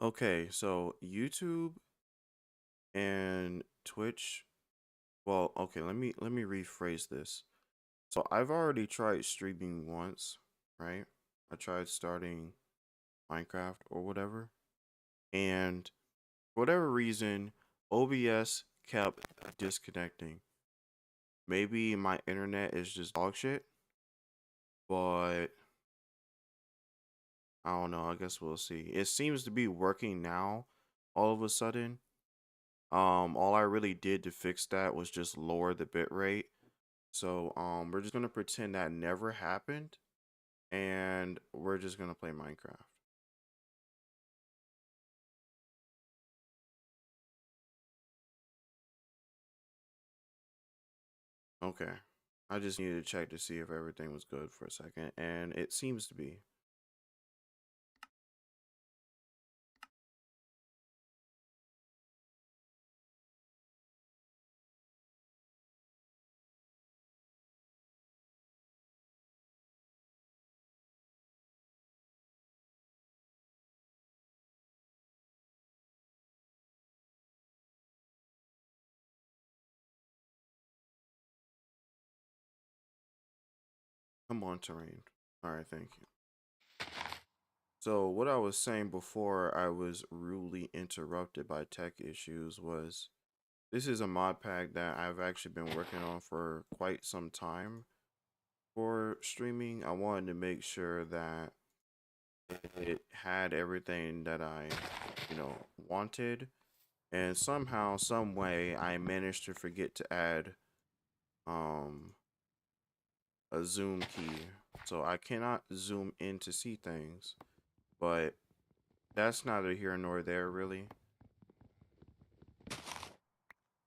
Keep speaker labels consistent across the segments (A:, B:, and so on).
A: Okay, so YouTube and Twitch. Well, okay, let me rephrase this. So I've already tried streaming once, right? I tried starting Minecraft or whatever, and for whatever reason, OBS kept disconnecting. Maybe my internet is just dog shit, but I don't know. I guess we'll see. It seems to be working now all of a sudden. All I really did to fix that was just lower the bit rate. So, we're just gonna pretend that never happened, and we're just gonna play Minecraft. Okay. I just needed to check to see if everything was good for a second, and it seems to be. Come on, terrain. All right, thank you. So, what I was saying before I was rudely interrupted by tech issues was this is a mod pack that I've actually been working on for quite some time for streaming. I wanted to make sure that it had everything that I, wanted. And somehow, some way, I managed to forget to add um a zoom key. So I cannot zoom in to see things, but that's neither here nor there really.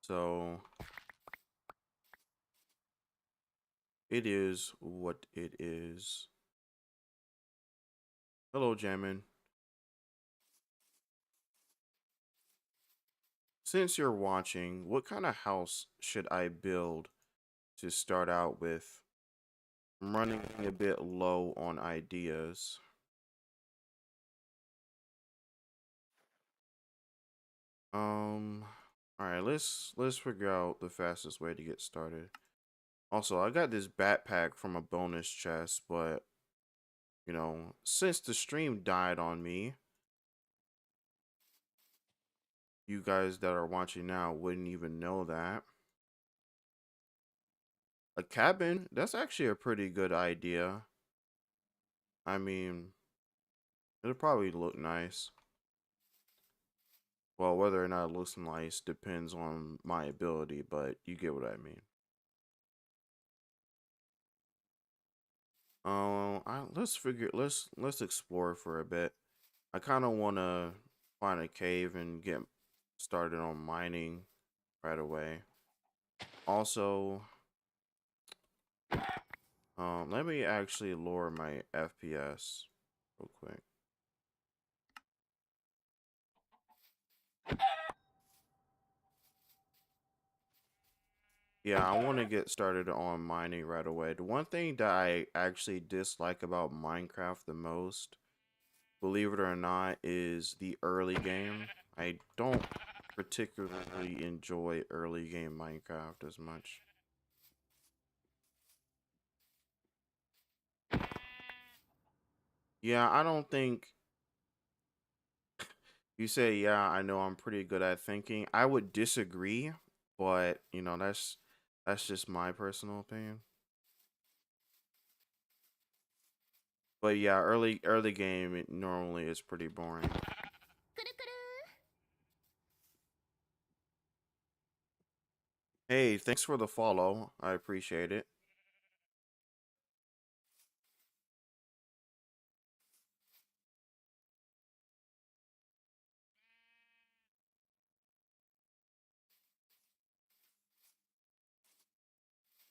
A: So it is what it is. Hello, Jamin. Since you're watching, what kind of house should I build to start out with? I'm running a bit low on ideas. Um, all right, let's figure out the fastest way to get started. Also, I got this backpack from a bonus chest, but since the stream died on me, you guys that are watching now wouldn't even know that. A cabin, that's actually a pretty good idea. I mean, it'll probably look nice. Well, whether or not it looks nice depends on my ability, but you get what I mean. Let's explore for a bit. I kind of want to find a cave and get started on mining right away. Also, let me actually lower my FPS real quick. Yeah, I want to get started on mining right away. The one thing that I actually dislike about Minecraft the most, believe it or not, is the early game. I don't particularly enjoy early game Minecraft as much. Yeah, I don't think you say, yeah, I know I'm pretty good at thinking. I would disagree, but that's just my personal opinion. But yeah, early game it normally is pretty boring. Hey, thanks for the follow. I appreciate it.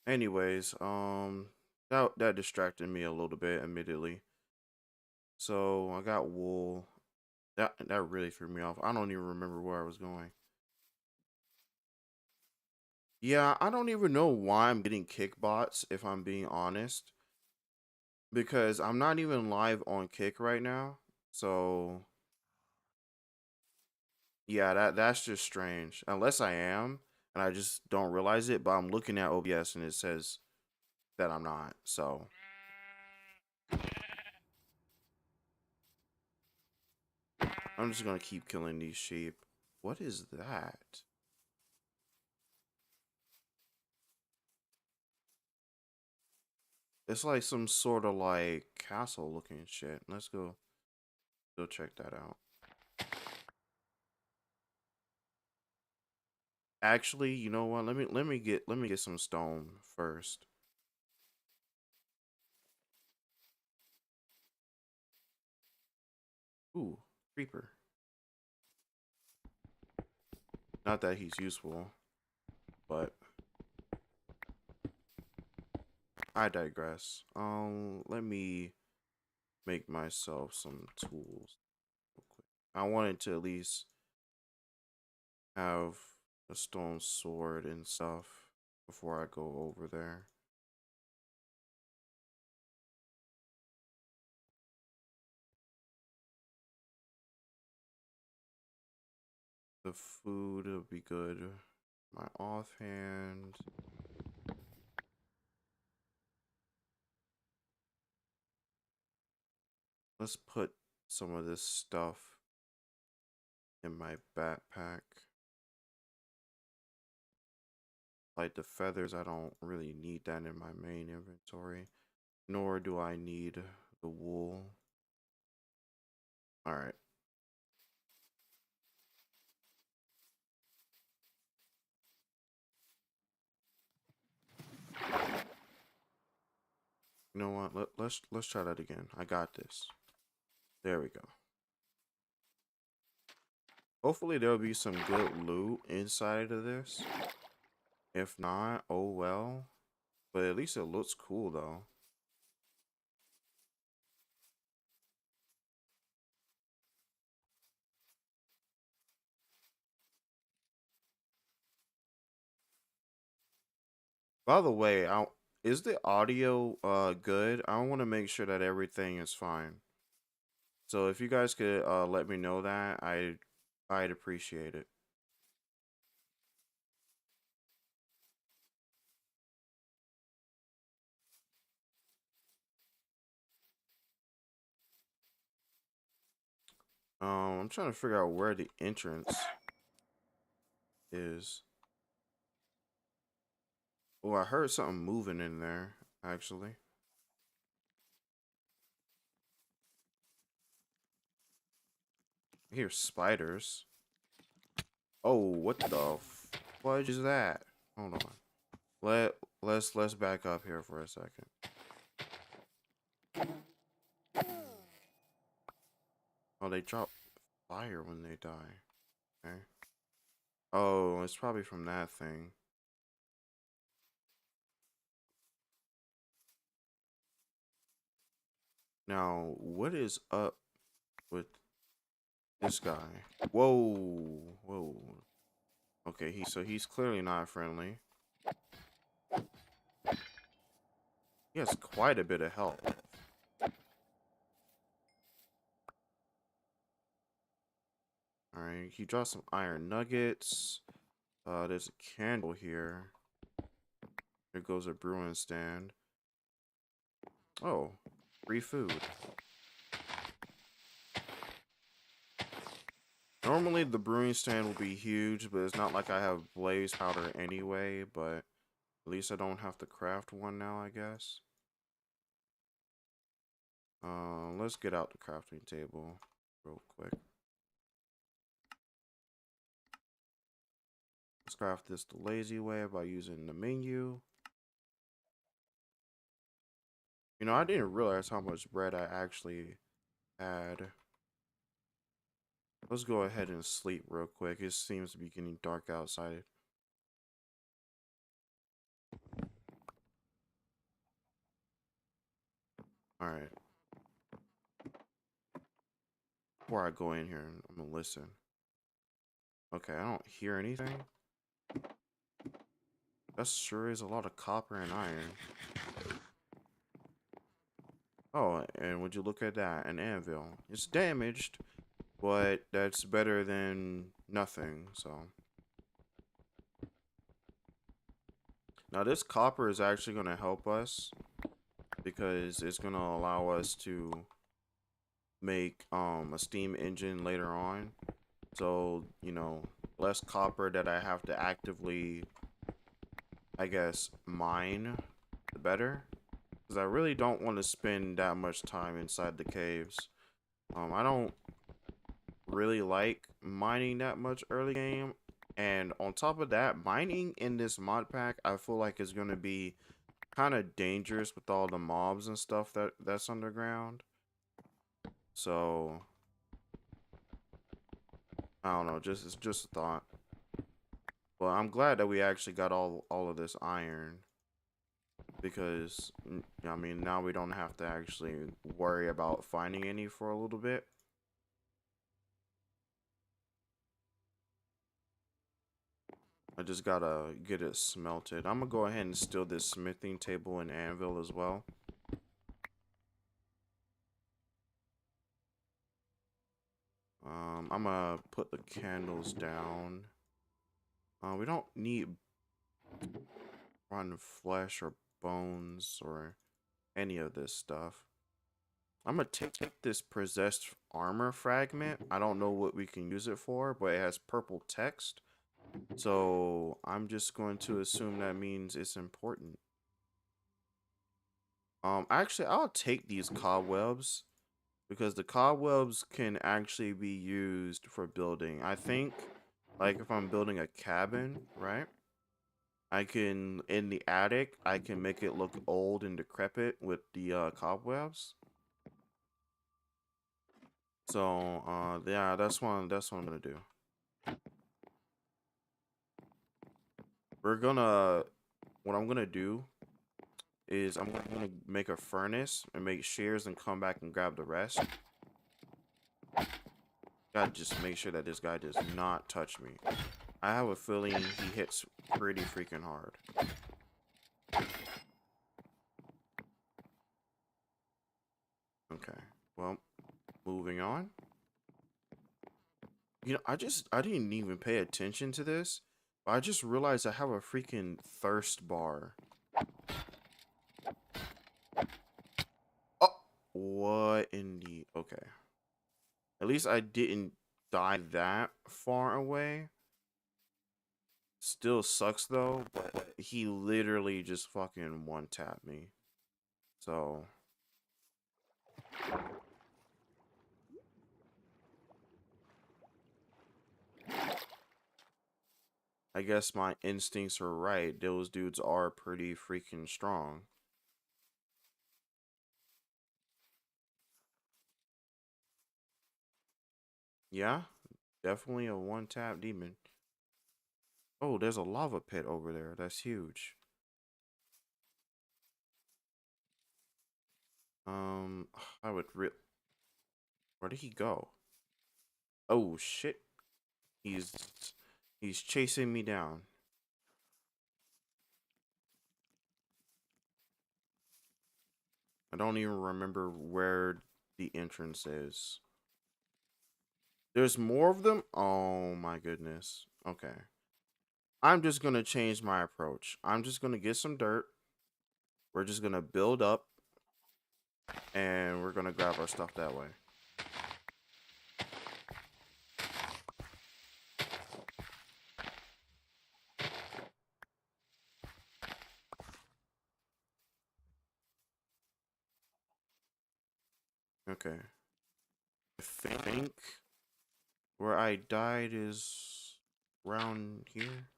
A: Anyways, that distracted me a little bit, admittedly. So I got wool. That really threw me off. I don't even remember where I was going. Yeah, I don't even know why I'm getting kickbots, if I'm being honest, because I'm not even live on Kick right now. So Yeah, that's just strange. Unless I am, and I just don't realize it, but I'm looking at OBS and it says that I'm not. So I'm just gonna keep killing these sheep. What is that? It's like some sort of like castle looking shit. Let's go check that out. Actually, you know what? Let me get some stone first. Ooh, creeper. Not that he's useful, but I digress. Let me make myself some tools real quick. I wanted to at least have a stone sword and stuff before I go over there. The food will be good. My offhand. Let's put some of this stuff in my backpack. Like the feathers, I don't really need that in my main inventory. Nor do I need the wool. Alright. You know what? Let's try that again. I got this. There we go. Hopefully there'll be some good loot inside of this. If not, oh well. But at least it looks cool though. By the way, is the audio good? I want to make sure that everything is fine. So if you guys could let me know that, I'd appreciate it. I'm trying to figure out where the entrance is. Oh, I heard something moving in there, actually. I hear spiders. Oh, what the fudge is that? Hold on. Let's back up here for a second. Oh, they drop fire when they die. Okay. Oh, it's probably from that thing. Now, what is up with this guy? Whoa, whoa. Okay, he's clearly not friendly. He has quite a bit of health. All right, he dropped some iron nuggets. There's a candle here. There goes a brewing stand. Oh, free food. Normally the brewing stand will be huge, but it's not like I have blaze powder anyway, but at least I don't have to craft one now, I guess. Let's get out the crafting table real quick. Let's craft this the lazy way by using the menu. You know, I didn't realize how much bread I actually had. Let's go ahead and sleep real quick. It seems to be getting dark outside. Alright. Before I go in here, I'm gonna listen. Okay, I don't hear anything. That sure is a lot of copper and iron. Oh, and would you look at that? An anvil. It's damaged, but that's better than nothing. So now this copper is actually going to help us because it's going to allow us to make a steam engine later on. So, you know, less copper that I have to actively, I guess, mine, the better. Because I really don't want to spend that much time inside the caves. I don't really like mining that much early game. And on top of that, mining in this mod pack, I feel like is going to be kind of dangerous with all the mobs and stuff that's underground. So, I don't know, it's just a thought. Well, I'm glad that we actually got all of this iron because I mean now we don't have to actually worry about finding any for a little bit. I just gotta get it smelted. I'm gonna go ahead and steal this smithing table and anvil as well. I'm gonna put the candles down. We don't need rotten flesh or bones or any of this stuff. I'm gonna take this possessed armor fragment. I don't know what we can use it for, but it has purple text. So I'm just going to assume that means it's important. Actually, I'll take these cobwebs because the cobwebs can actually be used for building. I think, like if I'm building a cabin, right? I can, in the attic, I can make it look old and decrepit with the cobwebs. So, yeah, that's what I'm gonna do. What I'm gonna do is I'm gonna make a furnace and make shears and come back and grab the rest. Gotta just make sure that this guy does not touch me. I have a feeling he hits pretty freaking hard. Okay, well, moving on. You know, I didn't even pay attention to this, but I just realized I have a freaking thirst bar. Oh, what in the... Okay. At least I didn't die that far away. Still sucks though, but he literally just fucking one-tapped me. So, I guess my instincts are right. Those dudes are pretty freaking strong. Yeah, definitely a one-tap demon. Oh, there's a lava pit over there. That's huge. Um, I would Where did he go? Oh shit. He's he's chasing me down. I don't even remember where the entrance is. There's more of them? Oh my goodness. Okay. I'm just gonna change my approach. I'm just gonna get some dirt. We're just gonna build up and we're gonna grab our stuff that way. Okay. I think where I died is around here.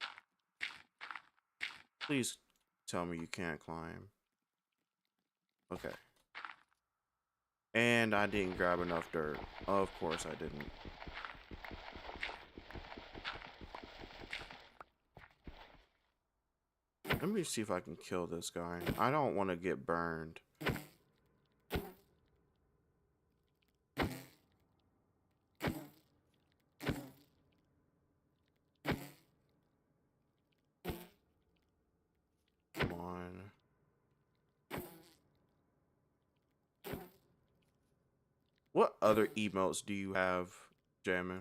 A: Please tell me you can't climb. Okay. And I didn't grab enough dirt. Of course I didn't. Let me see if I can kill this guy. I don't want to get burned. Come on. What other emotes do you have? jamming.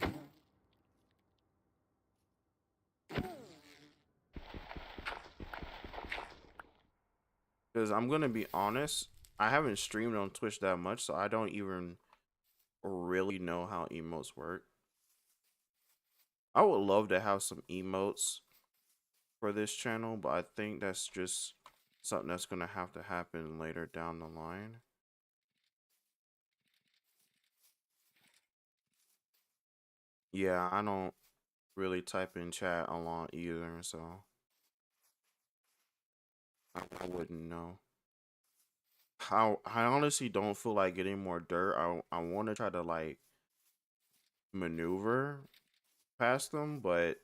A: Because I'm gonna be honest, I haven't streamed on Twitch that much, so I don't even really know how emotes work. I would love to have some emotes for this channel, but I think that's just something that's gonna have to happen later down the line. Yeah, I don't really type in chat a lot either, so I wouldn't know. How I honestly don't feel like getting more dirt. I want to try to like maneuver past them, but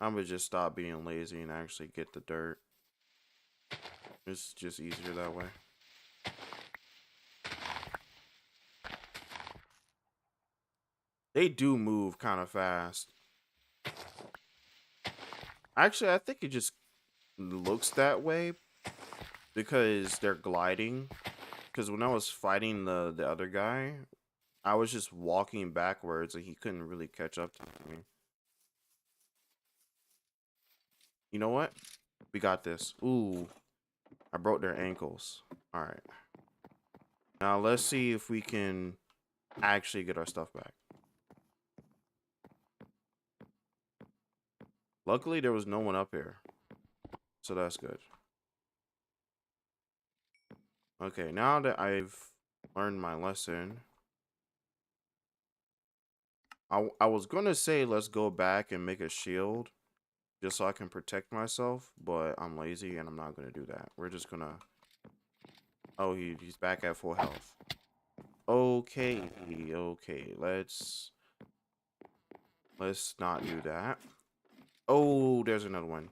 A: I'm gonna just stop being lazy and actually get the dirt. It's just easier that way. They do move kind of fast. Actually, I think it just looks that way because they're gliding. Because when I was fighting the other guy, I was just walking backwards and he couldn't really catch up to me. You know what? We got this. Ooh, I broke their ankles. All right. Now let's see if we can actually get our stuff back. Luckily, there was no one up here, so that's good. Okay, now that I've learned my lesson, I was gonna say let's go back and make a shield just so I can protect myself, but I'm lazy and I'm not gonna do that. We're just gonna. Oh, he's back at full health. Okay, okay. Let's not do that. Oh, there's another one.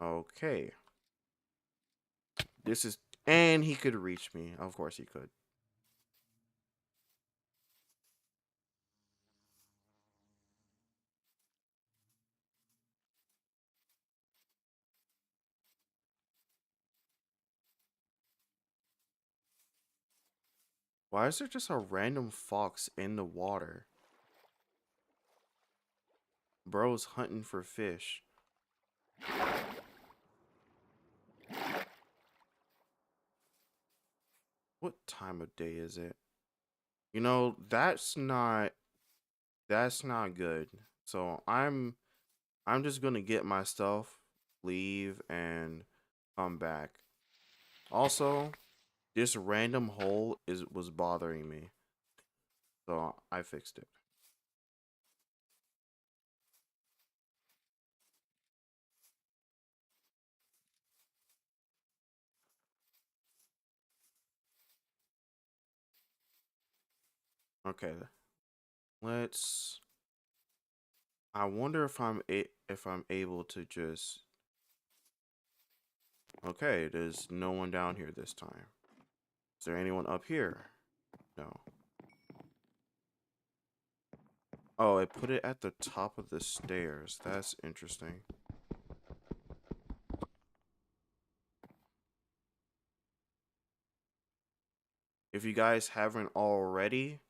A: Okay. This is, and he could reach me. Of course he could. Why is there just a random fox in the water? Bro's hunting for fish. What time of day is it? You know, that's not good. So I'm just gonna get my stuff, leave, and come back. Also, this random hole was bothering me. So I fixed it. Okay. Let's I wonder if I'm able to just okay, there's no one down here this time. Is there anyone up here? No. Oh, I put it at the top of the stairs. That's interesting. If you guys haven't already,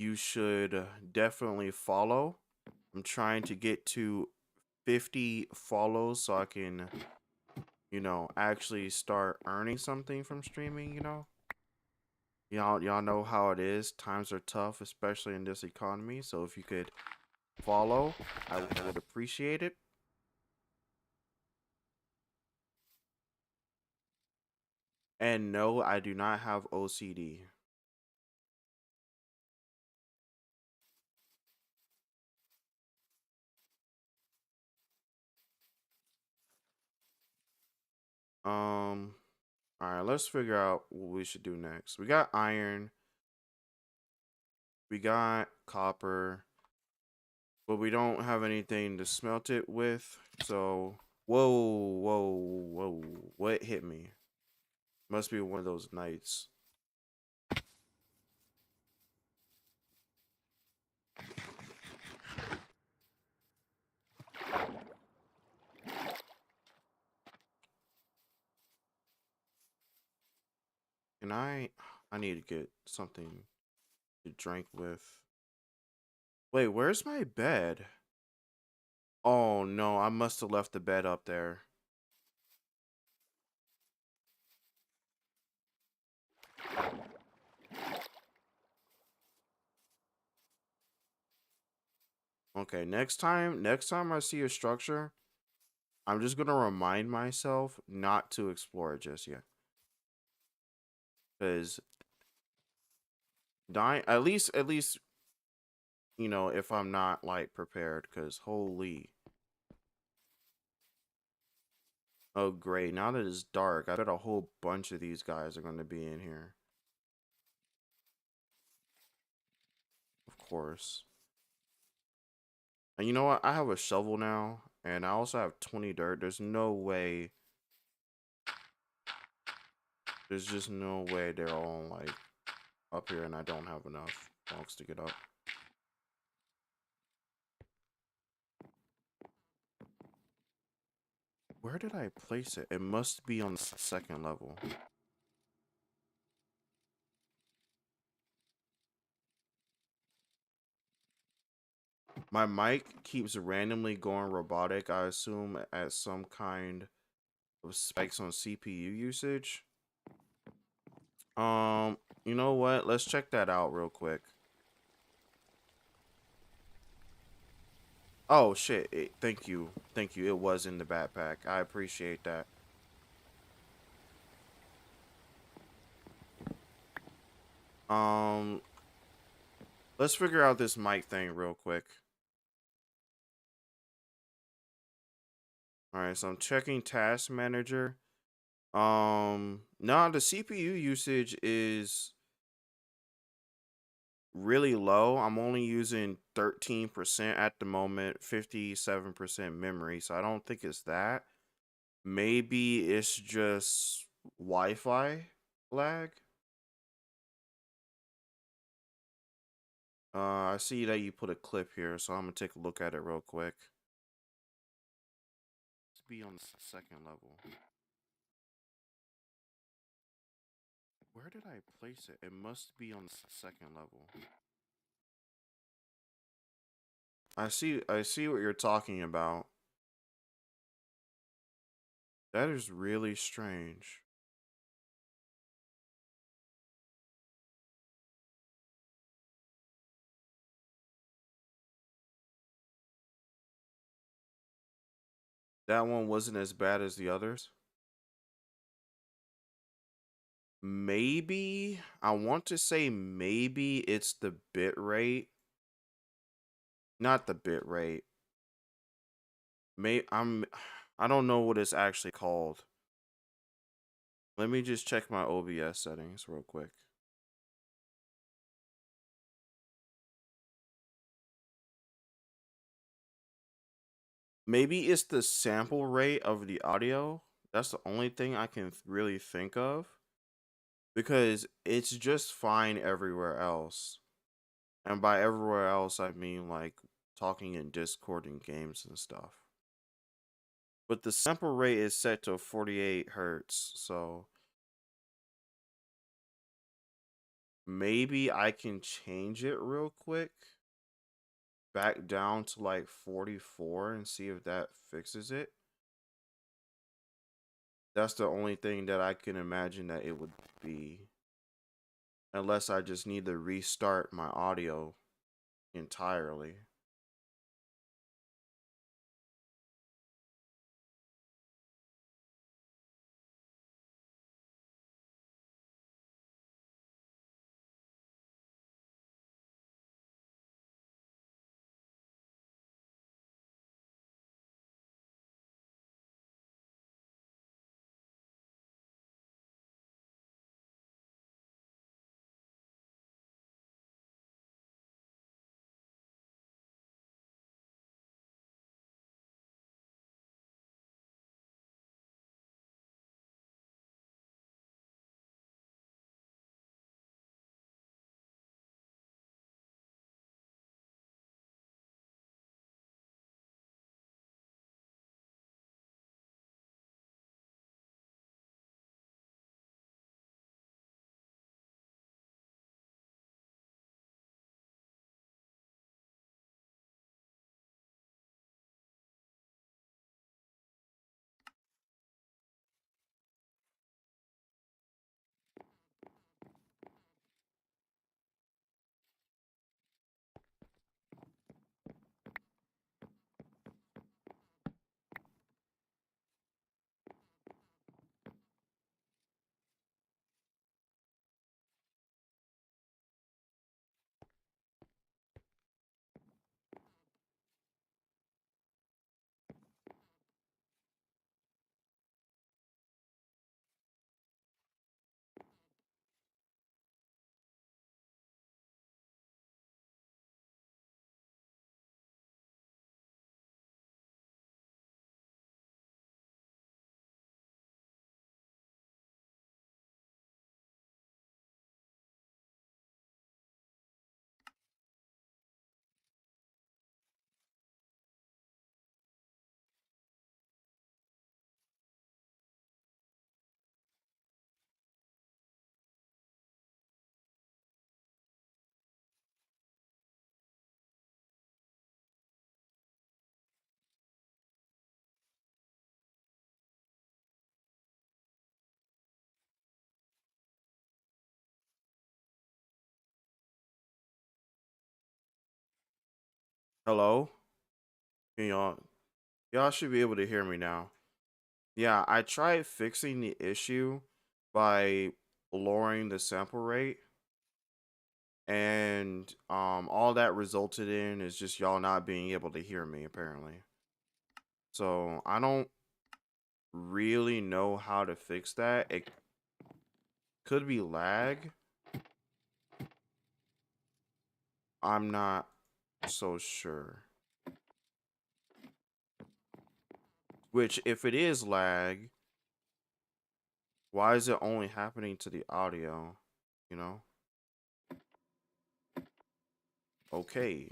A: you should definitely follow. I'm trying to get to 50 follows so I can, actually start earning something from streaming, Y'all know how it is. Times are tough, especially in this economy. So if you could follow, I would appreciate it. And no, I do not have OCD. Um, all right, let's figure out what we should do next. We got iron, we got copper, but we don't have anything to smelt it with. So, whoa, whoa, whoa, what hit me? Must be one of those nights. Can I? I need to get something to drink with. Wait, where's my bed? Oh no, I must have left the bed up there. Okay, next time I see a structure, I'm just gonna remind myself not to explore it just yet. Cause dying at least if I'm not like prepared, cause holy. Oh great, now that it's dark, I bet a whole bunch of these guys are gonna be in here. Of course. And you know what? I have a shovel now, and I also have 20 dirt. There's just no way they're all like up here and I don't have enough blocks to get up. Where did I place it? It must be on the second level. My mic keeps randomly going robotic, I assume at some kind of spikes on CPU usage. You know what? Let's check that out real quick. Oh shit, thank you. Thank you. It was in the backpack. I appreciate that. Um, let's figure out this mic thing real quick. All right, so I'm checking task manager. No, the CPU usage is really low. I'm only using 13% at the moment, 57% memory, so I don't think it's that. Maybe it's just Wi-Fi lag. I see that you put a clip here, so I'm gonna take a look at it real quick. Let's be on the second level. Where did I place it? It must be on the second level. I see what you're talking about. That is really strange. That one wasn't as bad as the others. Maybe I want to say maybe it's the bit rate, not the bit rate. I don't know what it's actually called. Let me just check my OBS settings real quick. Maybe it's the sample rate of the audio. That's the only thing I can really think of because it's just fine everywhere else. And by everywhere else, I mean like talking in Discord and games and stuff. But the sample rate is set to 48 hertz, so maybe I can change it real quick back down to like 44 and see if that fixes it. That's the only thing that I can imagine that it would be. Unless I just need to restart my audio entirely. Hello? Can y'all should be able to hear me now. Yeah, I tried fixing the issue by lowering the sample rate, and all that resulted in is just y'all not being able to hear me apparently. So I don't really know how to fix that. It could be lag. I'm not so sure. Which, if it is lag, why is it only happening to the audio? You know? Okay.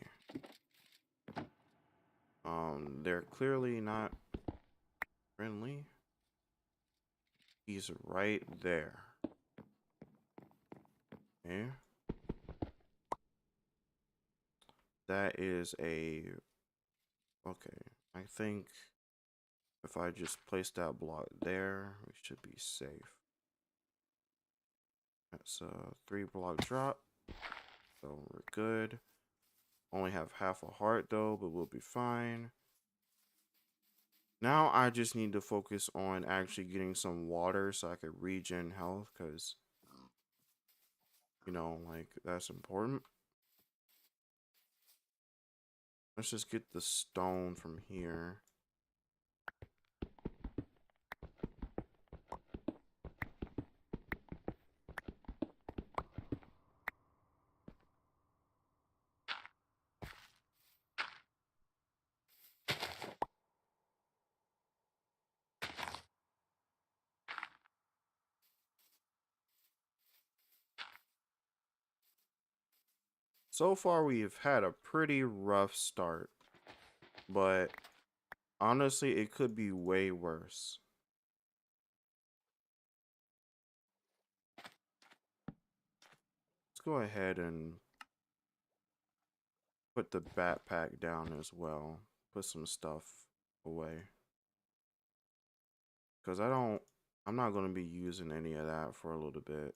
A: They're clearly not friendly. He's right there. Okay. That is a... Okay. I think if I just place that block there, we should be safe. That's a 3-block drop. So we're good. Only have half a heart though, but we'll be fine. Now I just need to focus on actually getting some water so I could regen health, because, you know, like, that's important. Let's just get the stone from here. So far, we've had a pretty rough start, but honestly, it could be way worse. Let's go ahead and put the backpack down as well. Put some stuff away. Because I'm not going to be using any of that for a little bit.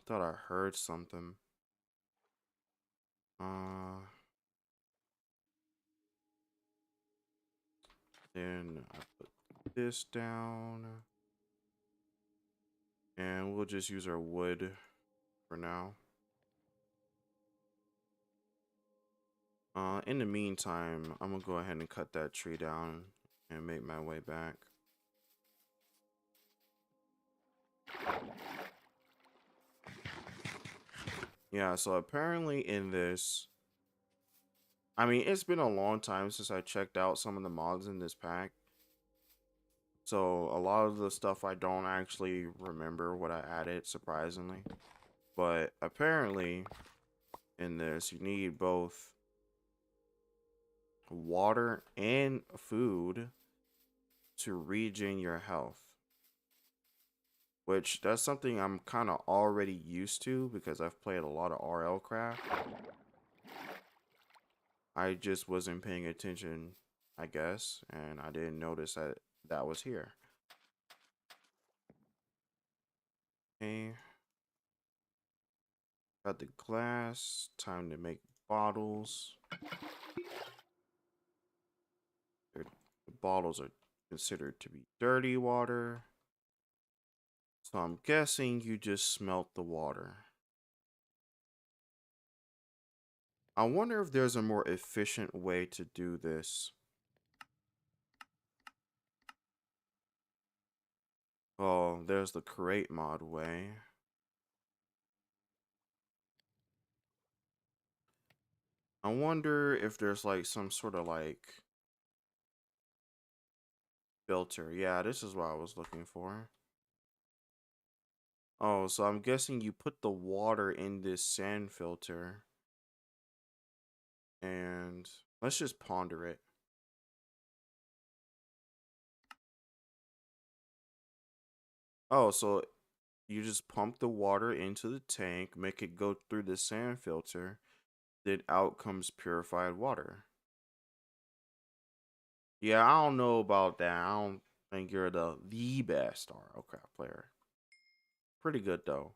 A: Thought I heard something. Then I put this down. And we'll just use our wood for now. In the meantime, I'm gonna go ahead and cut that tree down and make my way back. Yeah, so apparently in this, I mean, it's been a long time since I checked out some of the mods in this pack. So a lot of the stuff I don't actually remember what I added, surprisingly. But apparently in this, you need both water and food to regen your health. Which, that's something I'm kind of already used to because I've played a lot of RL craft. I just wasn't paying attention, I guess, and I didn't notice that that was here. Okay. Got the glass. Time to make bottles. The bottles are considered to be dirty water. So I'm guessing you just smelt the water. I wonder if there's a more efficient way to do this. Oh, there's the create mod way. I wonder if there's like some sort of like filter. Yeah, this is what I was looking for. Oh, so I'm guessing you put the water in this sand filter and let's just ponder it. Oh, so you just pump the water into the tank, make it go through the sand filter, then out comes purified water. Yeah, I don't know about that. I don't think you're the best RLCraft player. Pretty good though.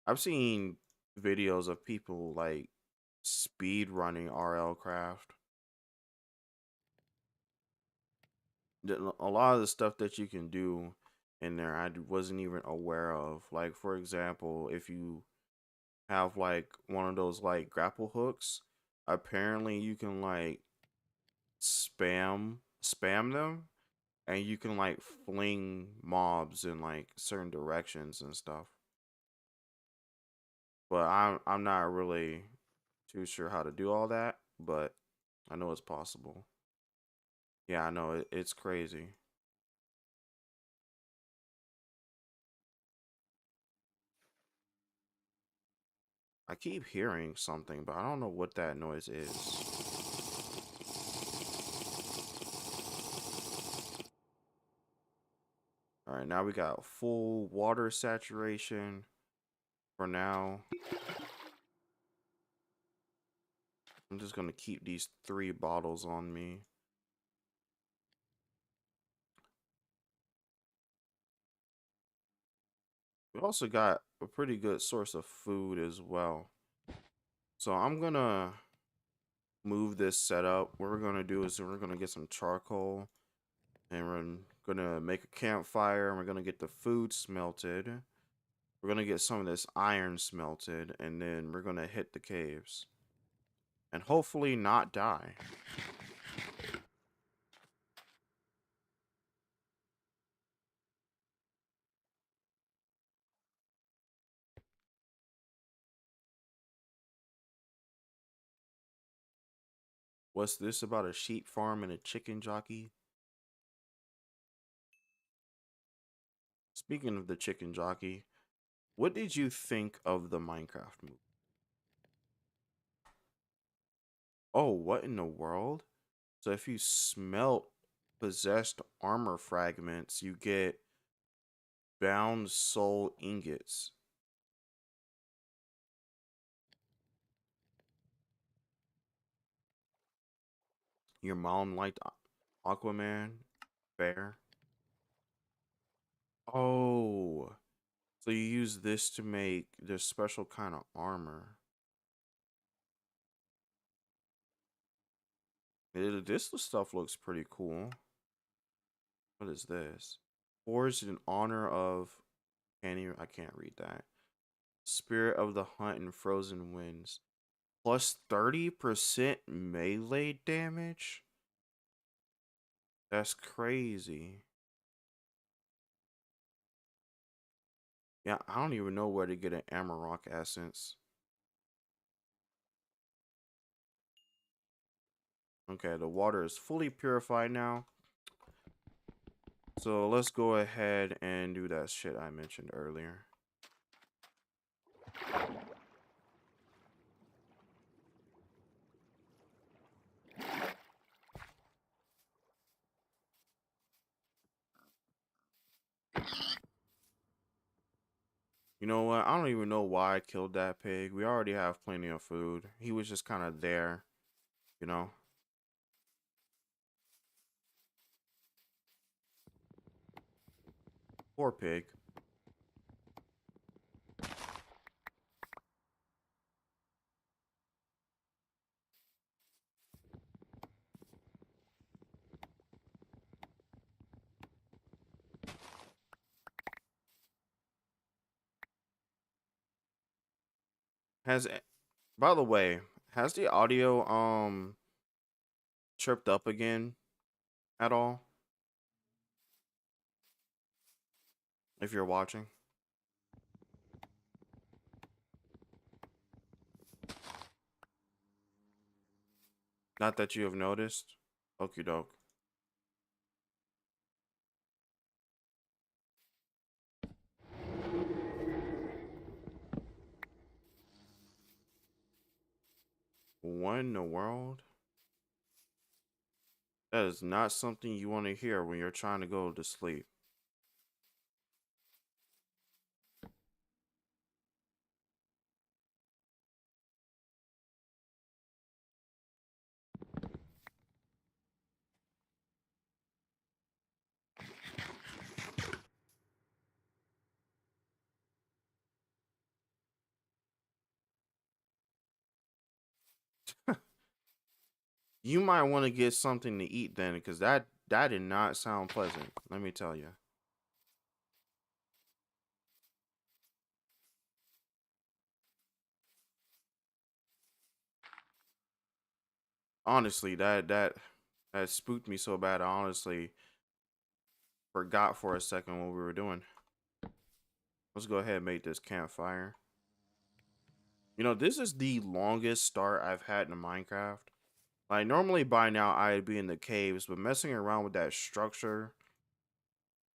A: I've seen videos of people like speed running RL Craft. A lot of the stuff that you can do in there, wasn't even aware of. Like, for example, if you have like one of those like grapple hooks, apparently you can like spam them, and you can like fling mobs in like certain directions and stuff. But I'm not really too sure how to do all that, but I know it's possible. Yeah, I know it's crazy. I keep hearing something, but I don't know what that noise is. All right, now we got full water saturation for now. I'm just gonna keep these 3 bottles on me. We also got a pretty good source of food as well. So I'm gonna move this setup. What we're gonna do is we're gonna get some charcoal, and we're gonna make a campfire, and we're gonna get the food smelted. We're gonna get some of this iron smelted, and then we're gonna hit the caves and hopefully not die. What's this about a sheep farm and a chicken jockey? Speaking of the chicken jockey, what did you think of the Minecraft movie? Oh, what in the world? So if you smelt possessed armor fragments, you get bound soul ingots. Your mom liked Aquaman? Fair. Oh, so you use this to make this special kind of armor. This stuff looks pretty cool. What is this? Forged in honor of I can't read that. Spirit of the Hunt and Frozen Winds. Plus 30% melee damage? That's crazy. Yeah, I don't even know where to get an Amarok essence. Okay, the water is fully purified now. So let's go ahead and do that shit I mentioned earlier. You know what? I don't even know why I killed that pig. We already have plenty of food. He was just kind of there, you know? Poor pig. Has, by the way, has the audio tripped up again at all? If you're watching? Not that you have noticed? Okie doke. What in the world? That is not something you want to hear when you're trying to go to sleep. You might want to get something to eat then, because that did not sound pleasant. Let me tell you. Honestly, that spooked me so bad. I honestly forgot for a second what we were doing. Let's go ahead and make this campfire. You know, this is the longest start I've had in Minecraft. Like, normally by now I'd be in the caves, but messing around with that structure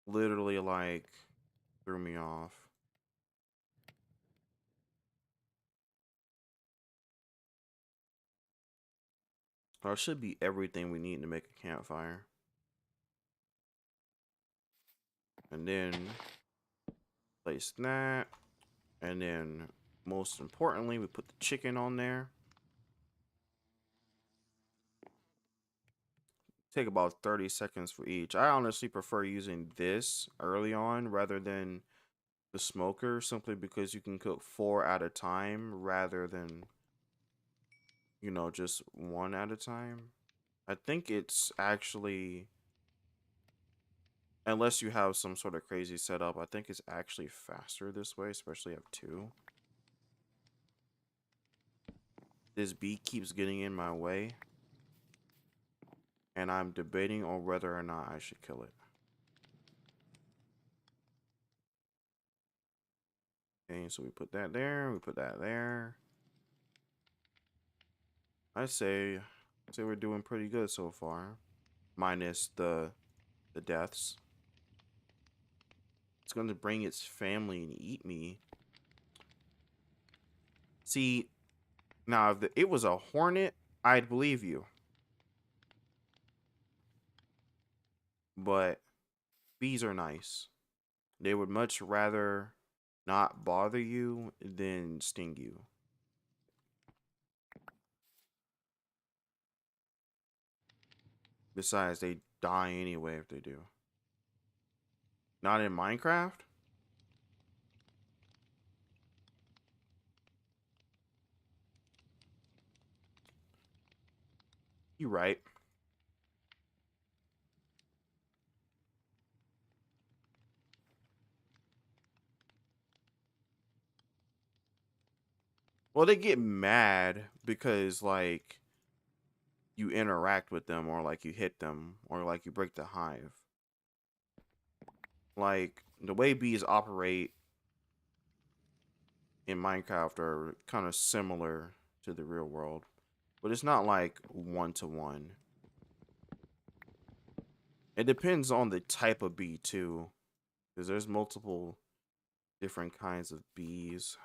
A: literally, like, threw me off. That should be everything we need to make a campfire. And then place that. And then, most importantly, we put the chicken on there. Take about 30 seconds for each. I honestly prefer using this early on rather than the smoker, simply because you can cook 4 at a time rather than, you know, just 1 at a time. I think it's actually, unless you have some sort of crazy setup, I think it's actually faster this way, especially if 2. This bee keeps getting in my way, and I'm debating on whether or not I should kill it. Okay, so we put that there, we put that there. I say we're doing pretty good so far, minus the deaths. It's going to bring its family and eat me. See, now if it was a hornet, I'd believe you. But bees are nice. They would much rather not bother you than sting you. Besides, they die anyway if they do. Not in Minecraft? You right. Well, they get mad because, like, you interact with them, or like you hit them, or like you break the hive. Like, the way bees operate in Minecraft are kind of similar to the real world, but it's not like 1-to-1. It depends on the type of bee too, because there's multiple different kinds of bees.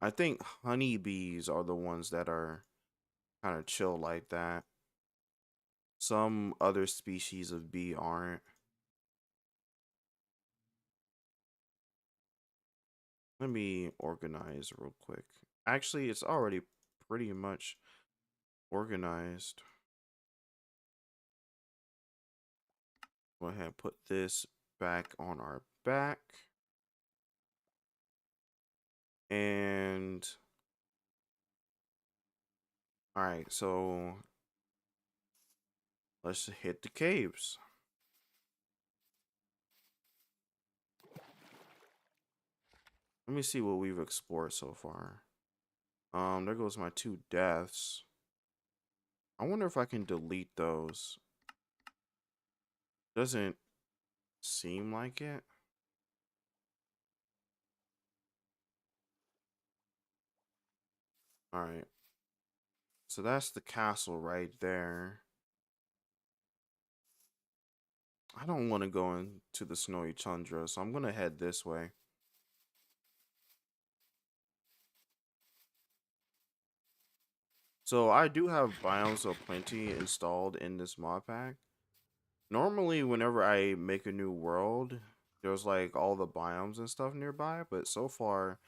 A: I think honeybees are the ones that are kind of chill like that. Some other species of bee aren't. Let me organize real quick. Actually, it's already pretty much organized. Go ahead and put this back on our back. And all right, so let's hit the caves. Let me see what we've explored so far. There goes my 2 deaths. I wonder if I can delete those. Doesn't seem like it. All right. So that's the castle right there. I don't want to go into the snowy tundra, so I'm going to head this way. So I do have Biomes of Plenty installed in this mod pack. Normally, whenever I make a new world, there's like all the biomes and stuff nearby, but so far,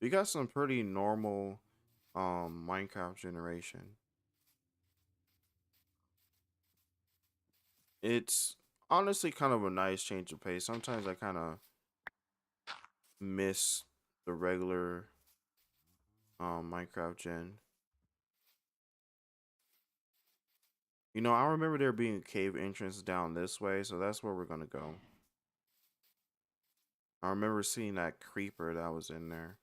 A: we got some pretty normal Minecraft generation. It's honestly kind of a nice change of pace. Sometimes I kind of miss the regular Minecraft Gen. You know, I remember there being a cave entrance down this way, so that's where we're gonna go. I remember seeing that creeper that was in there.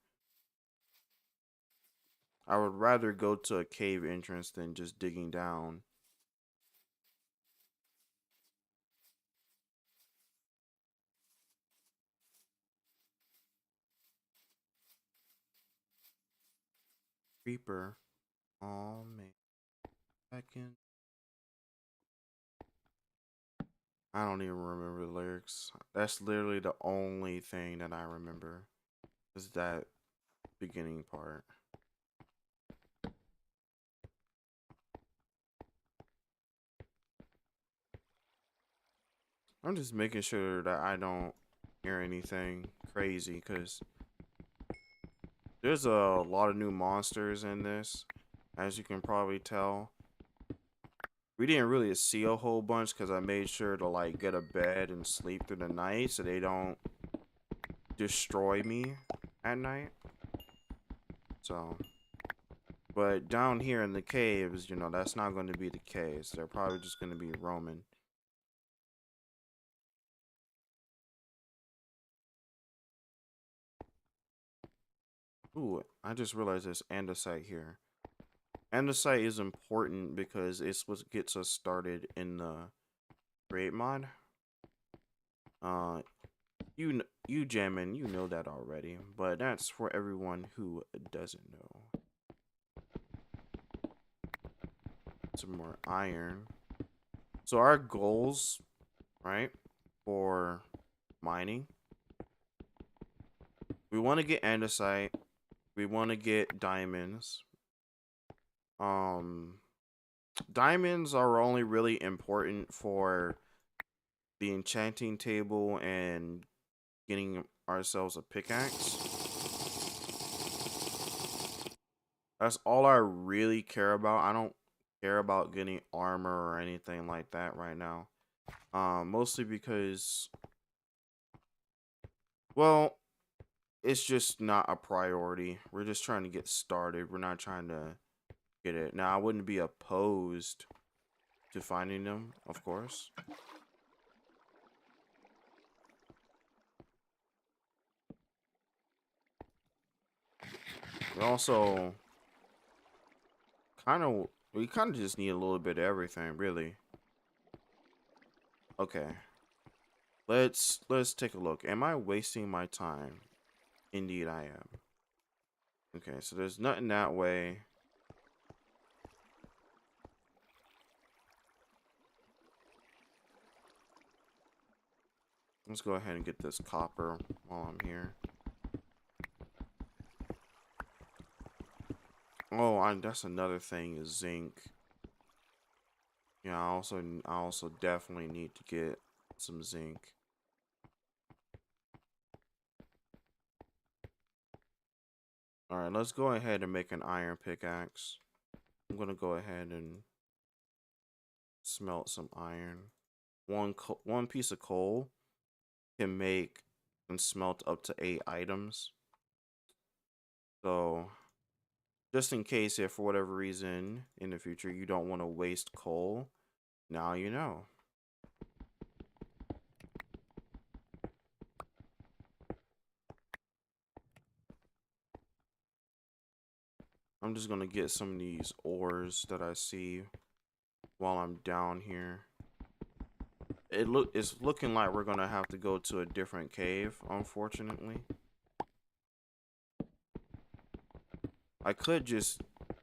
A: I would rather go to a cave entrance than just digging down. Creeper. Oh man. Second. I don't even remember the lyrics. That's literally the only thing that I remember. Is that beginning part. I'm just making sure that I don't hear anything crazy because there's a lot of new monsters in this, as you can probably tell. We didn't really see a whole bunch because I made sure to like get a bed and sleep through the night so they don't destroy me at night. So, but down here in the caves, you know, that's not going to be the case. They're probably just going to be roaming. Ooh, I just realized there's andesite here. Andesite is important because it's what gets us started in the create mod. Uh, you Jammin, you know that already, but that's for everyone who doesn't know. Some more iron. So our goals, right, for mining, we want to get andesite, we want to get diamonds. Um, diamonds are only really important for the enchanting table and getting ourselves a pickaxe. That's all I really care about. I don't care about getting armor or anything like that right now. Mostly because, well, it's just not a priority. We're just trying to get started. We're not trying to get it. Now, I wouldn't be opposed to finding them, of course. We also we kind of just need a little bit of everything, really. Okay. Let's take a look. Am I wasting my time? Indeed I am. Okay, so there's nothing that way. Let's go ahead and get this copper while I'm here. Oh, that's another thing is zinc. Yeah, I also definitely need to get some zinc. All right, let's go ahead and make an iron pickaxe. I'm gonna go ahead and smelt some iron. One piece of coal can make and smelt up to 8 items. So just in case if for whatever reason in the future you don't want to waste coal, now you know. I'm just gonna get some of these ores that I see while I'm down here. It's looking like we're gonna have to go to a different cave, unfortunately. I could just,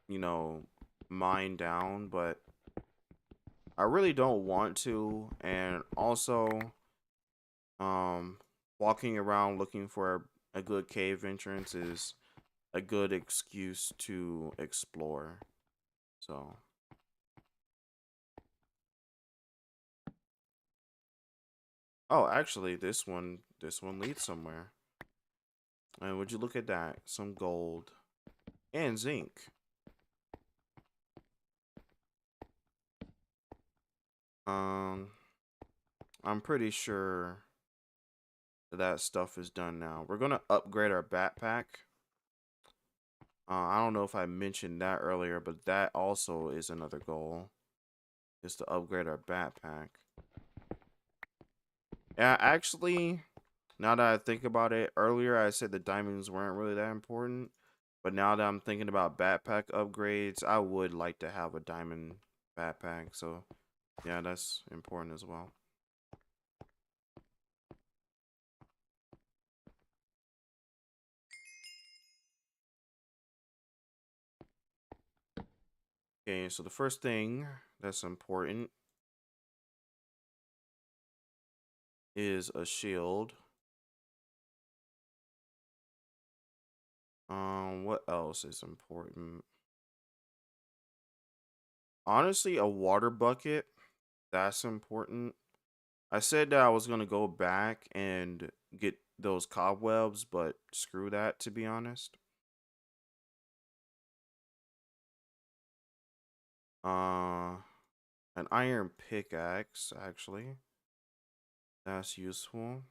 A: you know, mine down, but I really don't want to. And also, walking around looking for a good cave entrance is a good excuse to explore. So, oh, actually, this one leads somewhere. And would you look at that? Some gold and zinc. Um, I'm pretty sure that stuff is done now. We're gonna upgrade our backpack. I don't know if I mentioned that earlier, but that also is another goal, is to upgrade our backpack. Yeah, actually, now that I think about it, earlier I said the diamonds weren't really that important, but now that I'm thinking about backpack upgrades, I would like to have a diamond backpack. So, yeah, that's important as well. Okay, so the first thing that's important is a shield. What else is important? Honestly, a water bucket, that's important. I said that I was gonna go back and get those cobwebs, but screw that, to be honest. Uh, an iron pickaxe, actually. That's useful.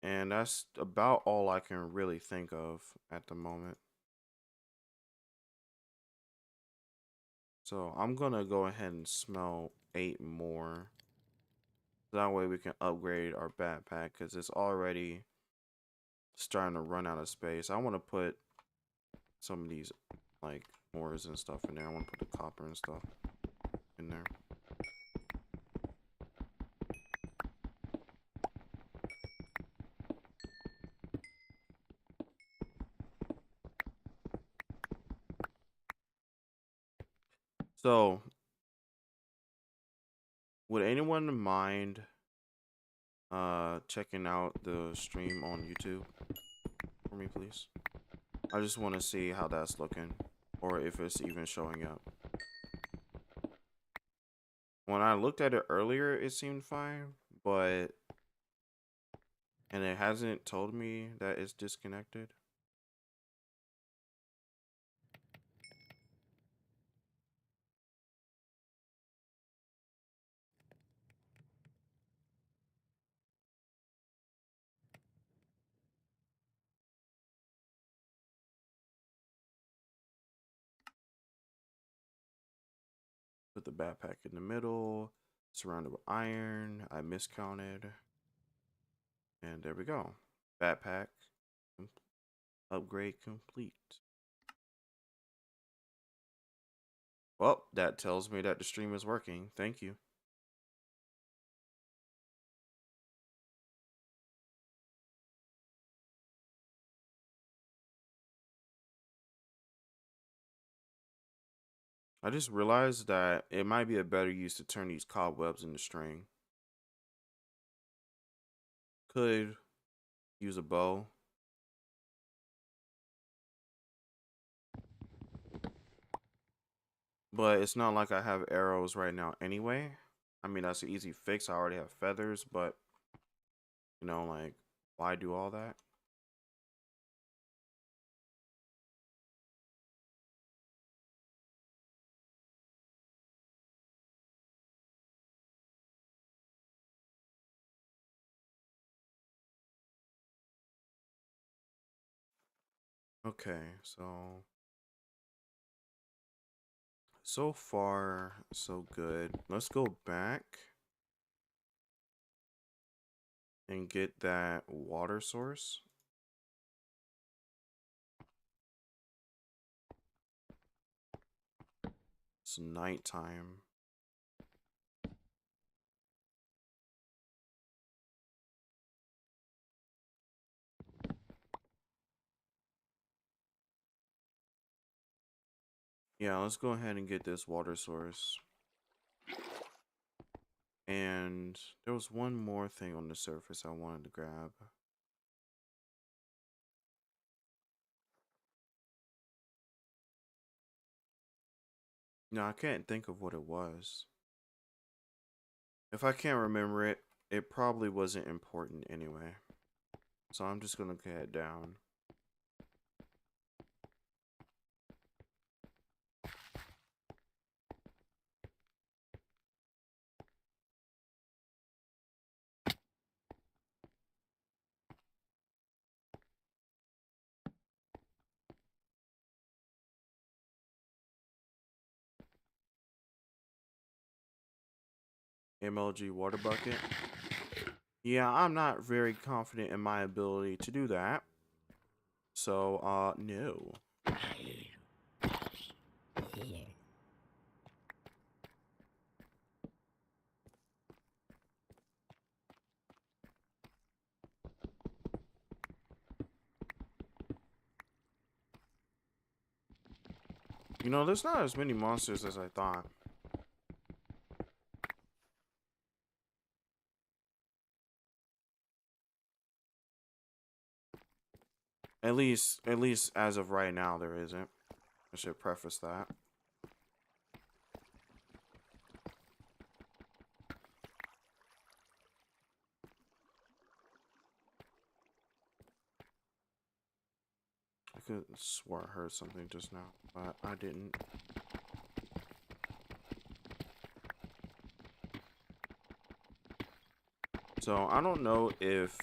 A: And that's about all I can really think of at the moment. So I'm gonna go ahead and smell 8 more. That way we can upgrade our backpack because it's already starting to run out of space. I want to put some of these like ores and stuff in there. I want to put the copper and stuff in there. So, would anyone mind checking out the stream on YouTube for me, please? I just want to see how that's looking or if it's even showing up. When I looked at it earlier, it seemed fine, but and it hasn't told me that it's disconnected. Put the backpack in the middle, surrounded with iron. I miscounted. And there we go. Backpack upgrade complete. Well, that tells me that the stream is working. Thank you. I just realized that it might be a better use to turn these cobwebs into string. Could use a bow. But it's not like I have arrows right now anyway. I mean, that's an easy fix. I already have feathers, but, like, why do all that? Okay, so far, so good. Let's go back and get that water source. It's nighttime. Yeah, let's go ahead and get this water source. And there was one more thing on the surface I wanted to grab. No, I can't think of what it was. If I can't remember it, it probably wasn't important anyway. So I'm just gonna head down. MLG water bucket. Yeah, I'm not very confident in my ability to do that. So, no. You know, there's not as many monsters as I thought. At least as of right now, there isn't. I should preface that. I could swear I heard something just now, but I didn't. So I don't know if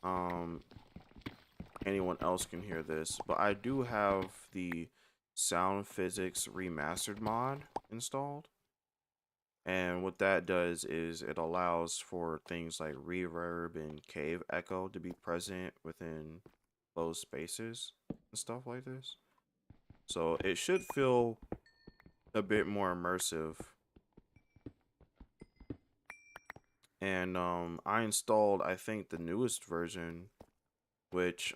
A: um anyone else can hear this, but I do have the Sound Physics Remastered mod installed. And what that does is it allows for things like reverb and cave echo to be present within closed spaces and stuff like this. So it should feel a bit more immersive. And I installed, I think, the newest version, which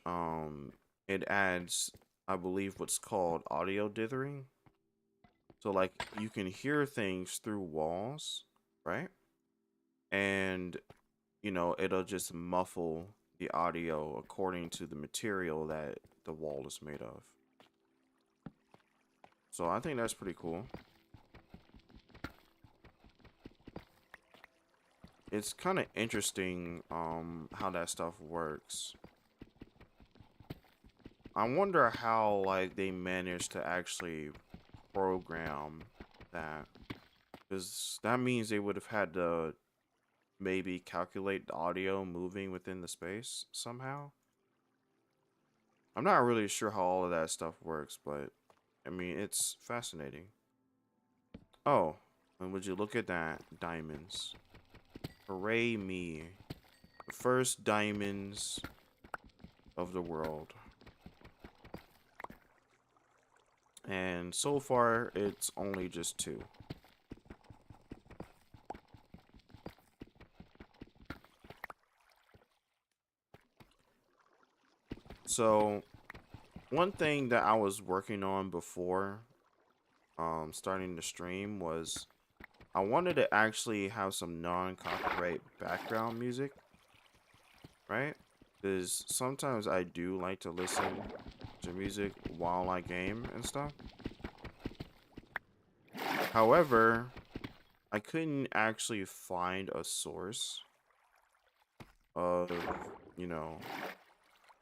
A: it adds, I believe, what's called audio dithering. So like you can hear things through walls, right? And you know, it'll just muffle the audio according to the material that the wall is made of. So I think that's pretty cool. It's kind of interesting how that stuff works. I wonder how like they managed to actually program that, because that means they would have had to maybe calculate the audio moving within the space somehow. I'm not really sure how all of that stuff works, but I mean, it's fascinating. Oh, and would you look at that? Diamonds. Hooray me. The first diamonds of the world. And so far, it's only just 2. So, one thing that I was working on before starting the stream was I wanted to actually have some non-copyright background music, right? Because sometimes I do like to listen to music while I game and stuff. However, I couldn't actually find a source of, you know,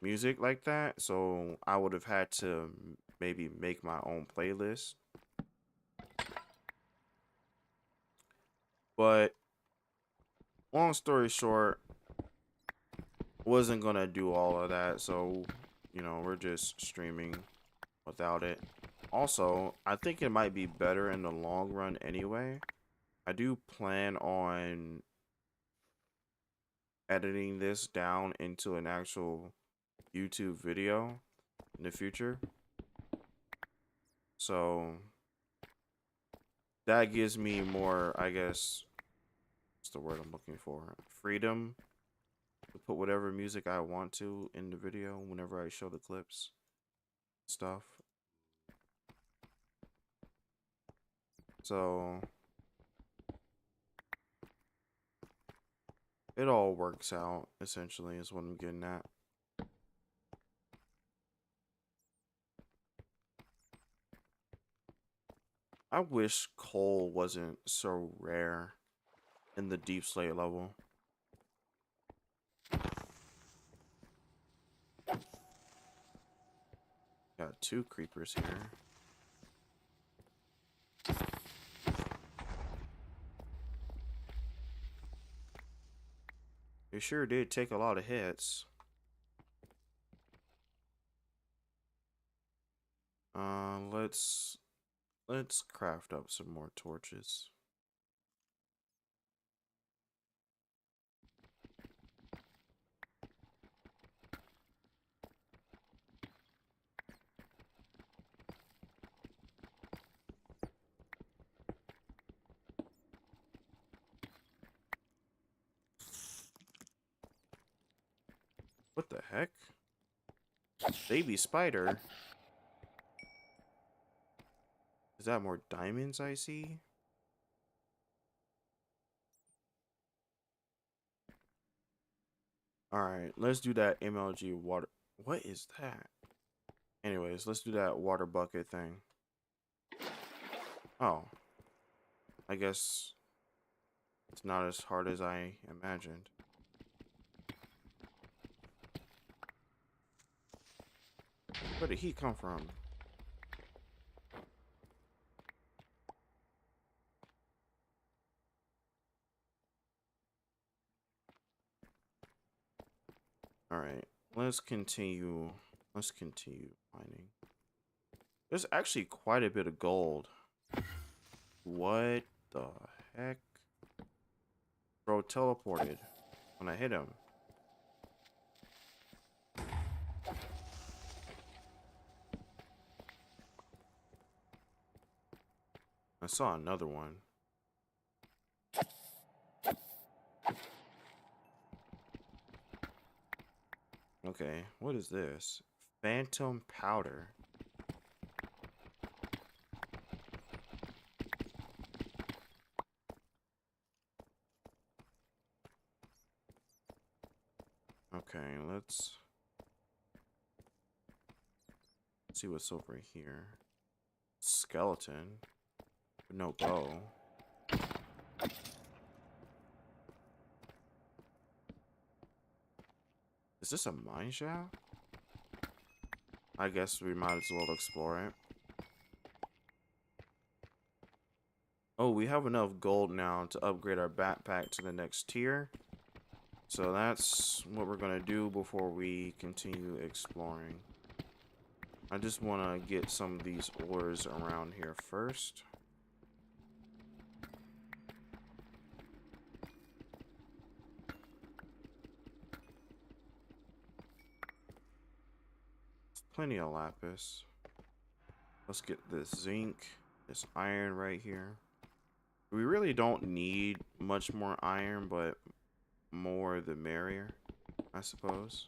A: music like that, so I would have had to maybe make my own playlist. But long story short, wasn't gonna do all of that, so you know, we're just streaming without it. Also, I think it might be better in the long run anyway. I do plan on editing this down into an actual YouTube video in the future. So that gives me more, I guess, what's the word I'm looking for? Freedom to put whatever music I want to in the video whenever I show the clips stuff. So it all works out, essentially, is what I'm getting at. I wish coal wasn't so rare in the deep slate level. Got 2 creepers here. It sure did take a lot of hits. Let's craft up some more torches. What the heck? Baby spider? Is that more diamonds I see? Alright, let's do that MLG water. What is that? Anyways, let's do that water bucket thing. Oh. I guess it's not as hard as I imagined. Where did he come from? Alright, let's continue. Let's continue mining. There's actually quite a bit of gold. What the heck? Bro teleported when I hit him. I saw another one. Okay, what is this? Phantom powder. Okay, let's see what's over here. Skeleton. No bow. Is this a mine shaft? I guess we might as well explore it. Oh, we have enough gold now to upgrade our backpack to the next tier. So that's what we're gonna do before we continue exploring. I just want to get some of these ores around here first. Plenty of lapis. Let's get this zinc, this iron right here. We really don't need much more iron, but more the merrier, I suppose.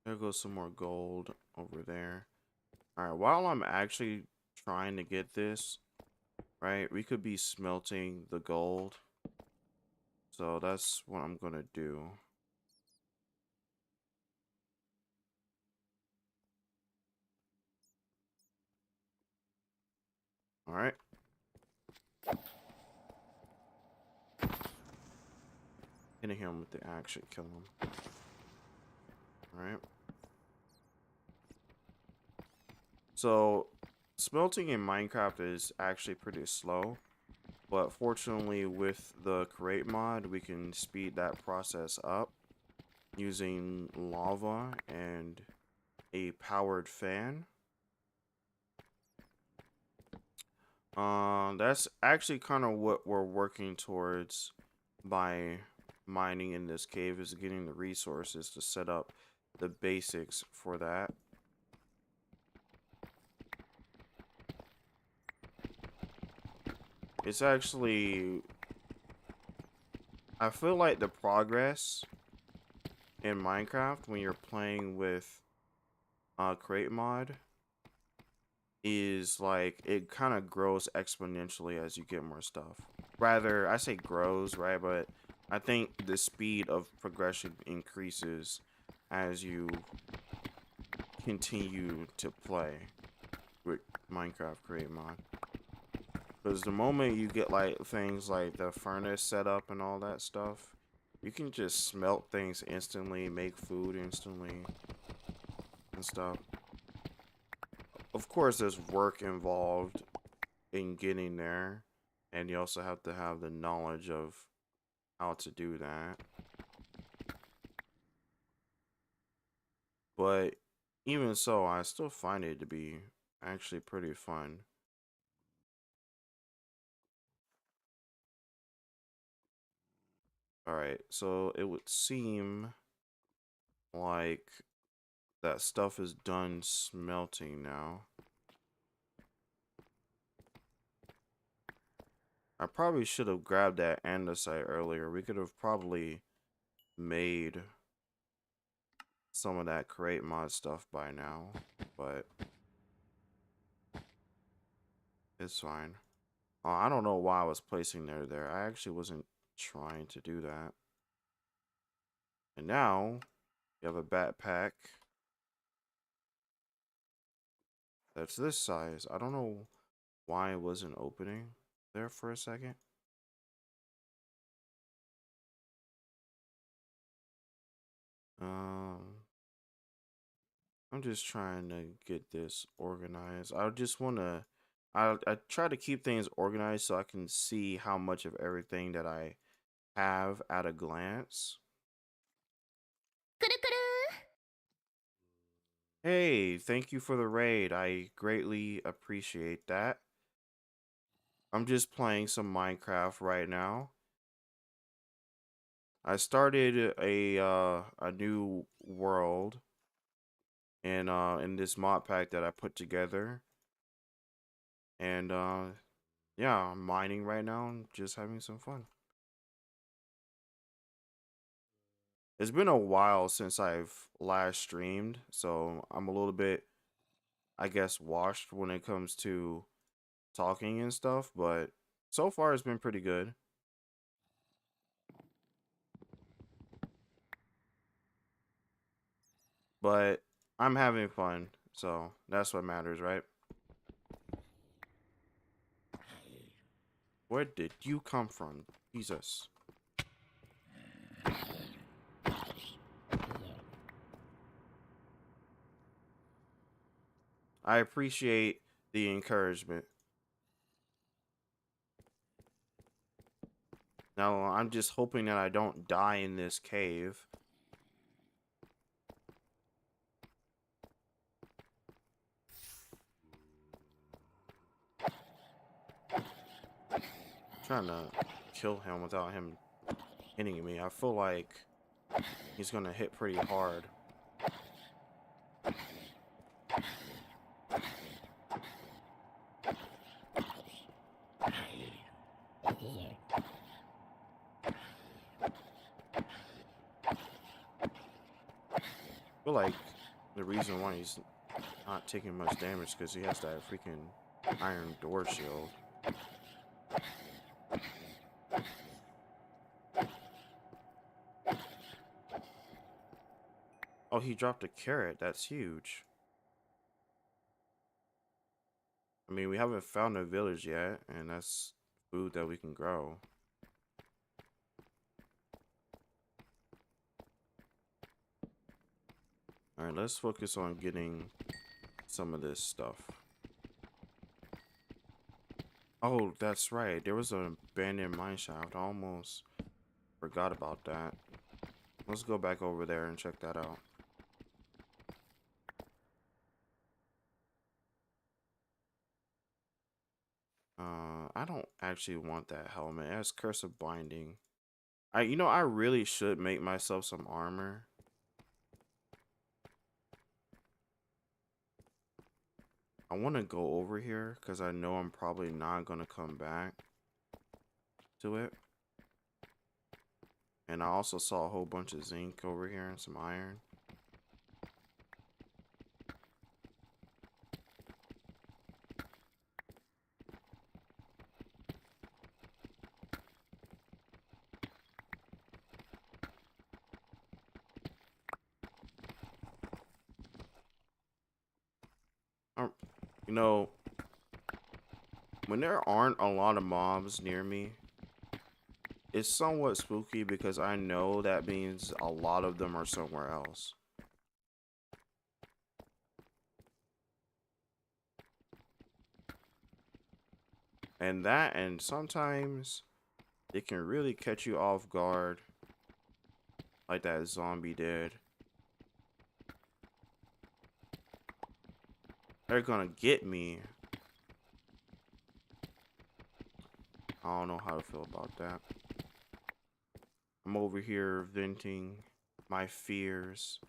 A: There goes some more gold over there. All right, while I'm actually trying to get this, right, we could be smelting the gold. So that's what I'm gonna do. All right. Hitting him with the axe should kill him. All right. So smelting in Minecraft is actually pretty slow, but fortunately with the create mod, we can speed that process up using lava and a powered fan. That's actually kind of what we're working towards by mining in this cave, is getting the resources to set up the basics for that. It's actually, I feel like the progress in Minecraft when you're playing with create mod is like, it kind of grows exponentially as you get more stuff. Rather, I say grows, right? But I think the speed of progression increases as you continue to play with Minecraft create mod. Because the moment you get like things like the furnace set up and all that stuff, you can just smelt things instantly, make food instantly and stuff. Of course, there's work involved in getting there, and you also have to have the knowledge of how to do that. But even so, I still find it to be actually pretty fun. Alright, so it would seem like that stuff is done smelting now. I probably should have grabbed that andesite earlier. We could have probably made some of that crate mod stuff by now, but it's fine. I don't know why I was placing there. I actually wasn't trying to do that. And now you have a backpack that's this size. I don't know why it wasn't opening there for a second. I'm just trying to get this organized. I just want to I try to keep things organized so I can see how much of everything that I have at a glance. Hey, thank you for the raid. I greatly appreciate that. I'm just playing some Minecraft right now. I started a new world in this mod pack that I put together. And yeah, I'm mining right now and just having some fun. It's been a while since I've last streamed, so I'm a little bit, I guess, washed when it comes to talking and stuff, but so far it's been pretty good. But I'm having fun, so that's what matters, right? Where did you come from? Jesus. I appreciate the encouragement. Now, I'm just hoping that I don't die in this cave. Trying to kill him without him hitting me. I feel like he's gonna hit pretty hard. I feel like the reason why he's not taking much damage because he has that freaking iron door shield. Oh, he dropped a carrot. That's huge. I mean, we haven't found a village yet, and that's food that we can grow. Alright, let's focus on getting some of this stuff. Oh, that's right. There was an abandoned mine shaft. I almost forgot about that. Let's go back over there and check that out. I don't actually want that helmet. It has cursive binding. I really should make myself some armor. I want to go over here because I know I'm probably not going to come back to it. And I also saw a whole bunch of zinc over here and some iron. You know, when there aren't a lot of mobs near me, it's somewhat spooky because I know that means a lot of them are somewhere else. And sometimes it can really catch you off guard, like that zombie did. They're gonna get me. I don't know how to feel about that. I'm over here venting my fears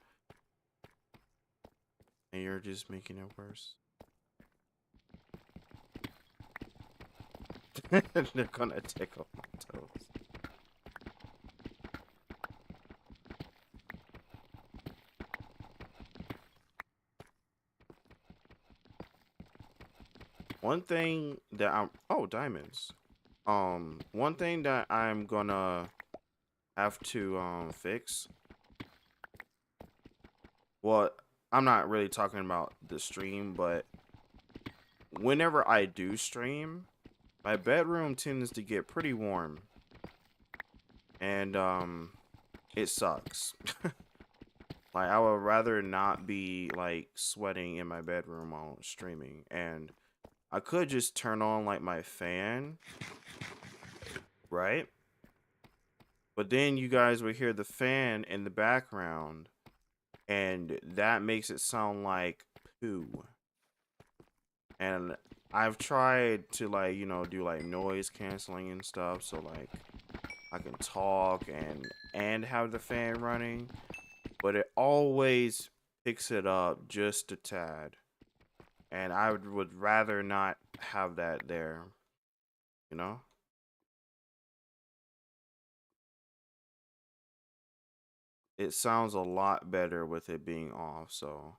A: And you're just making it worse. They're gonna tickle my toes. One thing that I'm oh, diamonds. One thing that I'm gonna have to fix. Well, I'm not really talking about the stream, but whenever I do stream, my bedroom tends to get pretty warm. And it sucks. Like I would rather not be like sweating in my bedroom while streaming, and I could just turn on like my fan, right? But then you guys would hear the fan in the background, and that makes it sound like poo. And I've tried to like, do like noise canceling and stuff, so like I can talk and have the fan running, but it always picks it up just a tad. And I would rather not have that there, you know? It sounds a lot better with it being off, so.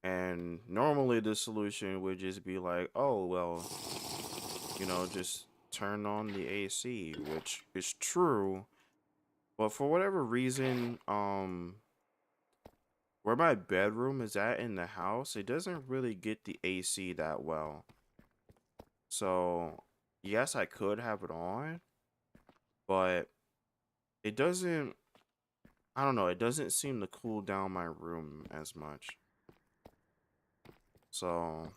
A: And normally the solution would just be like, oh, well, just turn on the AC, which is true. But for whatever reason, where my bedroom is at in the house, it doesn't really get the AC that well. So, yes, I could have it on, but it doesn't, I don't know, it doesn't seem to cool down my room as much. So,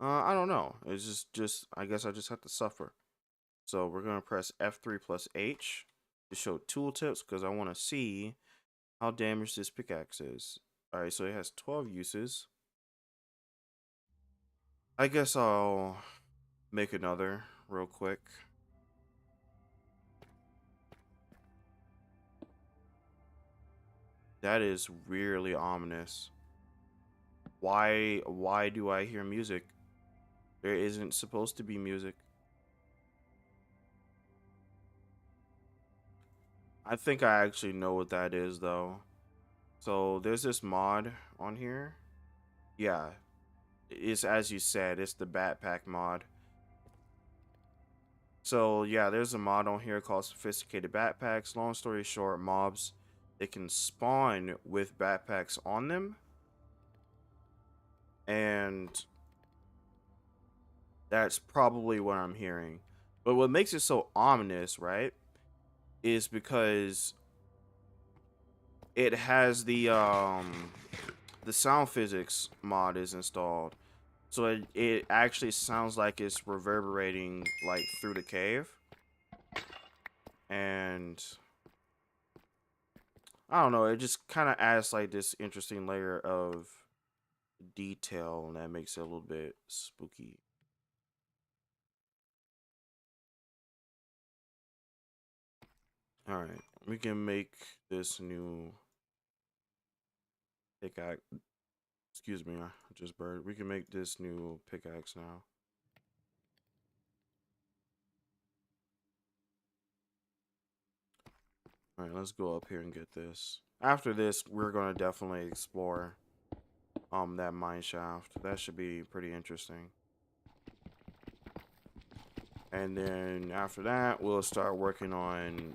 A: I don't know. It's just I guess I just have to suffer. So we're gonna press F3 plus H to show tooltips because I want to see how damaged this pickaxe is. All right, so it has 12 uses. I guess I'll make another real quick. That is really ominous. Why do I hear music? There isn't supposed to be music. I think I actually know what that is though. So there's this mod on here. Yeah, it's as you said, it's the backpack mod. So yeah, there's a mod on here called Sophisticated Backpacks. Long story short, mobs, they can spawn with backpacks on them. And that's probably what I'm hearing. But what makes it so ominous, right, is because it has the sound physics mod is installed. So it actually sounds like it's reverberating like through the cave. And I don't know, it just kind of adds like this interesting layer of detail and that makes it a little bit spooky. All right, we can make this new pickaxe. Excuse me, I just burned. We can make this new pickaxe now. All right, let's go up here and get this. After this, we're gonna definitely explore that mine shaft. That should be pretty interesting. And then after that, we'll start working on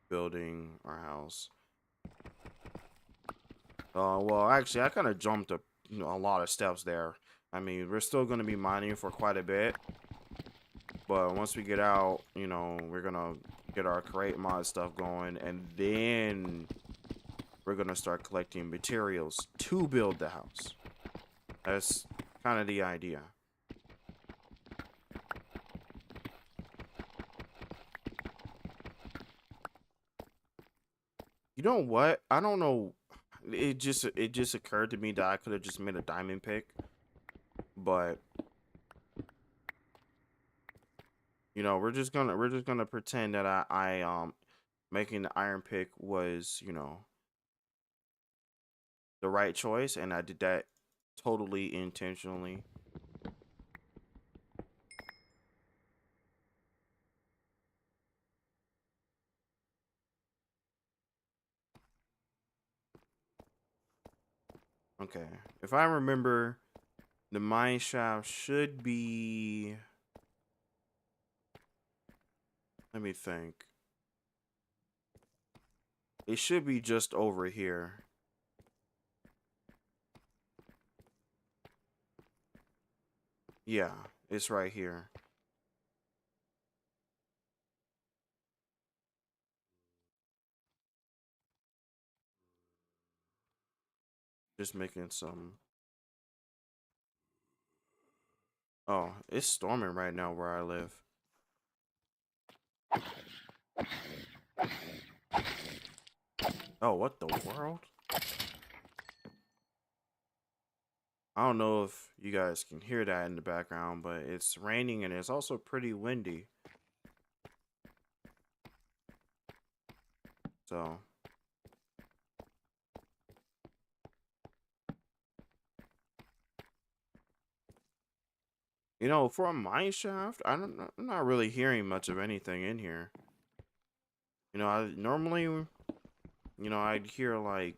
A: building our house. Well, actually, I kind of jumped a lot of steps there. I mean, we're still going to be mining for quite a bit. But once we get out, we're going to get our create mod stuff going. And then we're going to start collecting materials to build the house. That's kind of the idea. You know what? I don't know. It just occurred to me that I could have just made a diamond pick. But You know, we're just gonna pretend that I making the iron pick was, you know, the right choice, and I did that totally intentionally. Okay. If I remember, the mine shaft should be, let me think. It should be just over here. Yeah, it's right here. Just making some. Oh, it's storming right now where I live. Oh, what the world? I don't know if you guys can hear that in the background, but it's raining and it's also pretty windy. So, you know, for a mine shaft, I'm not really hearing much of anything in here. You know, I normally, you know, I'd hear like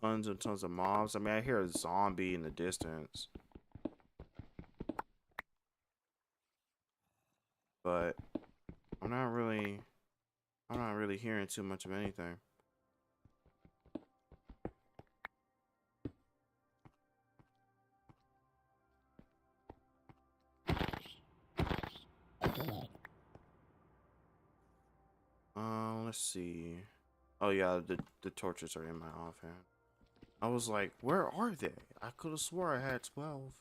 A: tons and tons of mobs. I mean, I hear a zombie in the distance, but I'm not really, I'm not really hearing too much of anything. Let's see. Oh yeah, the torches are in my offhand. I was like, where are they? I could have swore I had 12.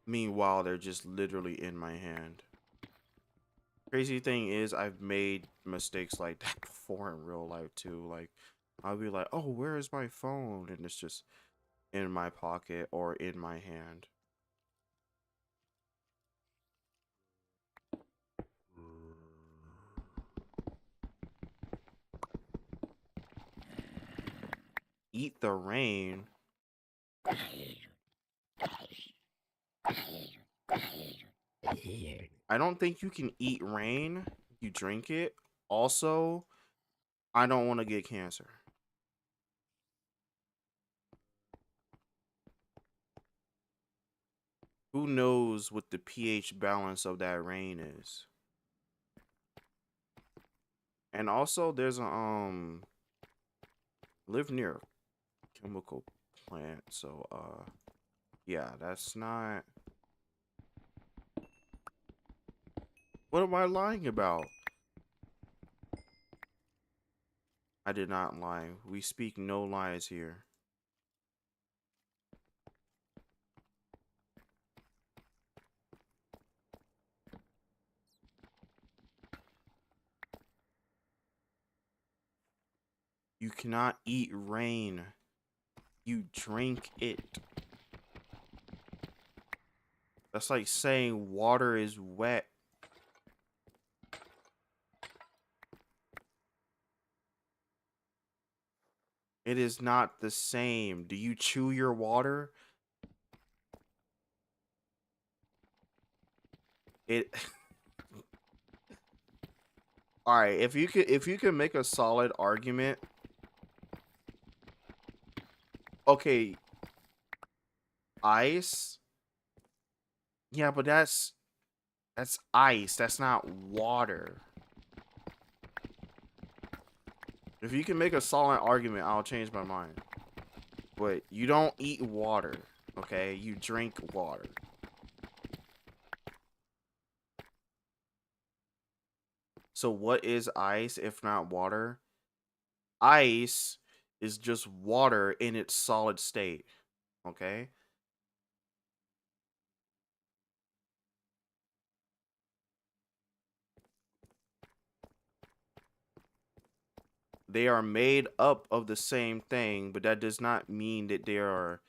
A: Meanwhile, they're just literally in my hand. Crazy thing is, I've made mistakes like that before in real life too. Like, I'll be like, oh, where is my phone? And it's just in my pocket or in my hand. Eat the rain. I don't think you can eat rain. You drink it. Also, I don't want to get cancer. Who knows what the pH balance of that rain is? And also, there's a live near a chemical plant, so yeah, that's not. What am I lying about? I did not lie. We speak no lies here. You cannot eat rain. You drink it. That's like saying water is wet. It is not the same. Do you chew your water? It All right, if you could make a solid argument. Okay, ice? Yeah, but that's ice. That's not water. If you can make a solid argument, I'll change my mind. But you don't eat water, okay? You drink water. So what is ice if not water? Ice is just water in its solid state, okay? They are made up of the same thing, but that does not mean that they are,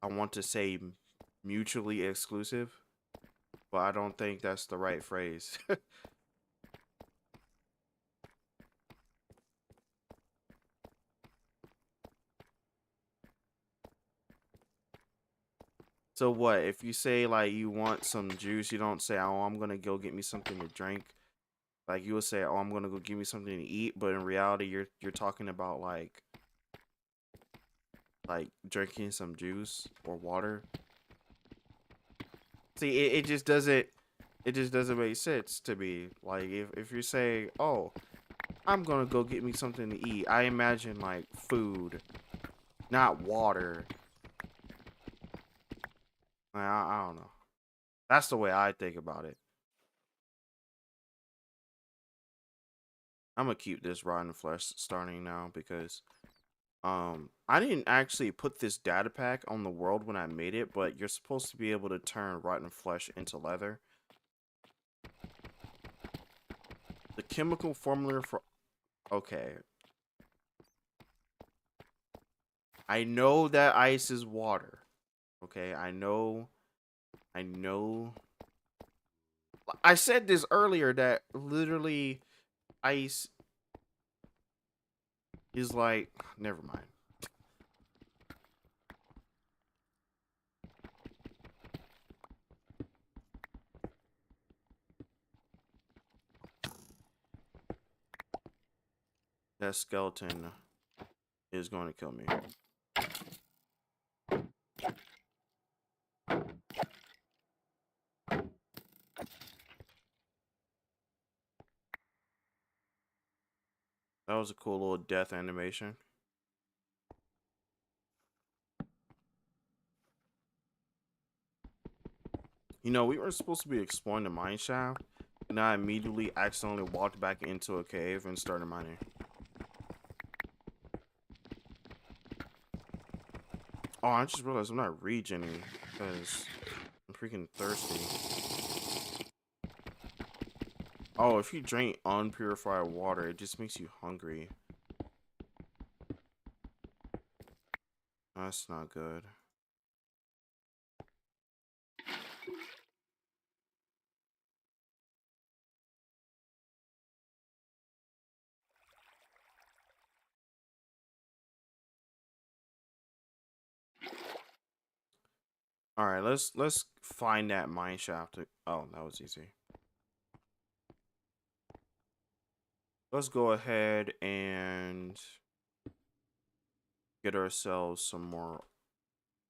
A: I want to say, mutually exclusive. but I don't think that's the right phrase. So what? If you say like you want some juice, you don't say, "Oh, I'm gonna go get me something to drink." Like you would say, "Oh, I'm gonna go give me something to eat," but in reality, you're talking about like drinking some juice or water. See, it just doesn't make sense to me. Like if you say, "Oh, I'm gonna go get me something to eat," I imagine like food, not water. I don't know. That's the way I think about it. I'm gonna keep this rotten flesh starting now because I didn't actually put this data pack on the world when I made it, but you're supposed to be able to turn rotten flesh into leather. The chemical formula for okay. I know that ice is water. Okay, I know I said this earlier that literally ice is like never mind. That skeleton is going to kill me. That was a cool little death animation. You know, we were supposed to be exploring the mine shaft, and I immediately accidentally walked back into a cave and started mining. Oh, I just realized I'm not regening because I'm freaking thirsty. Oh, if you drink unpurified water, it just makes you hungry. That's not good. All right, let's find that mine shaft. Oh, that was easy. Let's go ahead and get ourselves some more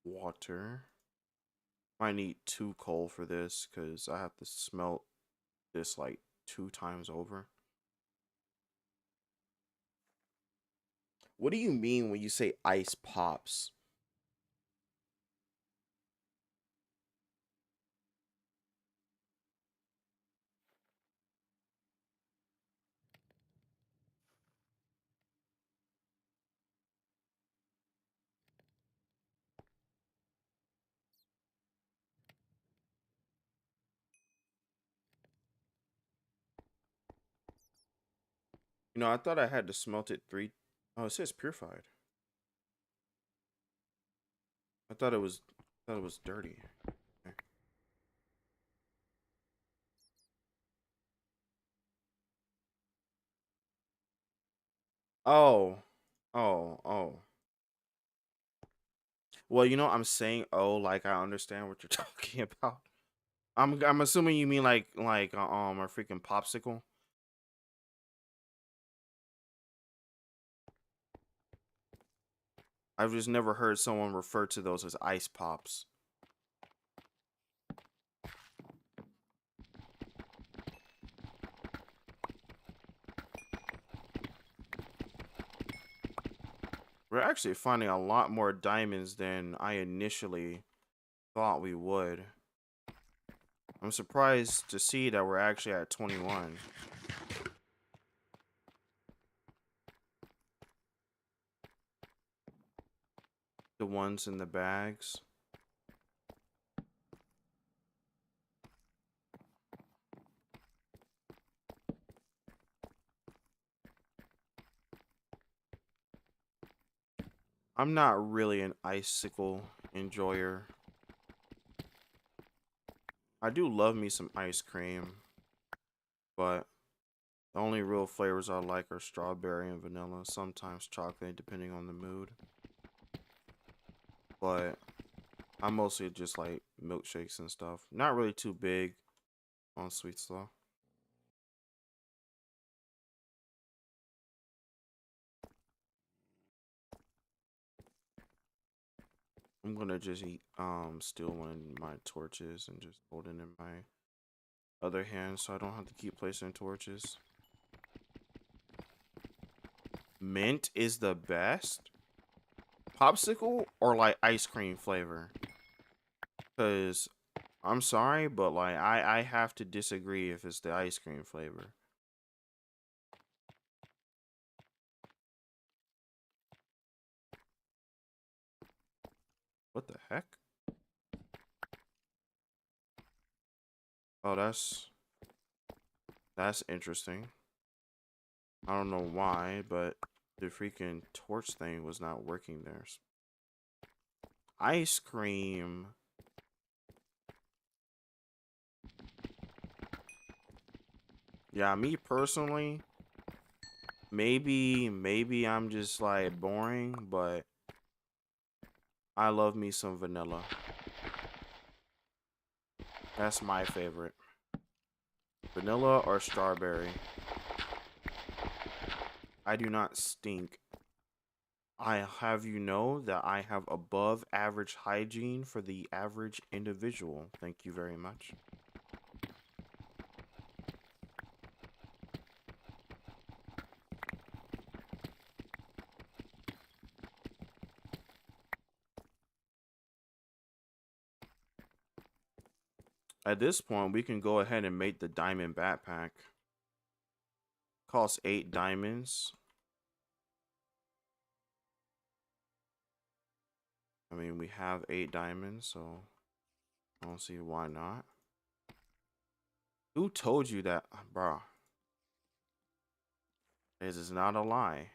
A: water. I need 2 coal for this because I have to smelt this like 2 times over. What do you mean when you say ice pops? You know, I thought I had to smelt it 3. Oh, it says purified. I thought it was dirty. Okay. Oh, oh. Well, you know, I'm saying oh like I understand what you're talking about. I'm assuming you mean like a freaking popsicle. I've just never heard someone refer to those as ice pops. We're actually finding a lot more diamonds than I initially thought we would. I'm surprised to see that we're actually at 21. The ones in the bags. I'm not really an icicle enjoyer. I do love me some ice cream, but the only real flavors I like are strawberry and vanilla, sometimes chocolate, depending on the mood. But I mostly just like milkshakes and stuff. Not really too big on sweets though. I'm gonna just eat steal one of my torches and just hold it in my other hand so I don't have to keep placing torches. Mint is the best? Popsicle or like ice cream flavor? Cause I'm sorry, but like I have to disagree if it's the ice cream flavor. What the heck? Oh, that's interesting. I don't know why, but the freaking torch thing was not working there. Ice cream. Yeah, me personally, maybe I'm just like boring, but I love me some vanilla. That's my favorite. Vanilla or strawberry. I do not stink. I have you know that I have above average hygiene for the average individual. Thank you very much. At this point, we can go ahead and make the diamond backpack. Costs 8 diamonds. I mean, we have 8 diamonds, so I don't see why not. Who told you that, bro? This is not a lie.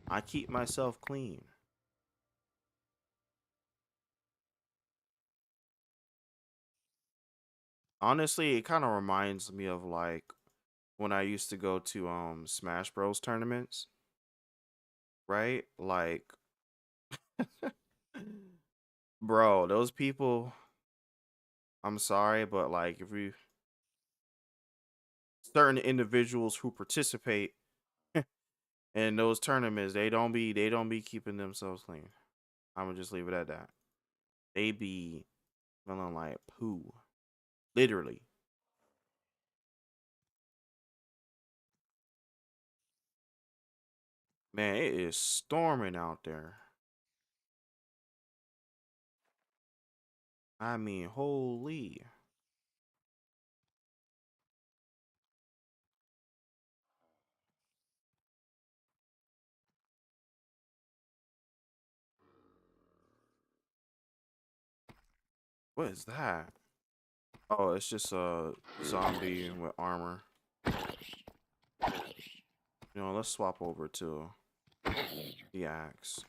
A: I keep myself clean. Honestly, it kind of reminds me of like when I used to go to Smash Bros tournaments, right? Like bro, those people, I'm sorry, but like if we certain individuals who participate in those tournaments, they don't be keeping themselves clean. I'm gonna just leave it at that. They be feeling like poo. Literally. Man, it is storming out there. I mean, holy. What is that? Oh, it's just a zombie with armor. You know, let's swap over to the axe.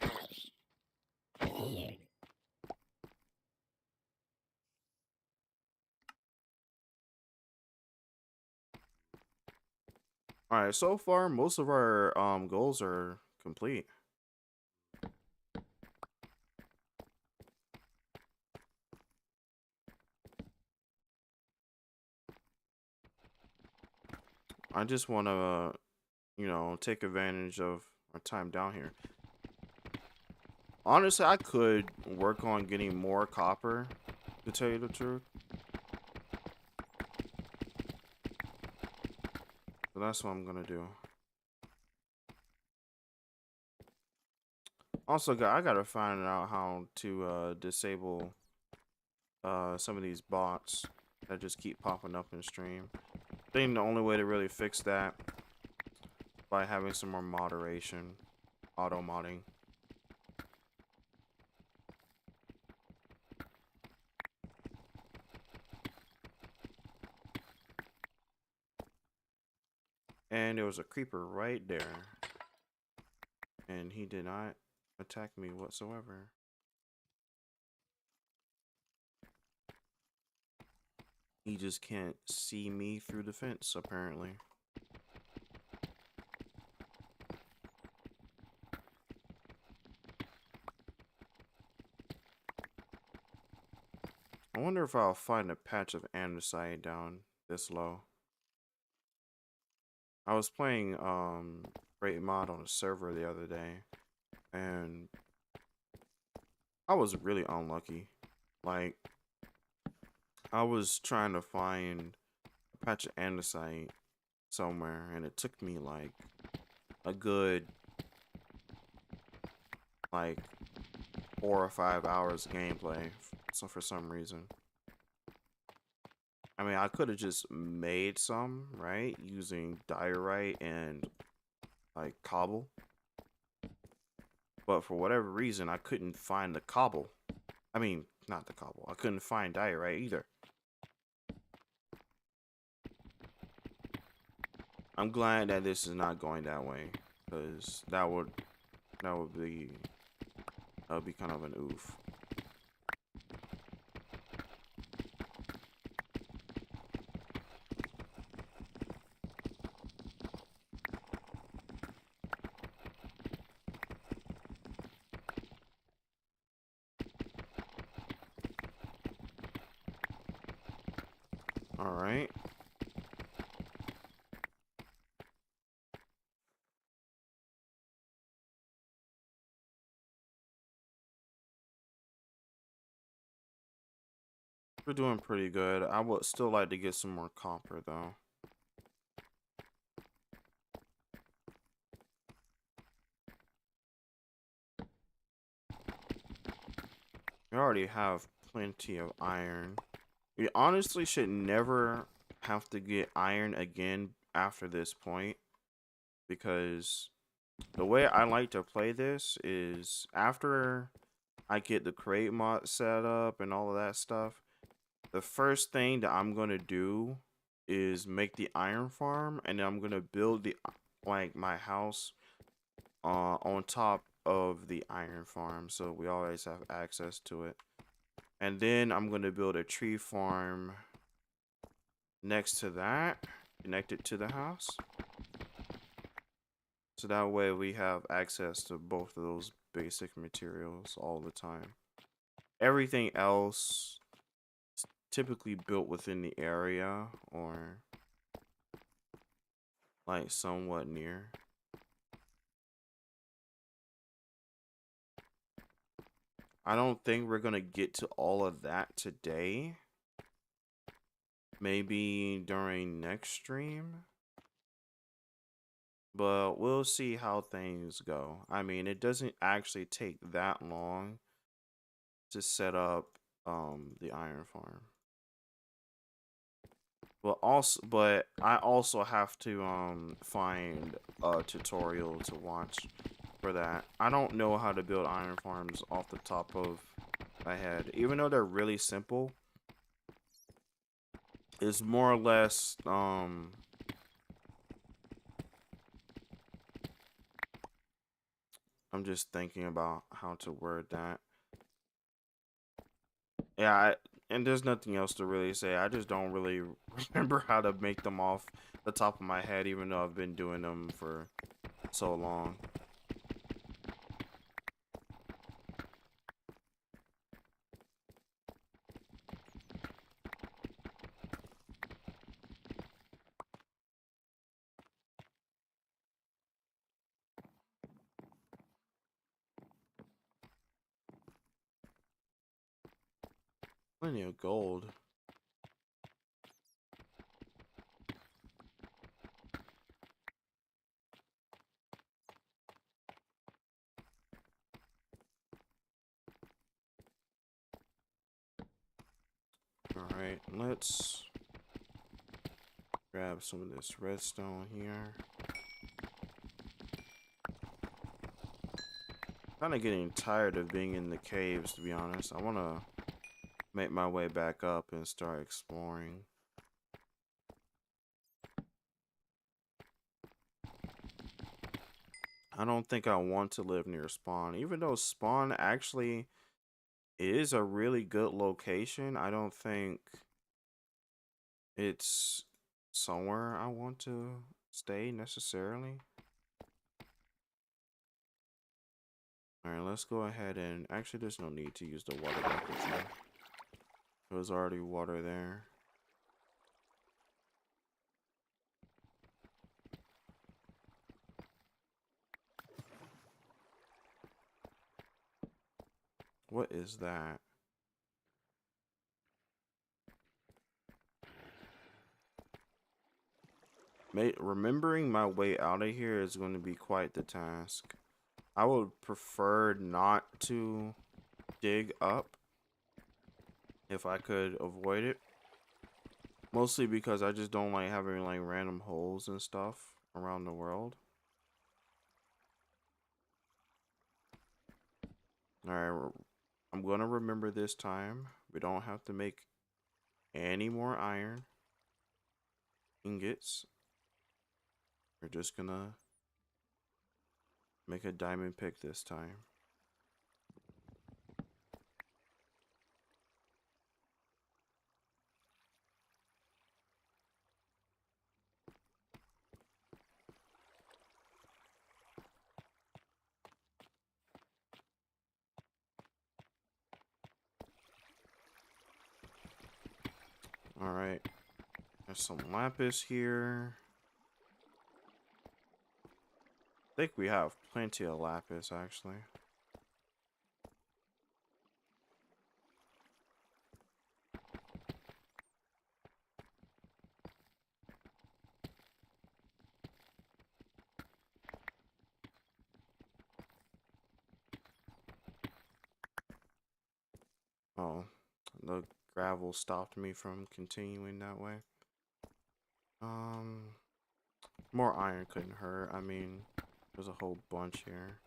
A: All right, so far most of our goals are complete. I just want to, take advantage of our time down here. Honestly, I could work on getting more copper, to tell you the truth. So that's what I'm gonna do. Also, I gotta find out how to disable some of these bots that just keep popping up in stream. I think the only way to really fix that by having some more moderation, auto modding. And there was a creeper right there, and he did not attack me whatsoever. He just can't see me through the fence, apparently. I wonder if I'll find a patch of andesite down this low. I was playing Great Mod on a server the other day, and I was really unlucky. Like, I was trying to find a patch of andesite somewhere, and it took me like a good like 4 or 5 hours gameplay. So for some reason, I mean, I could have just made some, right, using diorite and like cobble, but for whatever reason, I couldn't find the cobble. I mean, not the cobble. I couldn't find diorite either. I'm glad that this is not going that way, because that would be kind of an oof. All right. We're doing pretty good. I would still like to get some more copper though. We already have plenty of iron. We honestly should never have to get iron again after this point, because the way I like to play this is after I get the crate mod set up and all of that stuff, the first thing that I'm gonna do is make the iron farm, and then I'm gonna build the like my house on top of the iron farm, so we always have access to it. And then I'm gonna build a tree farm next to that, connected to the house, so that way we have access to both of those basic materials all the time. Everything else is typically built within the area or like somewhat near. I don't think we're gonna get to all of that today. Maybe during next stream, but we'll see how things go. I mean, it doesn't actually take that long to set up the iron farm. But I also have to find a tutorial to watch for that. I don't know how to build iron farms off the top of my head. Even though they're really simple, it's more or less I'm just thinking about how to word that. Yeah, and there's nothing else to really say. I just don't really remember how to make them off the top of my head, even though I've been doing them for so long. Plenty of gold. Alright, let's grab some of this redstone here. Kind of getting tired of being in the caves, to be honest. I want to make my way back up and start exploring. I don't think I want to live near spawn, even though spawn actually is a really good location. I don't think it's somewhere I want to stay necessarily. Alright, let's go ahead and actually there's no need to use the water buckets now. There's already water there. What is that? Remembering my way out of here is going to be quite the task. I would prefer not to dig up if I could avoid it. Mostly because I just don't like having like random holes and stuff around the world. Alright, I'm gonna remember this time. We don't have to make any more iron ingots. We're just gonna make a diamond pick this time. Alright, there's some lapis here. I think we have plenty of lapis actually. Oh, the gravel stopped me from continuing that way. More iron couldn't hurt. I mean, there's a whole bunch here.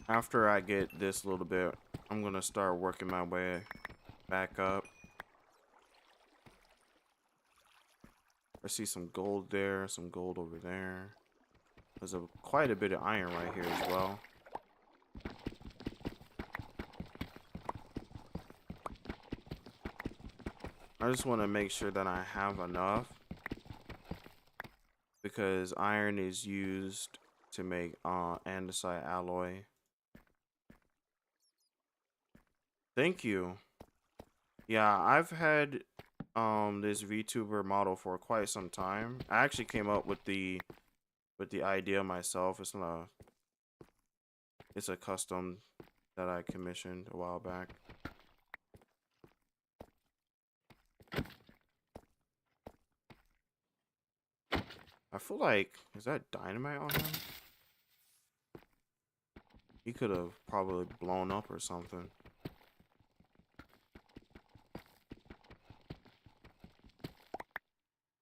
A: After I get this little bit, I'm gonna start working my way back up. I see some gold there, some gold over there. There's quite a bit of iron right here as well. I just want to make sure that I have enough, because iron is used to make andesite alloy. Thank you. Yeah, I've had this VTuber model for quite some time. I actually came up with the idea myself. It's a custom that I commissioned a while back. I feel like, is that dynamite on him? He could have probably blown up or something.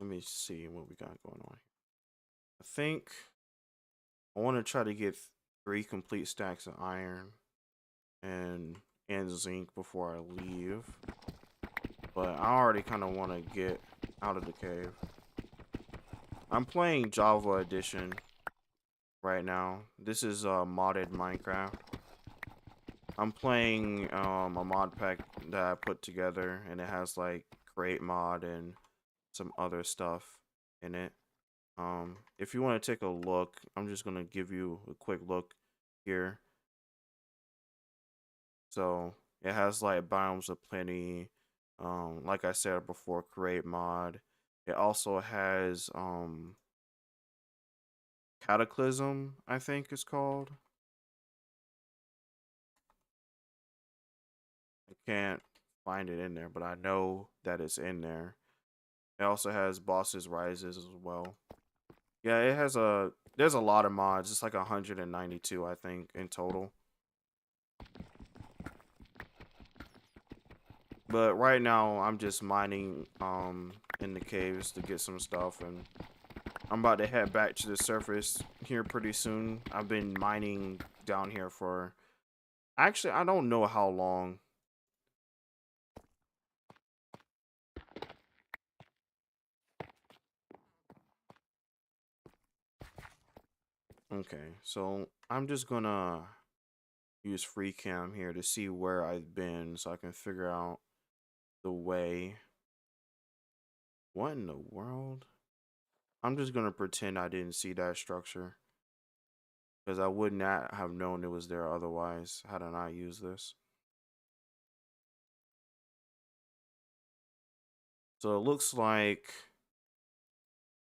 A: Let me see what we got going on here. I think I want to try to get 3 complete stacks of iron and zinc before I leave. But I already kind of want to get out of the cave. I'm playing Java Edition right now. This is modded Minecraft. I'm playing a mod pack that I put together, and it has like create mod and some other stuff in it. If you want to take a look, I'm just gonna give you a quick look here. So it has like biomes of plenty. Like I said before, create mod. It also has Cataclysm, I think it's called. I can't find it in there, but I know that it's in there. It also has Bosses Rises as well. Yeah, there's a lot of mods. It's like 192, I think, in total. But right now I'm just mining in the caves to get some stuff, and I'm about to head back to the surface here pretty soon. I've been mining down here for Actually, I don't know how long. Okay, so I'm just gonna use free cam here to see where I've been so I can figure out the way. What in the world? I'm just gonna pretend I didn't see that structure because I would not have known it was there otherwise had I not used this. So it looks like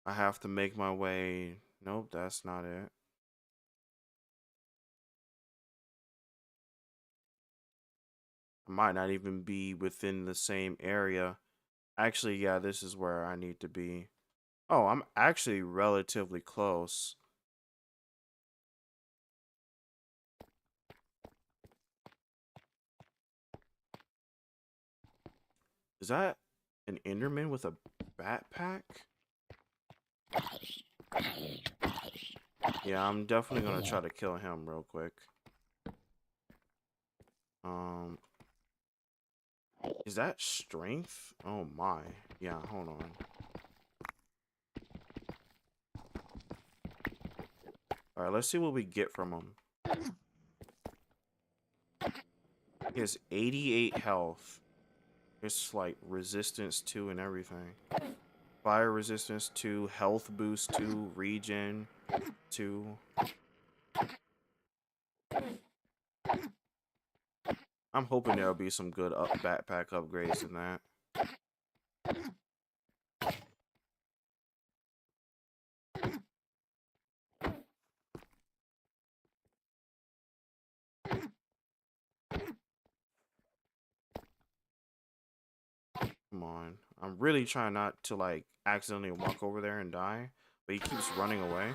A: I have to make my way. Nope, that's not it. I might not even be within the same area. Actually, yeah, this is where I need to be. Oh, I'm actually relatively close. Is that an Enderman with a backpack? Yeah, I'm definitely gonna try to kill him real quick. Um, is that strength? Oh my. Yeah, hold on. All right, let's see what we get from him. He has 88 health. It's like resistance 2 and everything. Fire resistance 2, health boost 2, regen 2. I'm hoping there'll be some good backpack upgrades in that. Come on. I'm really trying not to like accidentally walk over there and die, but he keeps running away.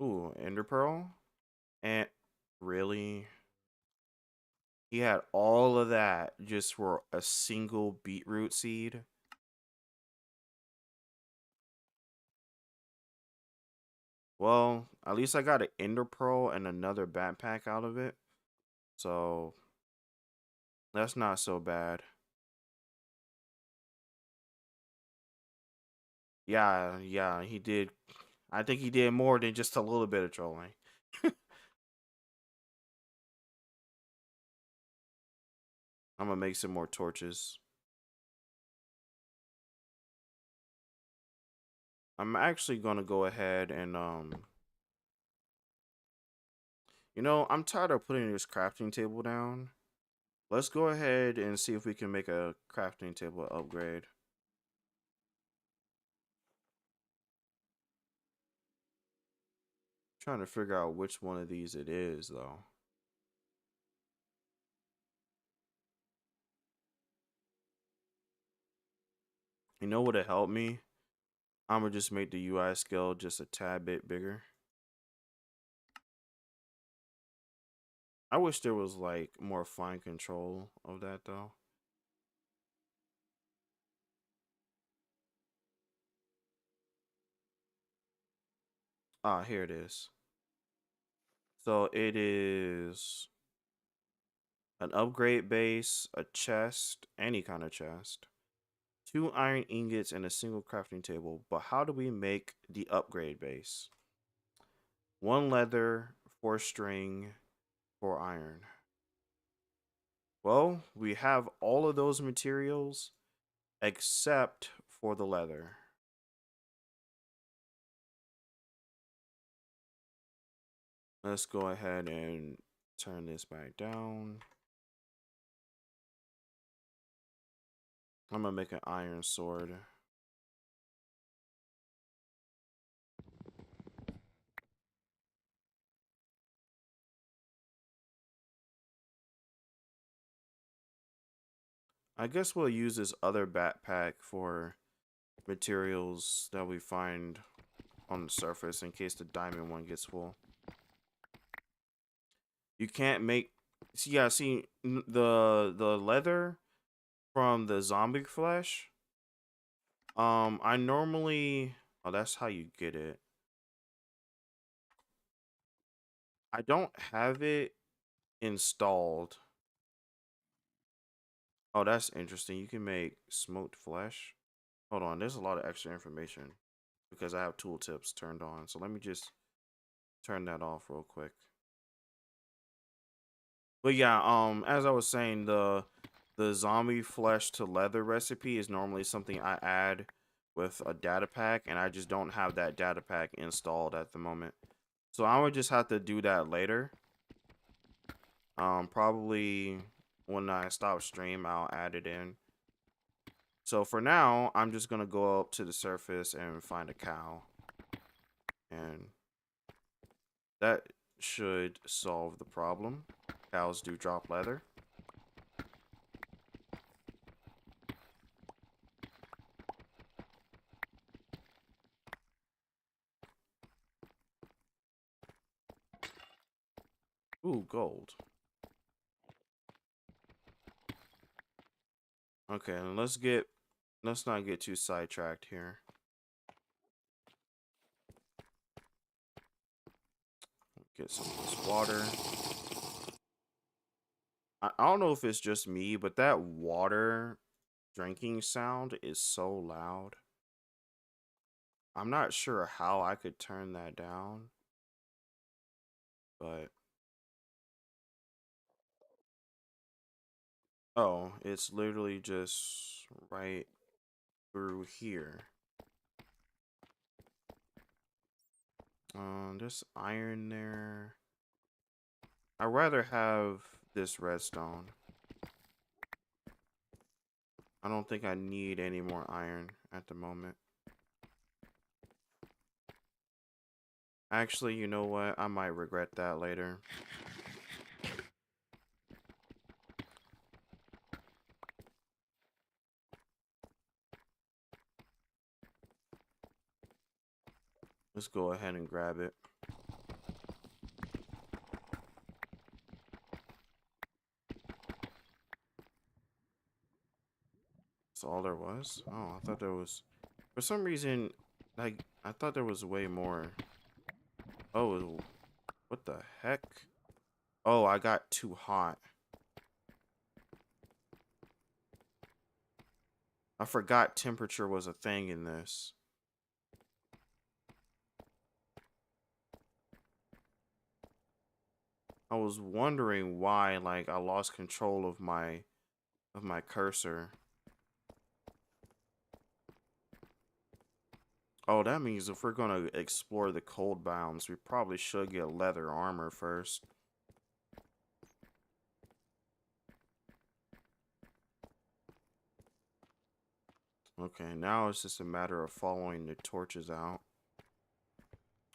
A: Ooh, Ender Pearl? And really? He had all of that just for a single beetroot seed? Well, at least I got an Ender Pearl and another backpack out of it. So that's not so bad. Yeah, he did. I think he did more than just a little bit of trolling. I'm gonna make some more torches. I'm actually gonna go ahead and I'm tired of putting this crafting table down. Let's go ahead and see if we can make a crafting table upgrade. Trying to figure out which one of these it is though. You know what would help me? I'm gonna just make the UI scale just a tad bit bigger. I wish there was like more fine control of that though. Ah, here it is. So it is an upgrade base, a chest, any kind of chest, 2 iron ingots, and a single crafting table. But how do we make the upgrade base? 1 leather, 4 string, 4 iron. Well, we have all of those materials except for the leather. Let's go ahead and turn this back down. I'm gonna make an iron sword. I guess we'll use this other backpack for materials that we find on the surface in case the diamond one gets full. You can't make see the leather from the zombie flesh. I normally, oh, that's how you get it. I don't have it installed. Oh, that's interesting. You can make smoked flesh. Hold on, there's a lot of extra information because I have tooltips turned on. So let me just turn that off real quick. But yeah, as I was saying, the zombie flesh to leather recipe is normally something I add with a data pack, and I just don't have that data pack installed at the moment. So I would just have to do that later. Probably when I stop stream, I'll add it in. So for now, I'm just gonna go up to the surface and find a cow, and that should solve the problem. Cows do drop leather. Ooh, gold. Okay, and let's not get too sidetracked here. Get some of this water. I don't know if it's just me, but that water drinking sound is so loud. I'm not sure how I could turn that down, but oh, it's literally just right through here. There's iron there. I'd rather have this redstone. I don't think I need any more iron at the moment. Actually, you know what? I might regret that later. Let's go ahead and grab it. That's all there was? Oh, I thought there was... For some reason, like, I thought there was way more. Oh, what the heck? Oh, I got too hot. I forgot temperature was a thing in this. I was wondering why, like, I lost control of my cursor. Oh, that means if we're gonna explore the cold biomes, we probably should get leather armor first. Okay, now it's just a matter of following the torches out.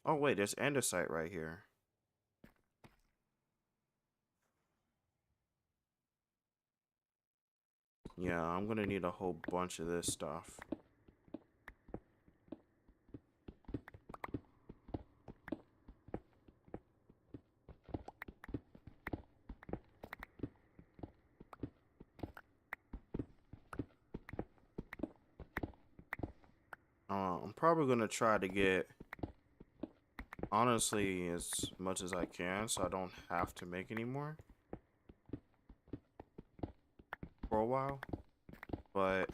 A: Oh wait, there's andesite right here. Yeah, I'm gonna need a whole bunch of this stuff. I'm probably gonna try to get, honestly, as much as I can, so I don't have to make any more for a while. But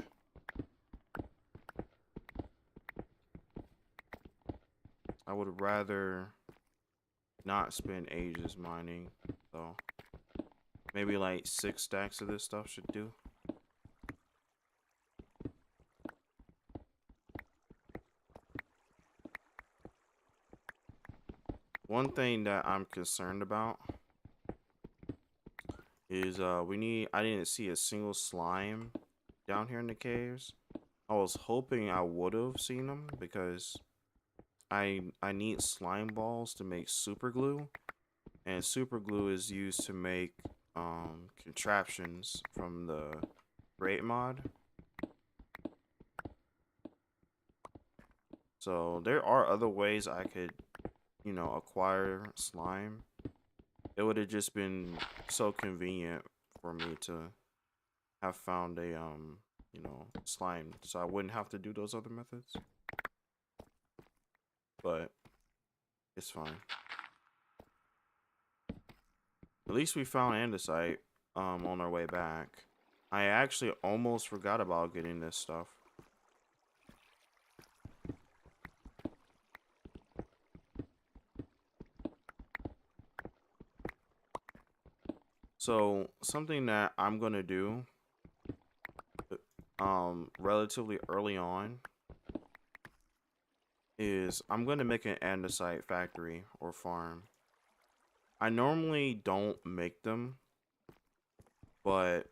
A: I would rather not spend ages mining, so maybe like 6 stacks of this stuff should do. One thing that I'm concerned about is I didn't see a single slime down here in the caves. I was hoping I would have seen them because I need slime balls to make super glue, and super glue is used to make contraptions from the Great mod. So there are other ways I could, you know, acquire slime. It would have just been so convenient for me to have found a you know, slime, so I wouldn't have to do those other methods. But it's fine. At least we found andesite on our way back. I actually almost forgot about getting this stuff. So something that I'm gonna do relatively early on is I'm gonna make an andesite factory or farm. I normally don't make them, but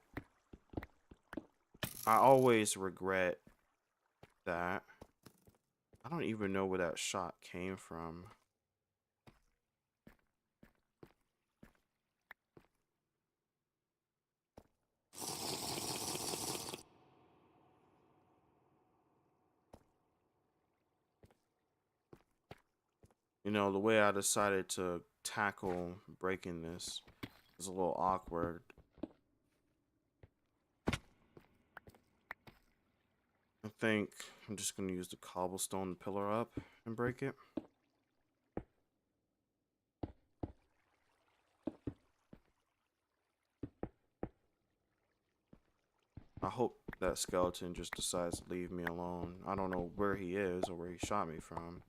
A: I always regret that. I don't even know where that shot came from. You know, the way I decided to tackle breaking this is a little awkward. I think I'm just gonna use the cobblestone pillar up and break it. I hope that skeleton just decides to leave me alone. I don't know where he is or where he shot me from.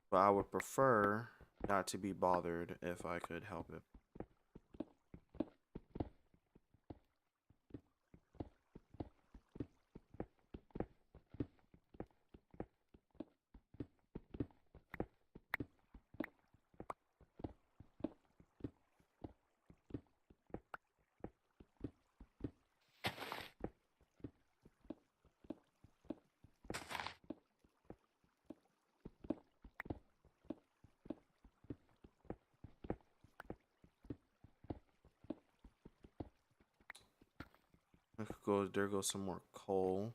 A: But I would prefer not to be bothered if I could help it. There goes some more coal.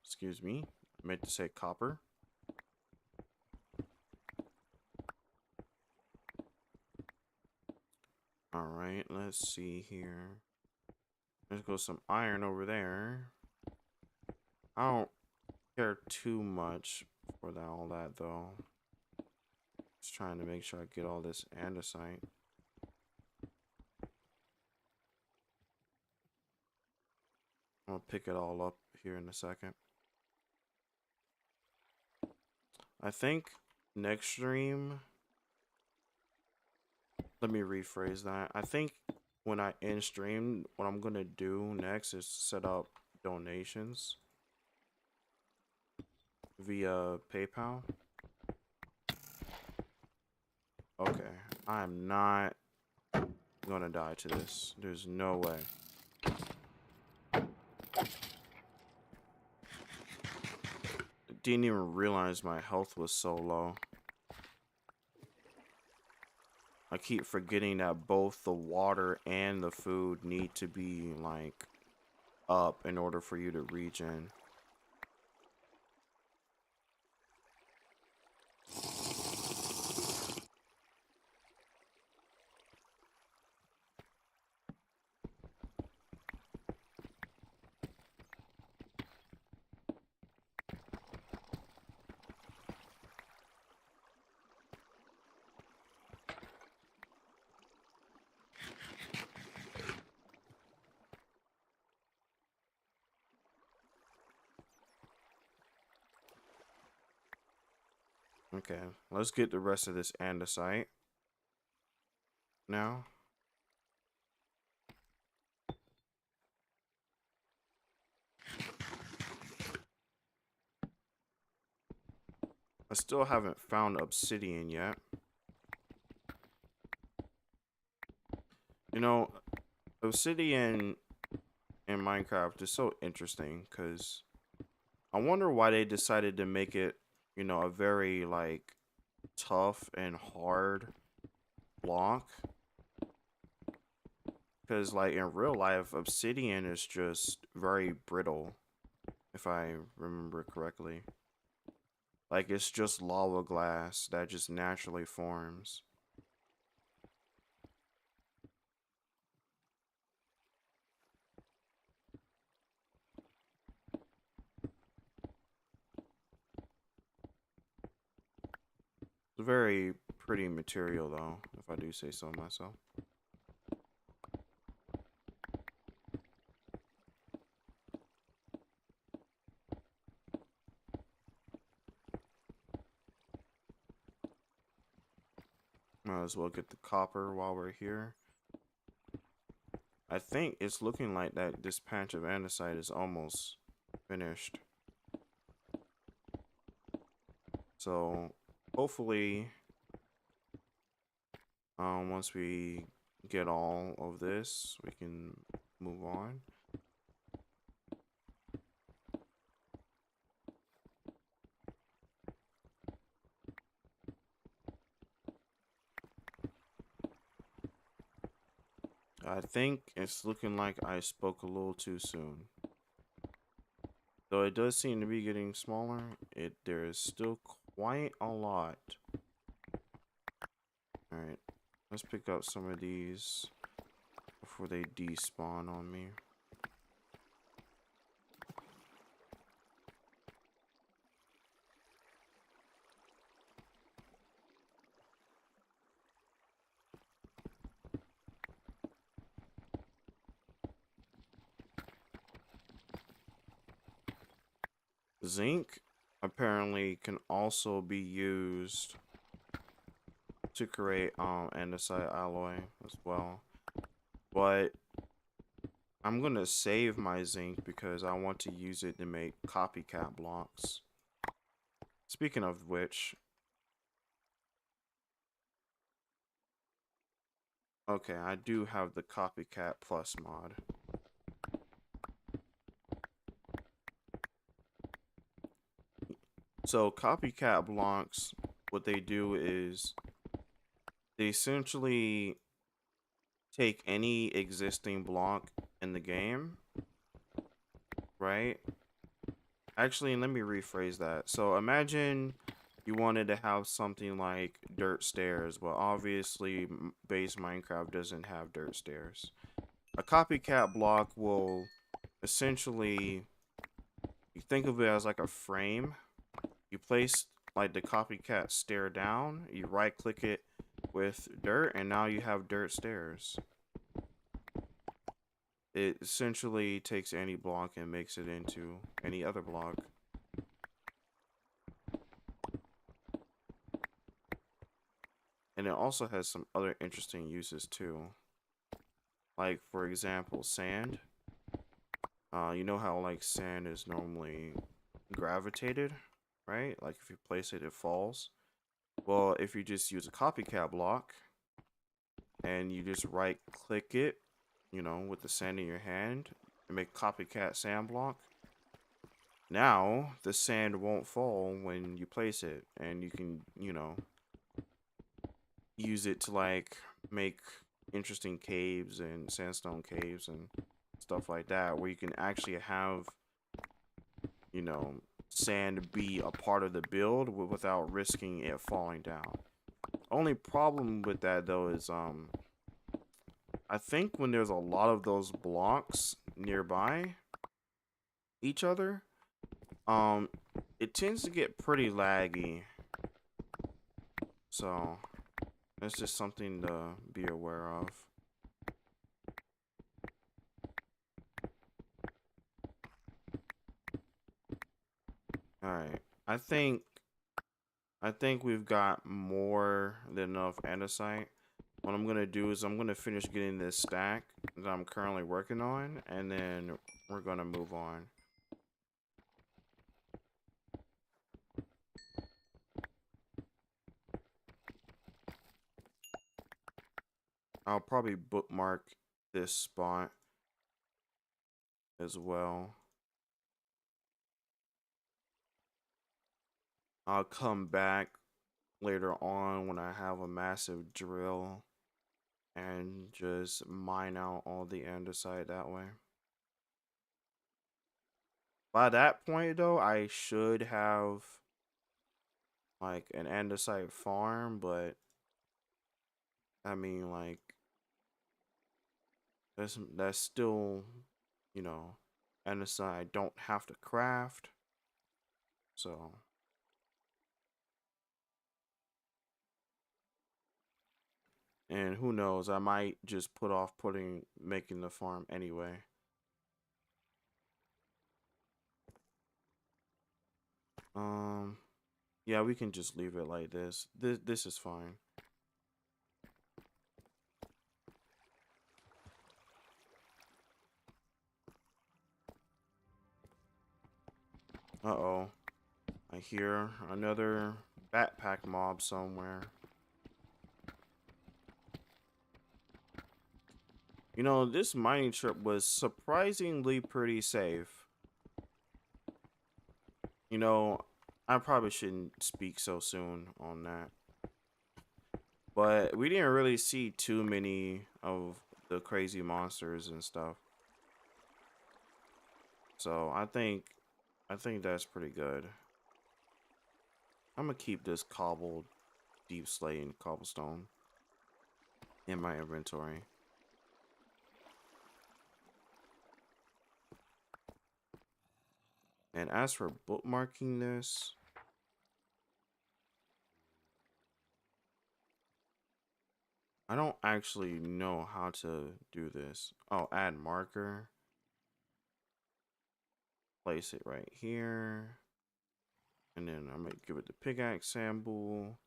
A: Excuse me. I meant to say copper. Alright, let's see here. There's goes some iron over there. I don't care too much for all that though. Just trying to make sure I get all this andesite. I'll pick it all up here in a second. I think next stream, let me rephrase that. I think when I end stream, what I'm gonna do next is set up donations via PayPal. Okay, I'm not gonna die to this. There's no way. Didn't even realize my health was so low. I keep forgetting that both the water and the food need to be like up in order for you to regen. Okay, let's get the rest of this andesite now. I still haven't found obsidian yet. You know, obsidian in Minecraft is so interesting because I wonder why they decided to make it, you know, a very like tough and hard block. Because like in real life, obsidian is just very brittle, if I remember correctly. Like it's just lava glass that just naturally forms. It's very pretty material though, if I do say so myself. Might as well get the copper while we're here. I think it's looking like that this patch of andesite is almost finished. So hopefully once we get all of this, we can move on. I think it's looking like I spoke a little too soon. Though it does seem to be getting smaller, there is still quite a lot. Alright, let's pick up some of these before they despawn on me. Zinc apparently can also be used to create andesite alloy as well. But I'm gonna save my zinc because I want to use it to make copycat blocks. Speaking of which, okay, I do have the copycat plus mod. So copycat blocks, what they do is they essentially take any existing block in the game, right? Actually, let me rephrase that. So imagine you wanted to have something like dirt stairs. Well, obviously, base Minecraft doesn't have dirt stairs. A copycat block will essentially, you think of it as like a frame. You place like the copycat stair down, you right click it with dirt, and now you have dirt stairs. It essentially takes any block and makes it into any other block. And it also has some other interesting uses too. Like, for example, sand. You know how like sand is normally gravitated, right? Like if you place it, it falls. Well, if you just use a copycat block and you just right click it, you know, with the sand in your hand and make copycat sand block, now the sand won't fall when you place it, and you can, you know, use it to like make interesting caves and sandstone caves and stuff like that, where you can actually have, you know, sand be a part of the build without risking it falling down. Only problem with that though is I think when there's a lot of those blocks nearby each other, it tends to get pretty laggy. So that's just something to be aware of. Alright. I think we've got more than enough andesite. What I'm gonna do is I'm gonna finish getting this stack that I'm currently working on, and then we're gonna move on. I'll probably bookmark this spot as well. I'll come back later on when I have a massive drill and just mine out all the andesite that way. By that point though, I should have like an andesite farm, but I mean like that's still, you know, andesite I don't have to craft. So And who knows, I might just put off making the farm anyway. Um, yeah, we can just leave it like this. This is fine. Uh-oh. I hear another backpack mob somewhere. You know, this mining trip was surprisingly pretty safe. You know, I probably shouldn't speak so soon on that. But we didn't really see too many of the crazy monsters and stuff. So I think that's pretty good. I'm gonna keep this cobbled deep slate and cobblestone in my inventory. And as for bookmarking this, I don't actually know how to do this. Oh, add marker. Place it right here. And then I'm gonna give it the pickaxe symbol.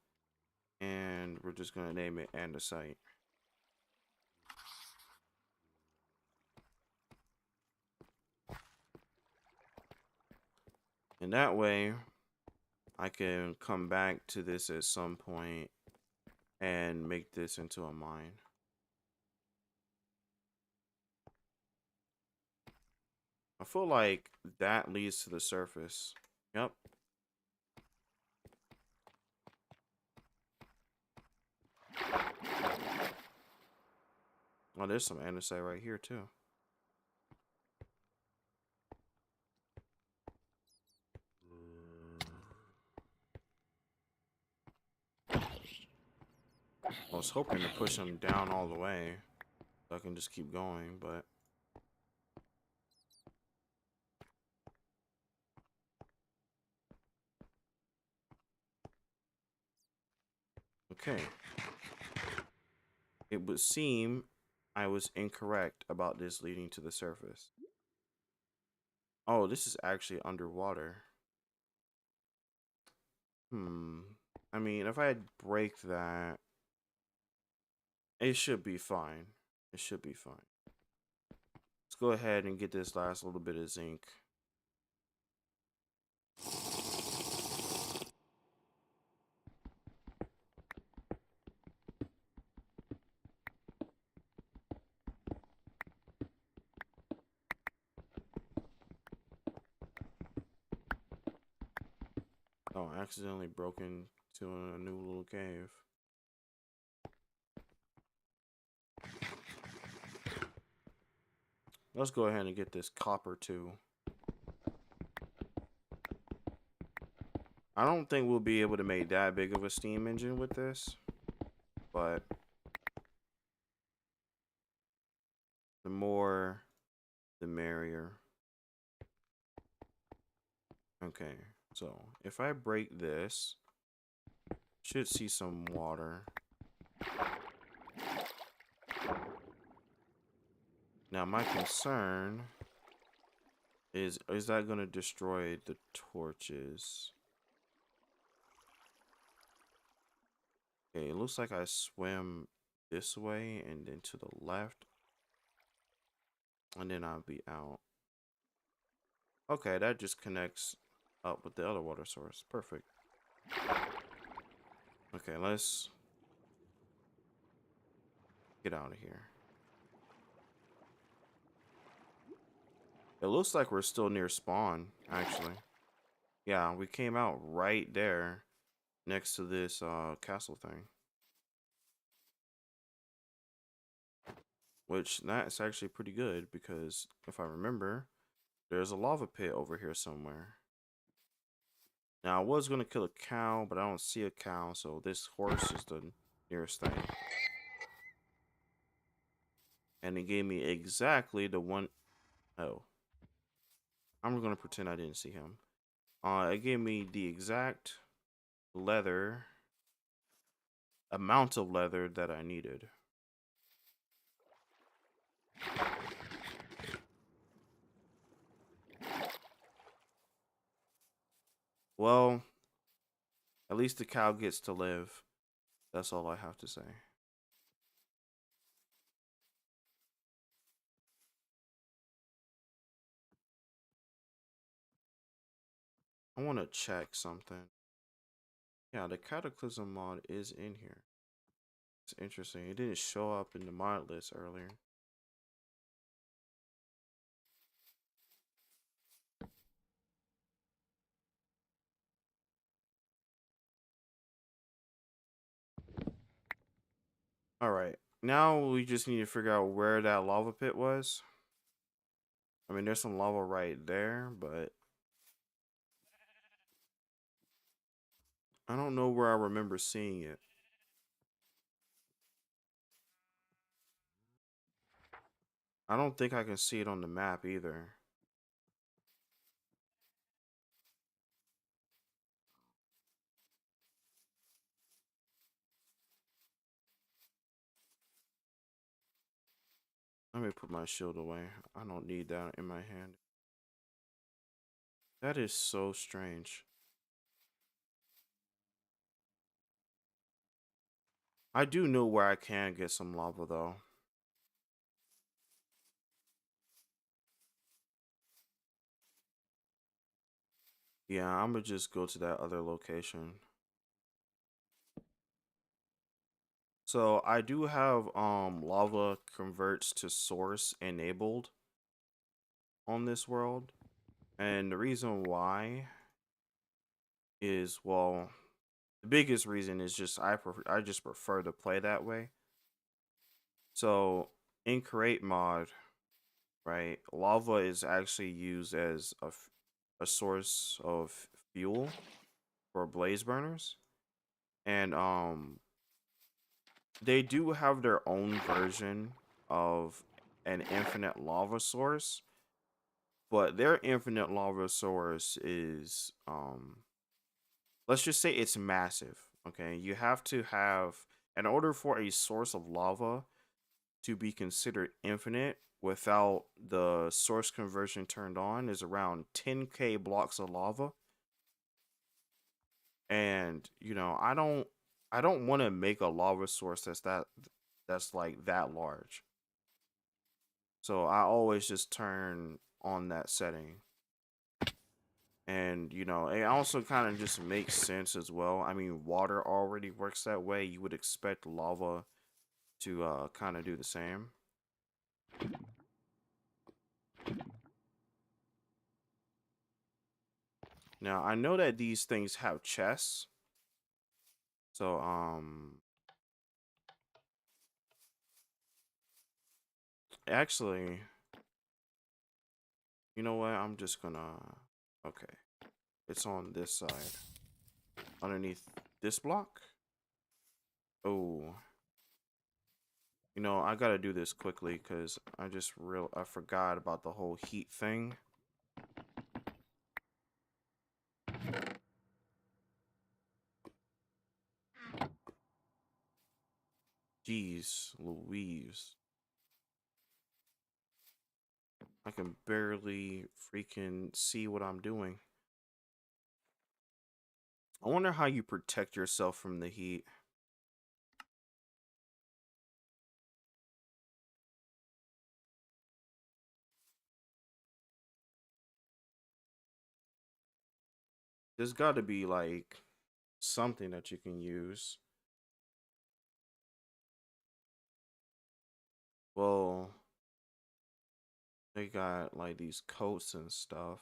A: And we're just gonna name it andesite. And that way I can come back to this at some point and make this into a mine. I feel like that leads to the surface. Yep. Oh, there's some andesite right here too. I was hoping to push them down all the way so I can just keep going, but okay. It would seem I was incorrect about this leading to the surface. Oh, this is actually underwater. I mean, if I break that, it should be fine. It should be fine. Let's go ahead and get this last little bit of zinc. Oh, I accidentally broke into a new little cave. Let's go ahead and get this copper too. I don't think we'll be able to make that big of a steam engine with this, but the more, the merrier. Okay, so if I break this, should see some water. Now my concern is that going to destroy the torches? Okay, it looks like I swim this way and then to the left, and then I'll be out. Okay, that just connects up with the other water source. Perfect. Okay, let's get out of here. It looks like we're still near spawn, actually. Yeah, we came out right there next to this castle thing. Which that's actually pretty good because if I remember, there's a lava pit over here somewhere. Now I was gonna kill a cow, but I don't see a cow, so this horse is the nearest thing. And it gave me exactly the one. Oh, I'm gonna pretend I didn't see him. It gave me the exact leather amount of leather that I needed. Well, at least the cow gets to live. That's all I have to say. I want to check something. Yeah, the Cataclysm mod is in here. It's interesting. It didn't show up in the mod list earlier. All right. Now we just need to figure out where that lava pit was. I mean, there's some lava right there, but I don't know where I remember seeing it. I don't think I can see it on the map either. Let me put my shield away. I don't need that in my hand. That is so strange. I do know where I can get some lava though. Yeah, I'm gonna just go to that other location. So I do have lava converts to source enabled on this world. And the reason why is, well, the biggest reason is just I just prefer to play that way. So in create mod, right, lava is actually used as a source of fuel for blaze burners. And they do have their own version of an infinite lava source, but their infinite lava source is let's just say it's massive. Okay, you have to have, in order for a source of lava to be considered infinite without the source conversion turned on, is around 10k blocks of lava. And you know, I don't want to make a lava source that's like that large. So I always just turn on that setting. And you know, it also kind of just makes sense as well. I mean, water already works that way. You would expect lava to kind of do the same. Now, I know that these things have chests. So actually, you know what? I'm just gonna, okay. It's on this side. Underneath this block. Oh, you know, I gotta do this quickly because I forgot about the whole heat thing. Jeez Louise. I can barely freaking see what I'm doing. I wonder how you protect yourself from the heat. There's got to be like something that you can use. Well, they got like these coats and stuff.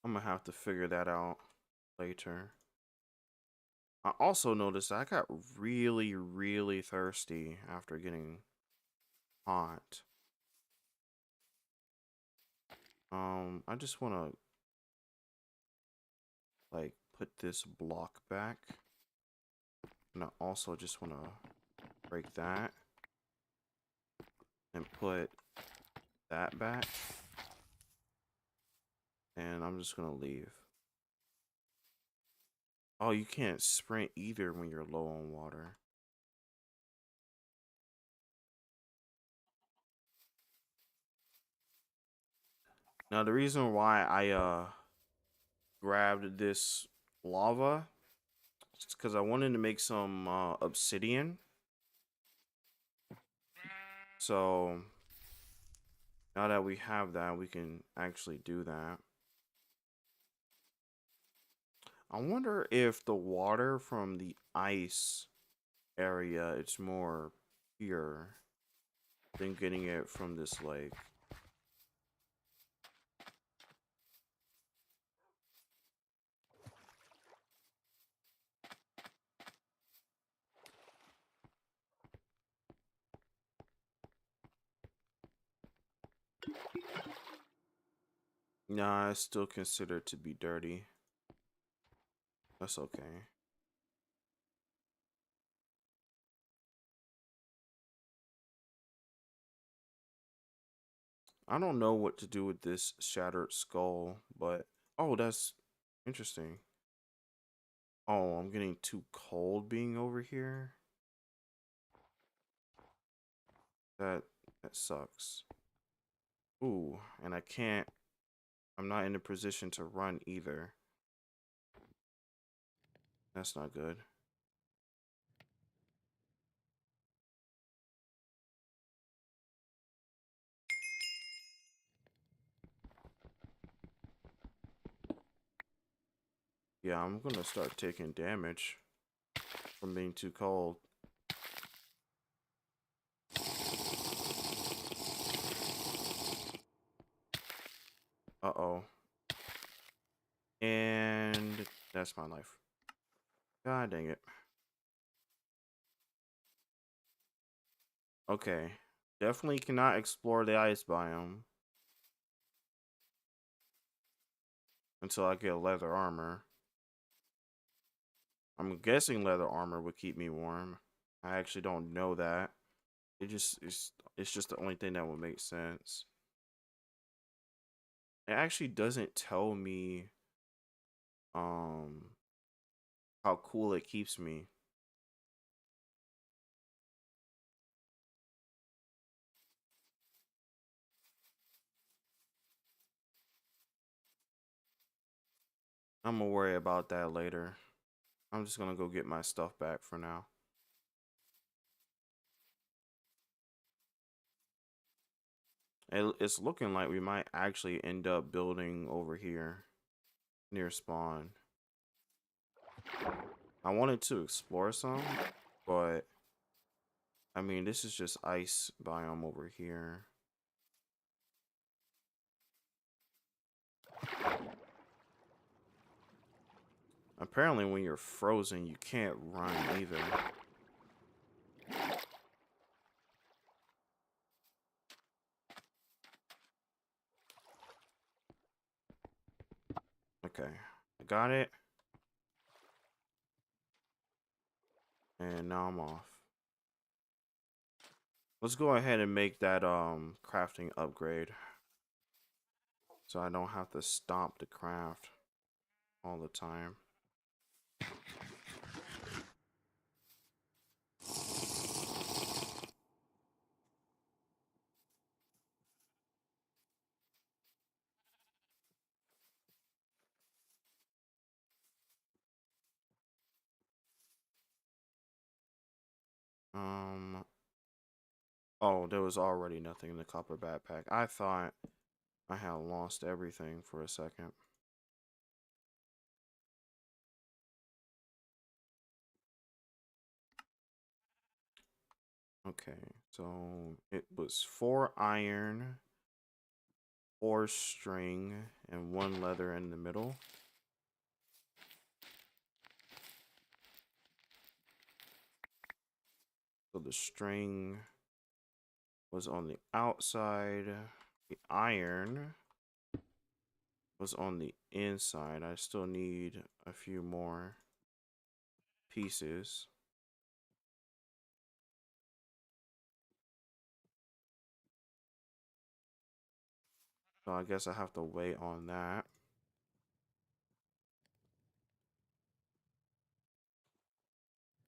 A: I'm gonna have to figure that out later. I also noticed I got really, really thirsty after getting hot. I just want to like put this block back, and I also just want to break that and put that back. And I'm just gonna leave. Oh, you can't sprint either when you're low on water. Now the reason why I grabbed this lava is because I wanted to make some obsidian. So now that we have that, we can actually do that. I wonder if the water from the ice area it's more pure than getting it from this lake. Nah, it's still considered to be dirty. That's okay. I don't know what to do with this shattered skull, but oh, that's interesting. Oh, I'm getting too cold being over here. That that sucks. Ooh, and I'm not in a position to run either. That's not good. Yeah, I'm gonna start taking damage from being too cold. Uh-oh. And that's my life. God dang it. Okay. Definitely cannot explore the ice biome until I get leather armor. I'm guessing leather armor would keep me warm. I actually don't know that. It's just the only thing that would make sense. It actually doesn't tell me um how cool it keeps me. I'm gonna worry about that later. I'm just gonna go get my stuff back for now. It's looking like we might actually end up building over here near spawn. I wanted to explore some, but I mean, this is just ice biome over here. Apparently, when you're frozen, you can't run either. Okay, I got it. And now I'm off. Let's go ahead and make that crafting upgrade. So I don't have to stop the craft all the time. Um oh, there was already nothing in the copper backpack. I thought I had lost everything for a second. Okay, so it was 4 iron, 4 string, and 1 leather in the middle. So the string was on the outside. The iron was on the inside. I still need a few more pieces. So I guess I have to wait on that.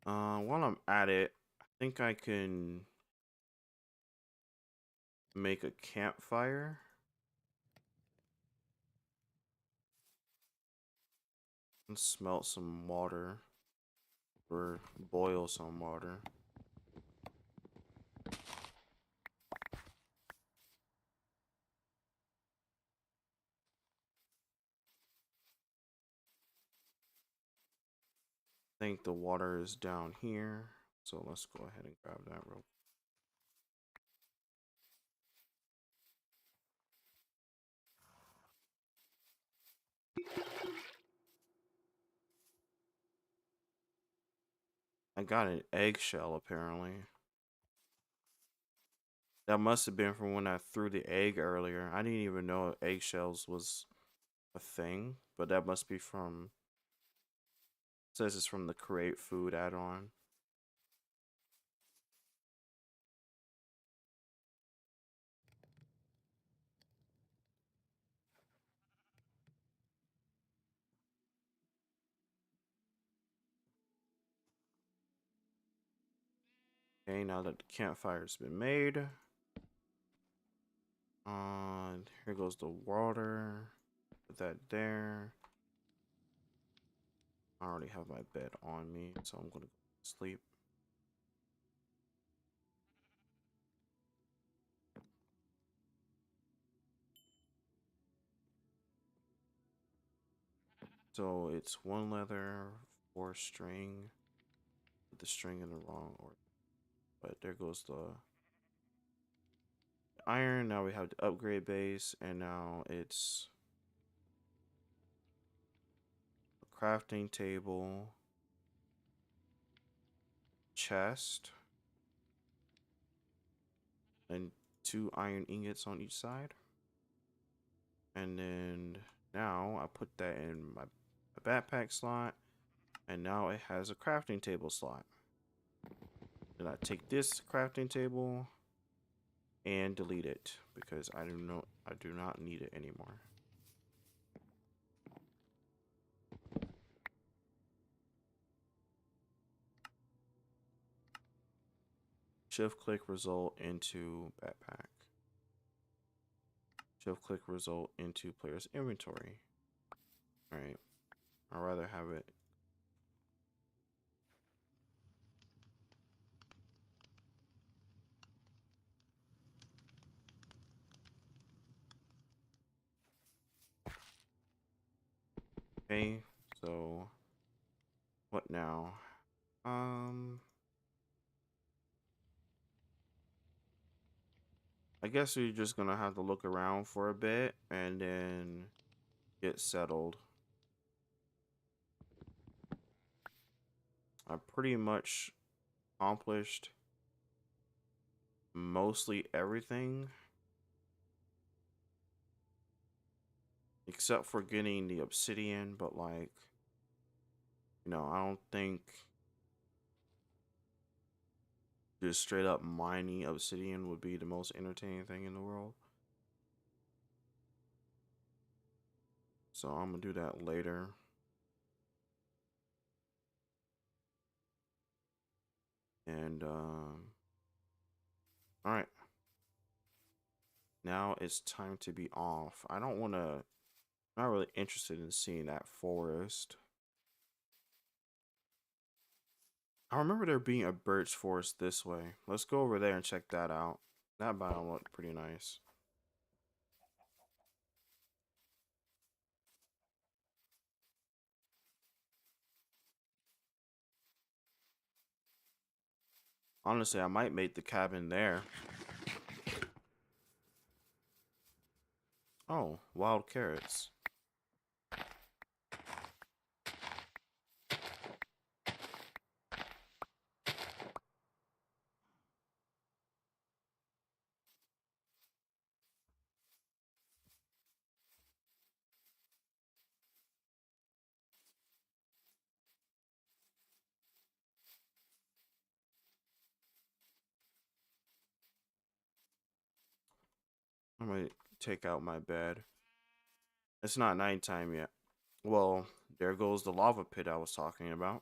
A: While I'm at it, I think I can make a campfire and smelt some water or boil some water. I think the water is down here, so let's go ahead and grab that real quick. I got an eggshell apparently. That must have been from when I threw the egg earlier. I didn't even know eggshells was a thing, but that must be from, it says it's from the Create Food add-on. Okay, now that the campfire's been made, here goes the water. Put that there. I already have my bed on me, so I'm gonna go to sleep. So it's 1 leather, 4 string. Put the string in the wrong order. But there goes the iron. Now we have the upgrade base, and now it's a crafting table, chest, and 2 iron ingots on each side. And then now I put that in my backpack slot, and now it has a crafting table slot. Then I take this crafting table and delete it because I do not need it anymore. Shift click result into backpack. Shift click result into player's inventory. Alright. I'd rather have it. Okay, so what now? I guess we're just gonna have to look around for a bit and then get settled. I pretty much accomplished mostly everything except for getting the obsidian, but like, I don't think just straight up mining obsidian would be the most entertaining thing in the world. So I'm gonna do that later. And all right. Now it's time to be off. I don't want to, I'm not really interested in seeing that forest. I remember there being a birch forest this way. Let's go over there and check that out. That biome looked pretty nice. Honestly, I might make the cabin there. Oh, wild carrots. I might take out my bed. It's not nighttime yet. Well, there goes the lava pit I was talking about.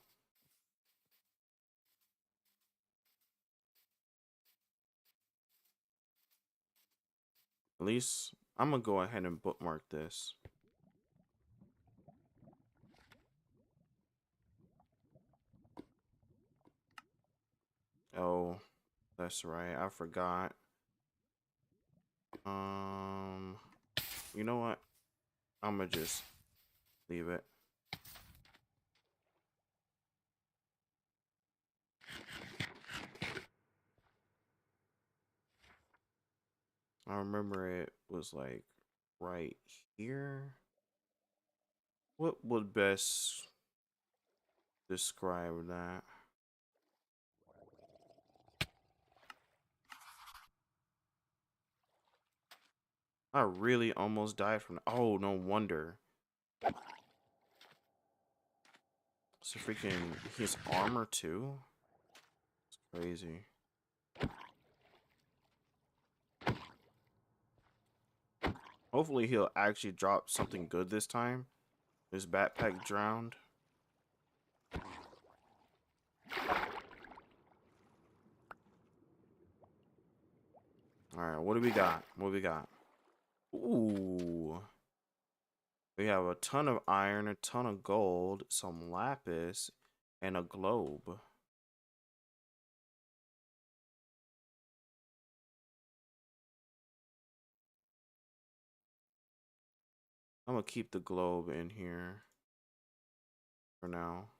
A: At least I'm gonna go ahead and bookmark this. Oh, that's right. I forgot. Um, you know what? I'm gonna just leave it. I remember it was like right here. What would best describe that? I really almost died from. Oh, no wonder. It's a freaking his armor too. It's crazy. Hopefully he'll actually drop something good this time. His backpack drowned. All right, what do we got? What do we got? Ooh. We have a ton of iron, a ton of gold, some lapis, and a globe. I'm gonna keep the globe in here for now.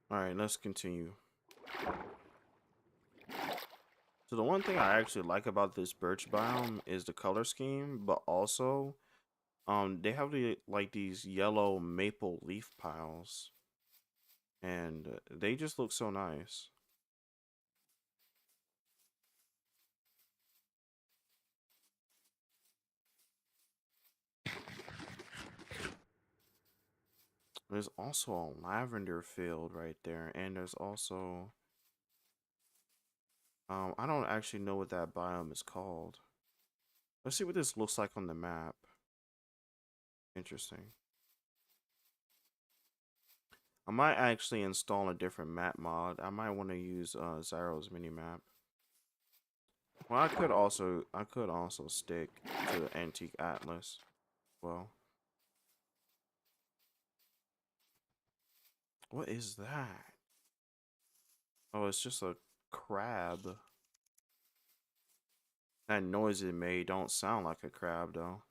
A: All right, let's continue. So the one thing I actually like about this birch biome is the color scheme, but also they have like these yellow maple leaf piles, and they just look so nice. There's also a lavender field right there, and there's also I don't actually know what that biome is called. Let's see what this looks like on the map. Interesting. I might actually install a different map mod. I might want to use Zyro's minimap. Well, I could also stick to the Antique Atlas. Well, what is that? Oh, it's just a crab. That noise it made don't sound like a crab though.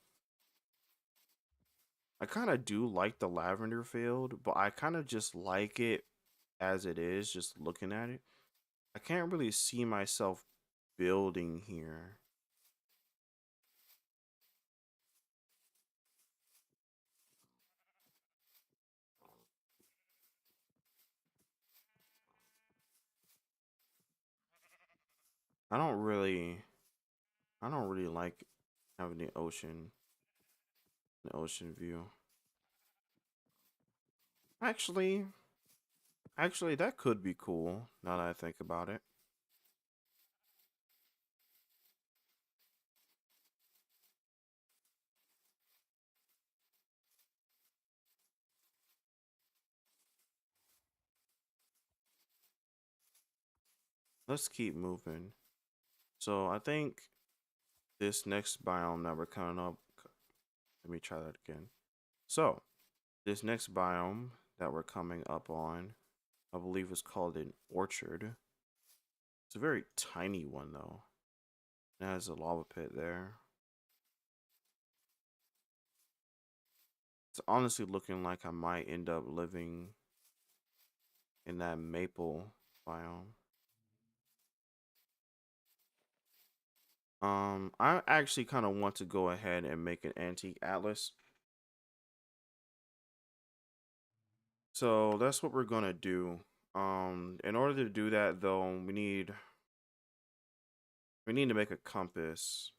A: I kind of do like the lavender field, but I kind of just like it as it is, just looking at it. I can't really see myself building here. I don't really, I don't really like having the ocean view. Actually, actually, that could be cool now that I think about it. Let's keep moving. So I think this next biome that we're coming up, let me try that again. So this next biome that we're coming up on, I believe is called an orchard. It's a very tiny one though. It has a lava pit there. It's honestly looking like I might end up living in that maple biome. I actually kind of want to go ahead and make an antique atlas. So that's what we're gonna do. In order to do that though, we need to make a compass.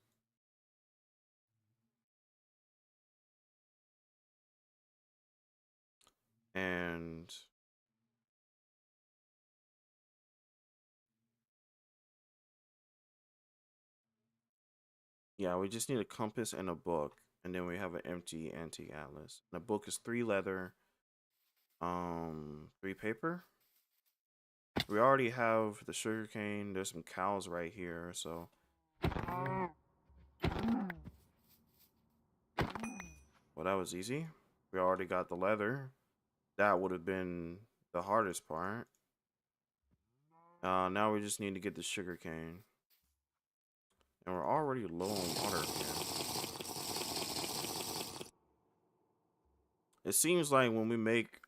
A: And yeah, we just need a compass and a book. And then we have an empty antique atlas. The book is 3 leather, 3 paper. We already have the sugarcane. There's some cows right here, so well, that was easy. We already got the leather. That would have been the hardest part. Now we just need to get the sugarcane. And we're already low on water again. It seems like when we make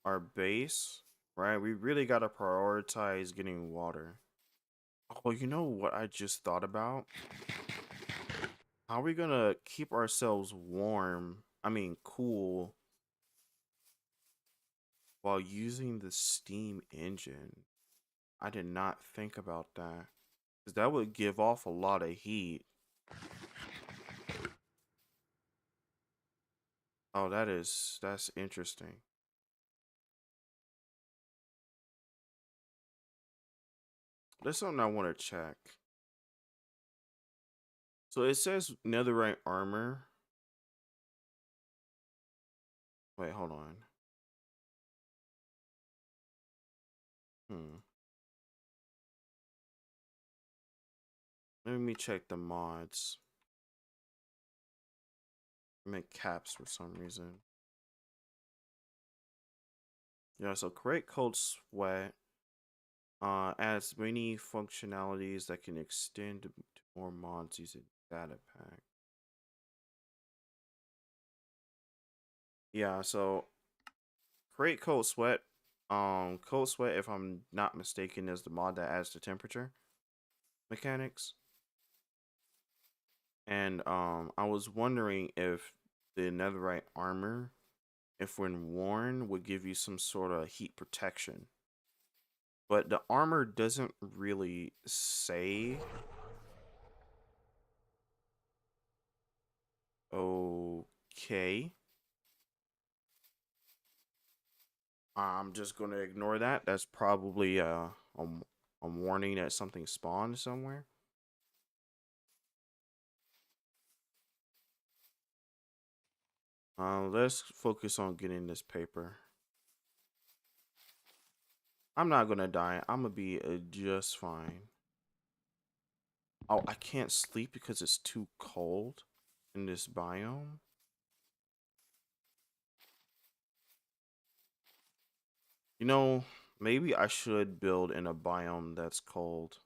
A: our base, right, we really got to prioritize getting water. Oh, you know what I just thought about? How are we gonna keep ourselves warm? I mean, cool while using the steam engine. I did not think about that. Because that would give off a lot of heat. Oh, that's interesting. That's something I want to check. So it says netherite armor. Wait, hold on. Hmm. Let me check the mods. I meant caps for some reason. Yeah, so create cold sweat. Adds many functionalities that can extend to more mods using data pack. Yeah, so create cold sweat. Cold sweat, if I'm not mistaken, is the mod that adds the temperature mechanics. And I was wondering if the netherite armor, if when worn, would give you some sort of heat protection. But the armor doesn't really say. Okay. I'm just gonna ignore that. That's probably a warning that something spawned somewhere. Let's focus on getting this paper. I'm not gonna die. I'm gonna be just fine. Oh, I can't sleep because it's too cold in this biome. You know, maybe I should build in a biome that's cold.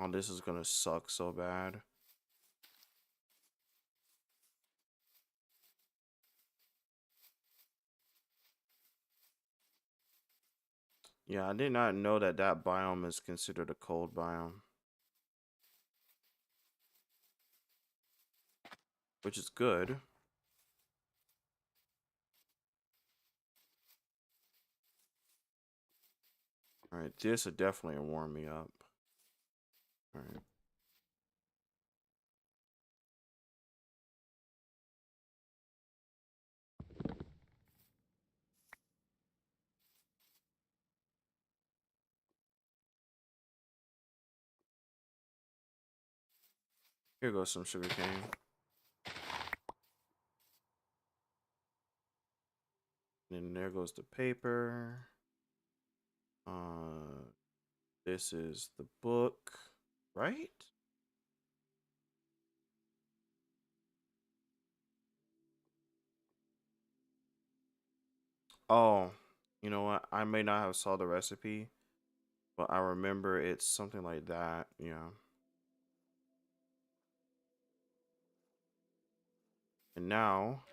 A: Oh, this is gonna suck so bad. Yeah, I did not know that that biome is considered a cold biome, which is good. All right, this would definitely warm me up. All right. Here goes some sugarcane. And there goes the paper. Uh, this is the book, right? Oh, you know what? I may not have saw the recipe, but I remember it's something like that. Yeah. And now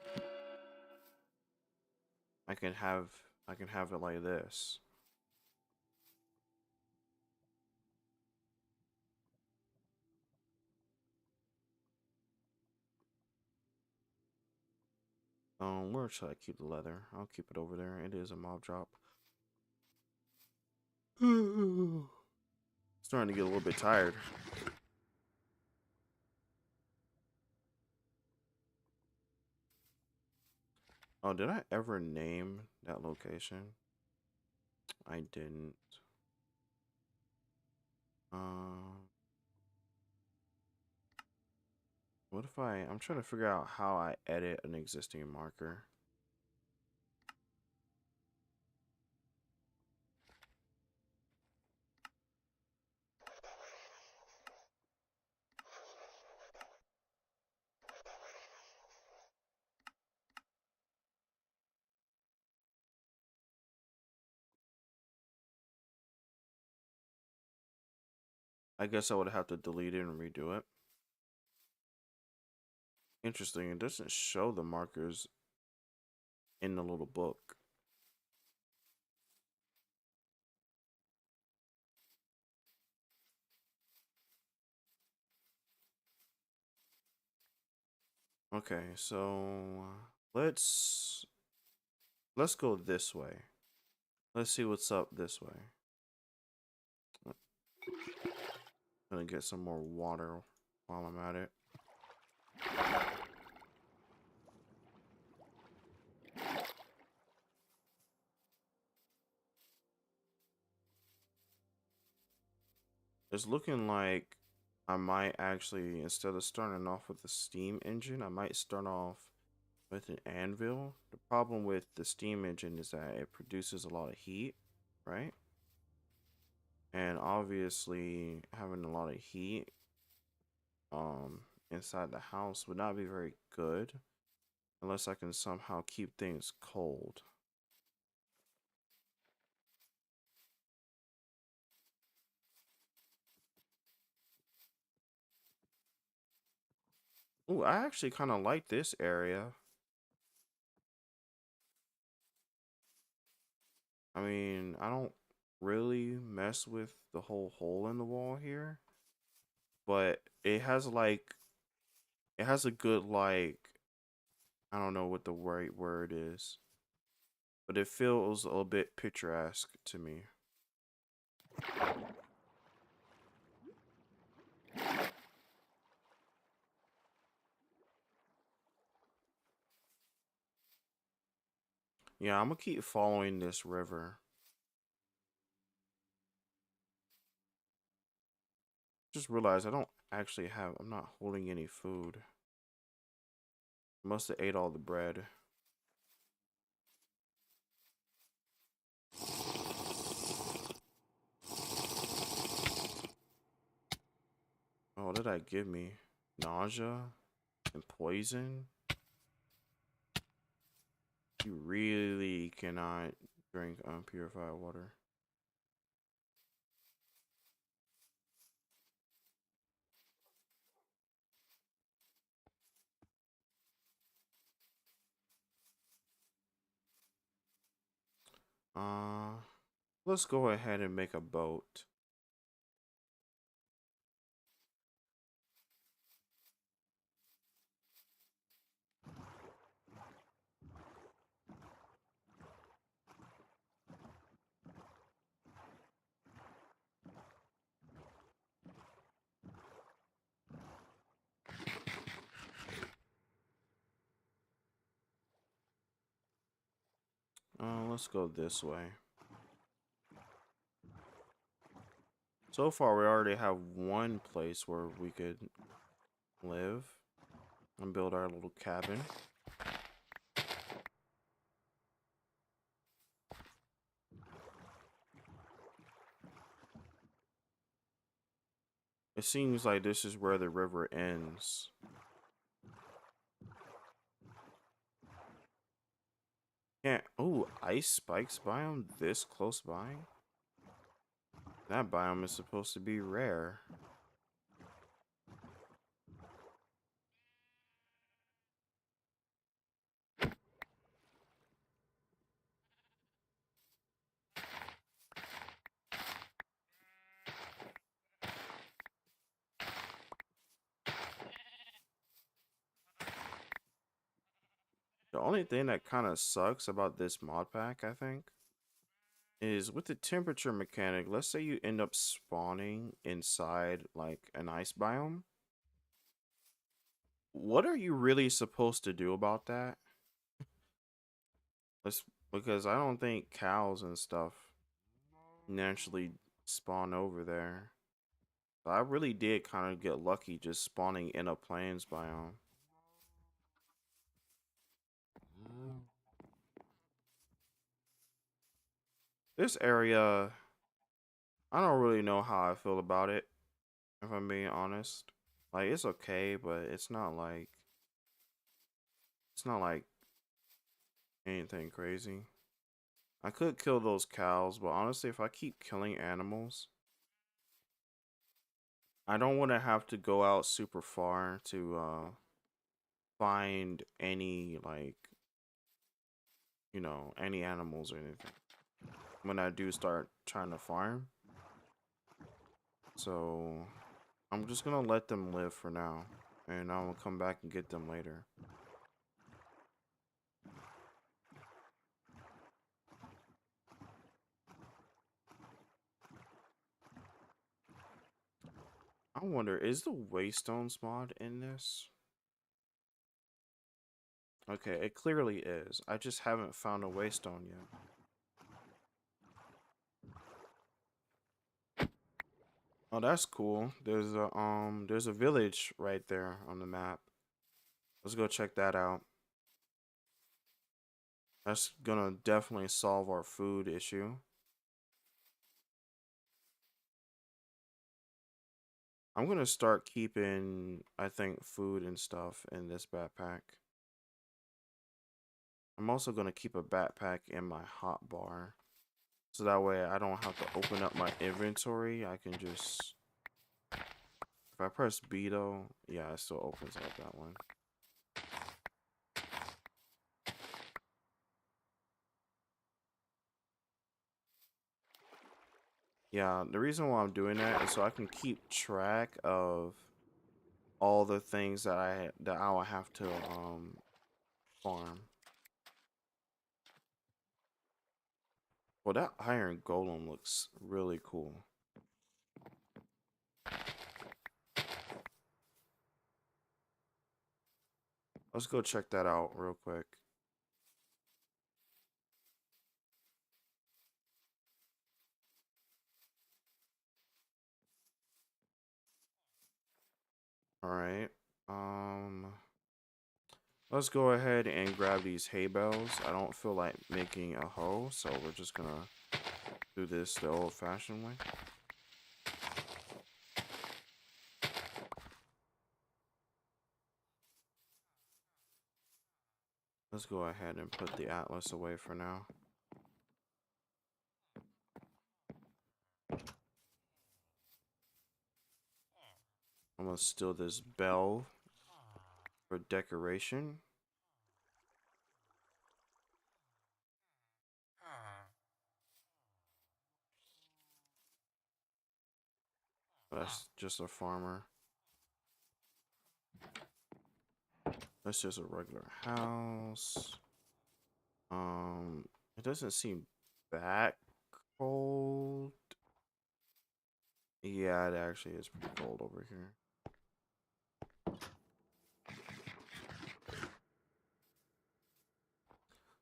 A: I can have I can have it like this. Where should I keep the leather? I'll keep it over there. It is a mob drop. Starting to get a little bit tired. Oh, did I ever name that location? I didn't. Um, what if I'm trying to figure out how I edit an existing marker. I guess I would have to delete it and redo it. Interesting. It doesn't show the markers in the little book. Okay, so let's go this way. Let's see what's up this way. Gonna get some more water while I'm at it. It's looking like I might actually, instead of starting off with the steam engine, I might start off with an anvil. The problem with the steam engine is that it produces a lot of heat, right? And obviously having a lot of heat inside the house would not be very good unless I can somehow keep things cold. Ooh, I actually kind of like this area. I mean, I don't really mess with the whole hole in the wall here, but it has a good like I don't know what the right word is, but it feels a little bit picturesque to me. Yeah, I'm gonna keep following this river. Just realized I don't actually have I'm not holding any food. Must have ate all the bread. Oh, what did I give me? Nausea and poison? You really cannot drink unpurified water. Uh, let's go ahead and make a boat. Let's go this way. So far, we already have one place where we could live and build our little cabin. It seems like this is where the river ends. Yeah. Oh, ice spikes biome this close by? That biome is supposed to be rare. The only thing that kind of sucks about this mod pack, I think, is with the temperature mechanic, let's say you end up spawning inside like an ice biome. What are you really supposed to do about that? Let's because I don't think cows and stuff naturally spawn over there. So I really did kind of get lucky just spawning in a plains biome. This area, I don't really know how I feel about it, if I'm being honest. Like it's okay, but it's not like anything crazy. I could kill those cows, but honestly, if I keep killing animals, I don't want to have to go out super far to find any like, any animals or anything when I do start trying to farm. So I'm just gonna let them live for now, and I will come back and get them later. I wonder, is the Waystones mod in this? Okay, it clearly is. I just haven't found a Waystone yet. Oh, that's cool. There's a village right there on the map. Let's go check that out. That's gonna definitely solve our food issue. I'm gonna start keeping, I think, food and stuff in this backpack. I'm also gonna keep a backpack in my hot bar. So that way I don't have to open up my inventory. I can just, if I press B though, yeah, it still opens up that one. Yeah, the reason why I'm doing that is so I can keep track of all the things that I will have to farm. Well, that iron golem looks really cool. Let's go check that out real quick. All right. Um, let's go ahead and grab these hay bales. I don't feel like making a hoe, so we're just gonna do this the old-fashioned way. Let's go ahead and put the atlas away for now. I'm gonna steal this bell for decoration. That's just a farmer. That's just a regular house. It doesn't seem that cold. Yeah, it actually is pretty cold over here.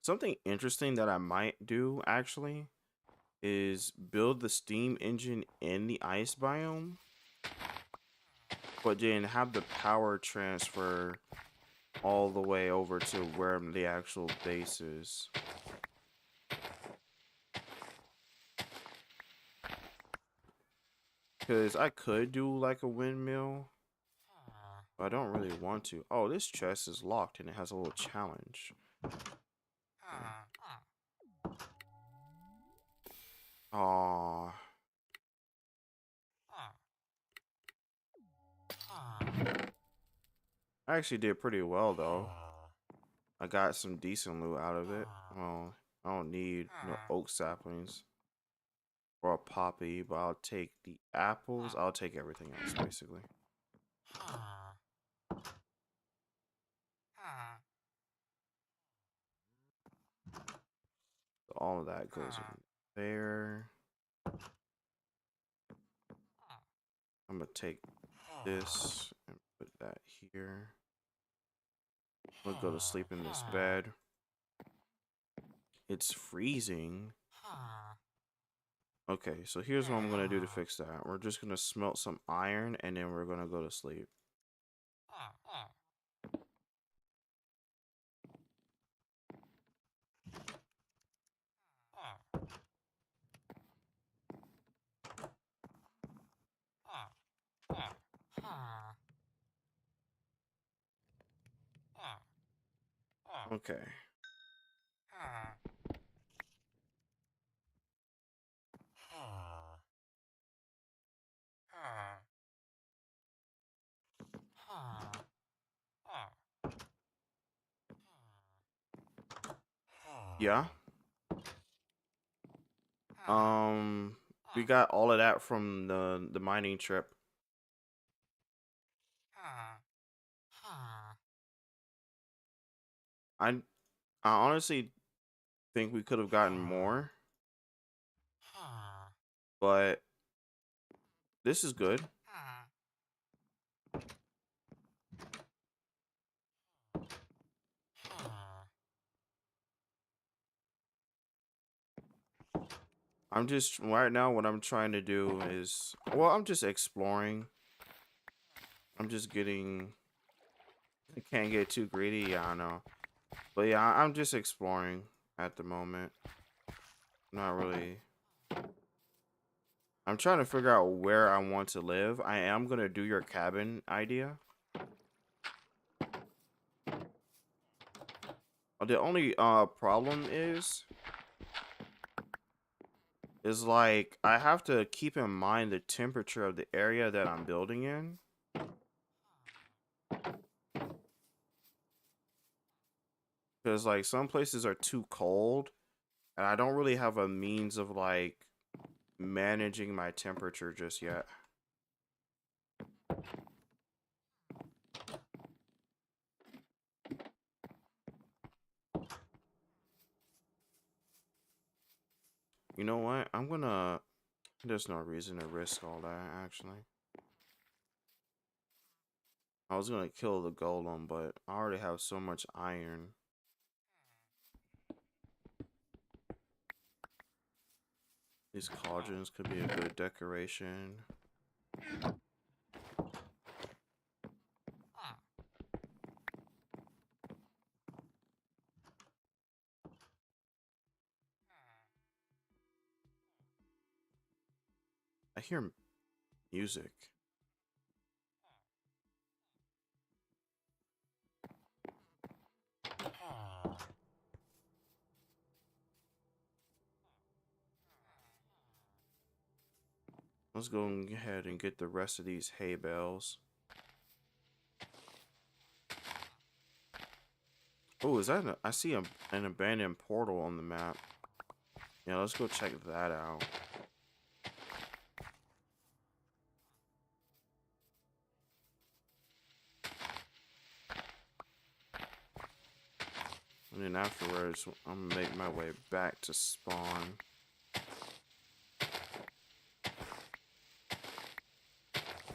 A: Something interesting that I might do actually is build the steam engine in the ice biome, but then have the power transfer all the way over to where the actual base is. Because I could do like a windmill, but I don't really want to. Oh, this chest is locked and it has a little challenge. Aw. I actually did pretty well though. I got some decent loot out of it. Well, I don't need no oak saplings or a poppy, but I'll take the apples. I'll take everything else basically. So all of that goes in. there. I'm gonna take this and put that here. I'm gonna go to sleep in this bed. It's freezing. Okay, so here's what I'm gonna do to fix that. We're just gonna smelt some iron and then we're gonna go to sleep. Okay. Yeah. We got all of that from the mining trip. I I honestly think we could have gotten more, but this is good. I'm just right now what I'm trying to do is, well, I'm just exploring. I'm just getting, I can't get too greedy, I don't know. But yeah, I'm just exploring at the moment. Not really. I'm trying to figure out where I want to live. I am going to do your cabin idea. The only problem is like I have to keep in mind the temperature of the area that I'm building in. Because like some places are too cold and I don't really have a means of like managing my temperature just yet. You know what? There's no reason to risk all that actually. I was gonna kill the golem, but I already have so much iron. These cauldrons could be a good decoration. I hear music. Let's go ahead and get the rest of these hay bales. Oh, is that I see an abandoned portal on the map. Yeah, let's go check that out. And then afterwards, I'm gonna make my way back to spawn.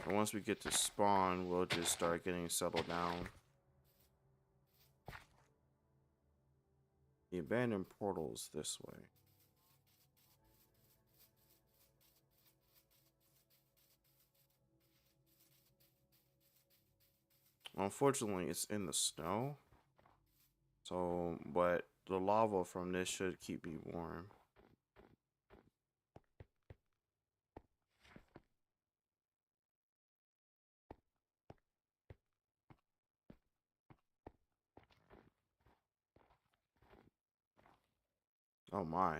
A: And once we get to spawn, we'll just start getting settled down. The abandoned portal is this way. Unfortunately, it's in the snow. So, but the lava from this should keep me warm. Oh my.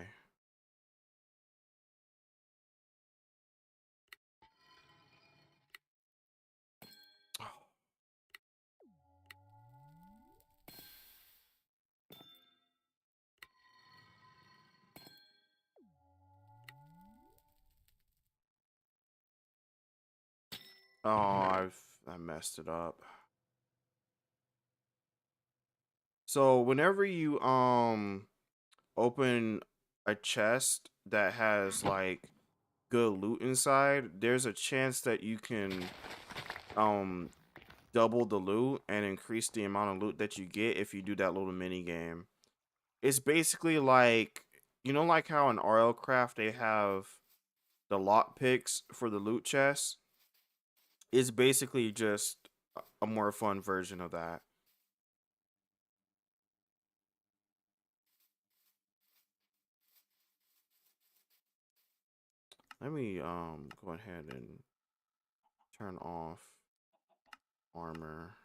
A: Oh, I messed it up. So whenever you open a chest that has like good loot inside, there's a chance that you can um double the loot and increase the amount of loot that you get if you do that little mini game. It's basically like, you know, like how in RL Craft they have the lock picks for the loot chest. It's basically just a more fun version of that. Let me go ahead and turn off armor.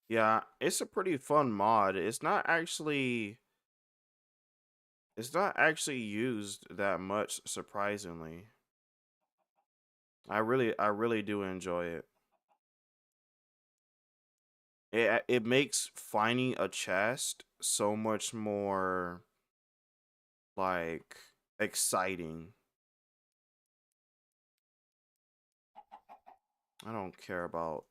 A: Yeah, it's a pretty fun mod. It's not actually used that much, surprisingly. I really do enjoy it. It makes finding a chest so much more like exciting. I don't care about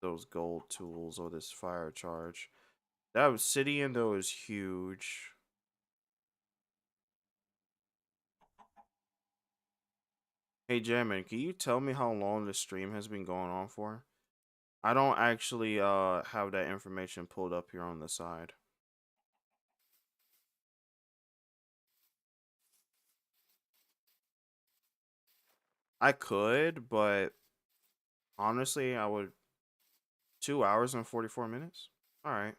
A: those gold tools or this fire charge. That obsidian though is huge. Hey Jamin, can you tell me how long the stream has been going on for? I don't actually have that information pulled up here on the side. I could, but honestly, I would 2 hours and 44 minutes. All right.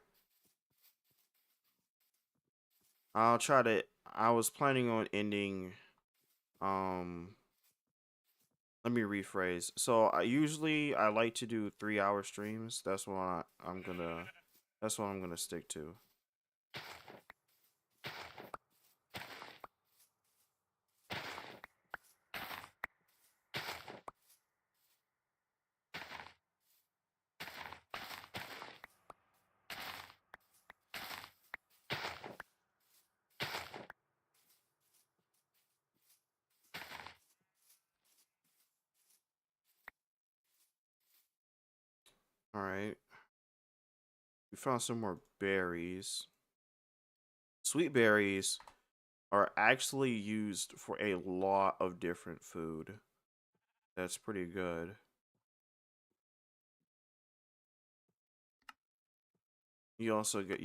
A: I'll try to I was planning on ending um let me rephrase. So I like to do 3 hour streams. That's what I'm gonna stick to. All right. We found some more berries. Sweet berries are actually used for a lot of different food. That's pretty good. You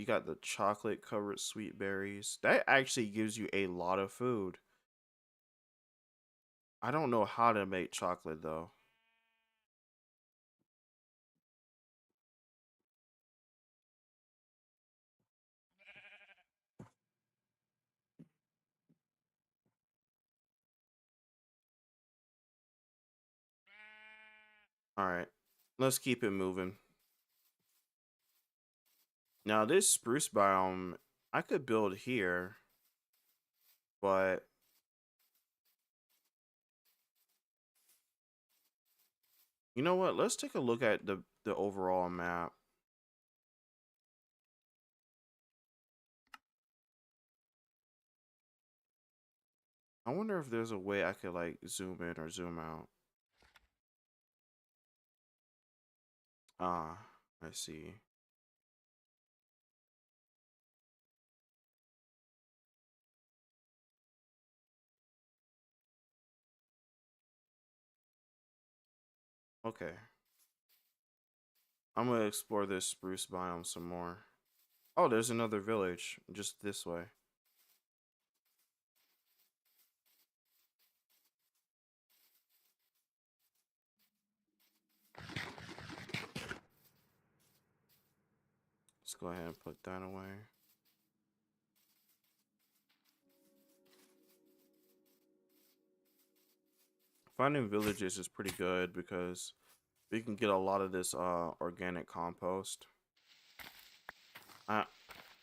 A: got the chocolate covered sweet berries. That actually gives you a lot of food. I don't know how to make chocolate though. All right. Let's keep it moving. Now this spruce biome I could build here, but you know what? Let's take a look at the overall map. I wonder if there's a way I could like zoom in or zoom out. Ah, I see. Okay. I'm gonna explore this spruce biome some more. Oh, there's another village just this way. Let's go ahead and put that away. Finding villages is pretty good because we can get a lot of this organic compost. I'm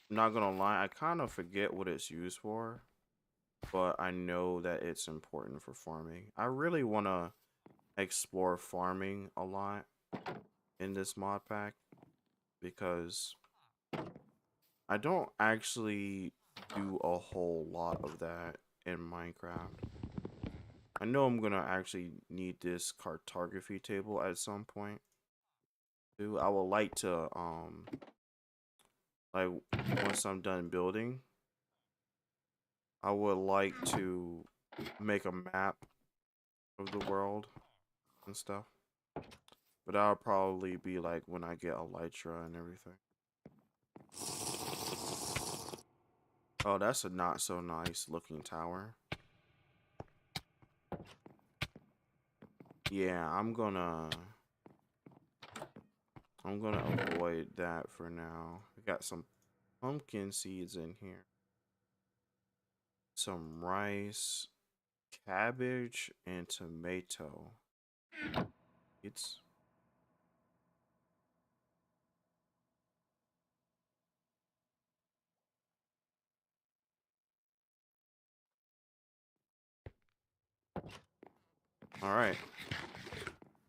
A: not gonna lie, I kind of forget what it's used for, but I know that it's important for farming. I really want to explore farming a lot in this mod pack because I don't actually do a whole lot of that in Minecraft. I know I'm gonna actually need this cartography table at some point too. I would like to like once I'm done building, I would like to make a map of the world and stuff. But that'll probably be like when I get Elytra and everything. Oh, that's a not so nice looking tower. Yeah, I'm gonna avoid that for now. We got some pumpkin seeds in here. Some rice, cabbage, and tomato. It's all right.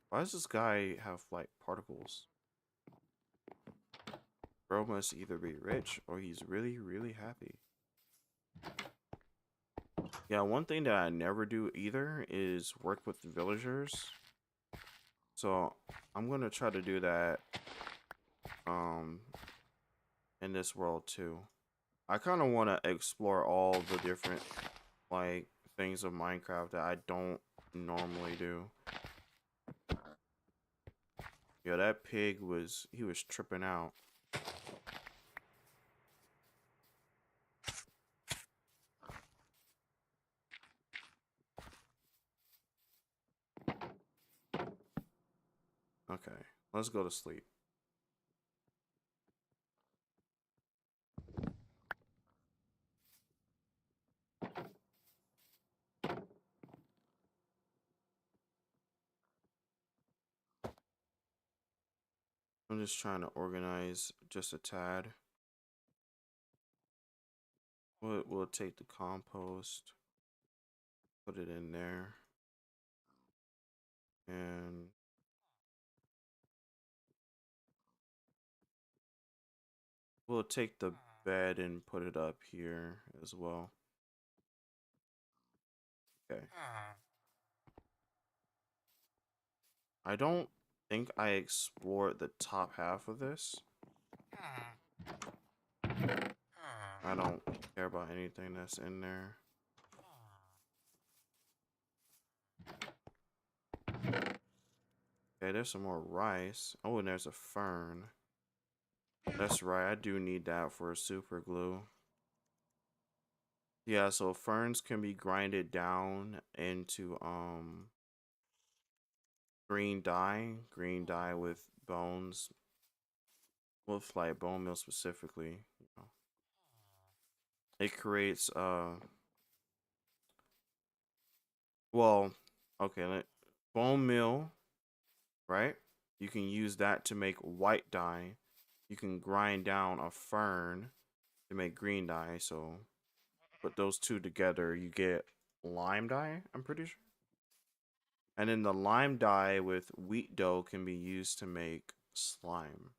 A: Why does this guy have like particles? Bro must either be rich or he's really, really happy. Yeah, one thing that I never do either is work with the villagers. So I'm gonna try to do that um in this world too. I kind of want to explore all the different like things of Minecraft that I don't normally do. Yeah, that pig he was tripping out. Okay, let's go to sleep. I'm just trying to organize just a tad. We'll take the compost, put it in there, and we'll take the bed and put it up here as well. Okay. I don't think I explored the top half of this. I don't care about anything that's in there. Okay, there's some more rice. Oh, and there's a fern. That's right, I do need that for a super glue. Yeah, so ferns can be grinded down into green dye with bones, with like bone meal specifically. You know. It creates well, okay, bone meal, right? You can use that to make white dye. You can grind down a fern to make green dye. So put those two together, you get lime dye, I'm pretty sure. And then the lime dye with wheat dough can be used to make slime.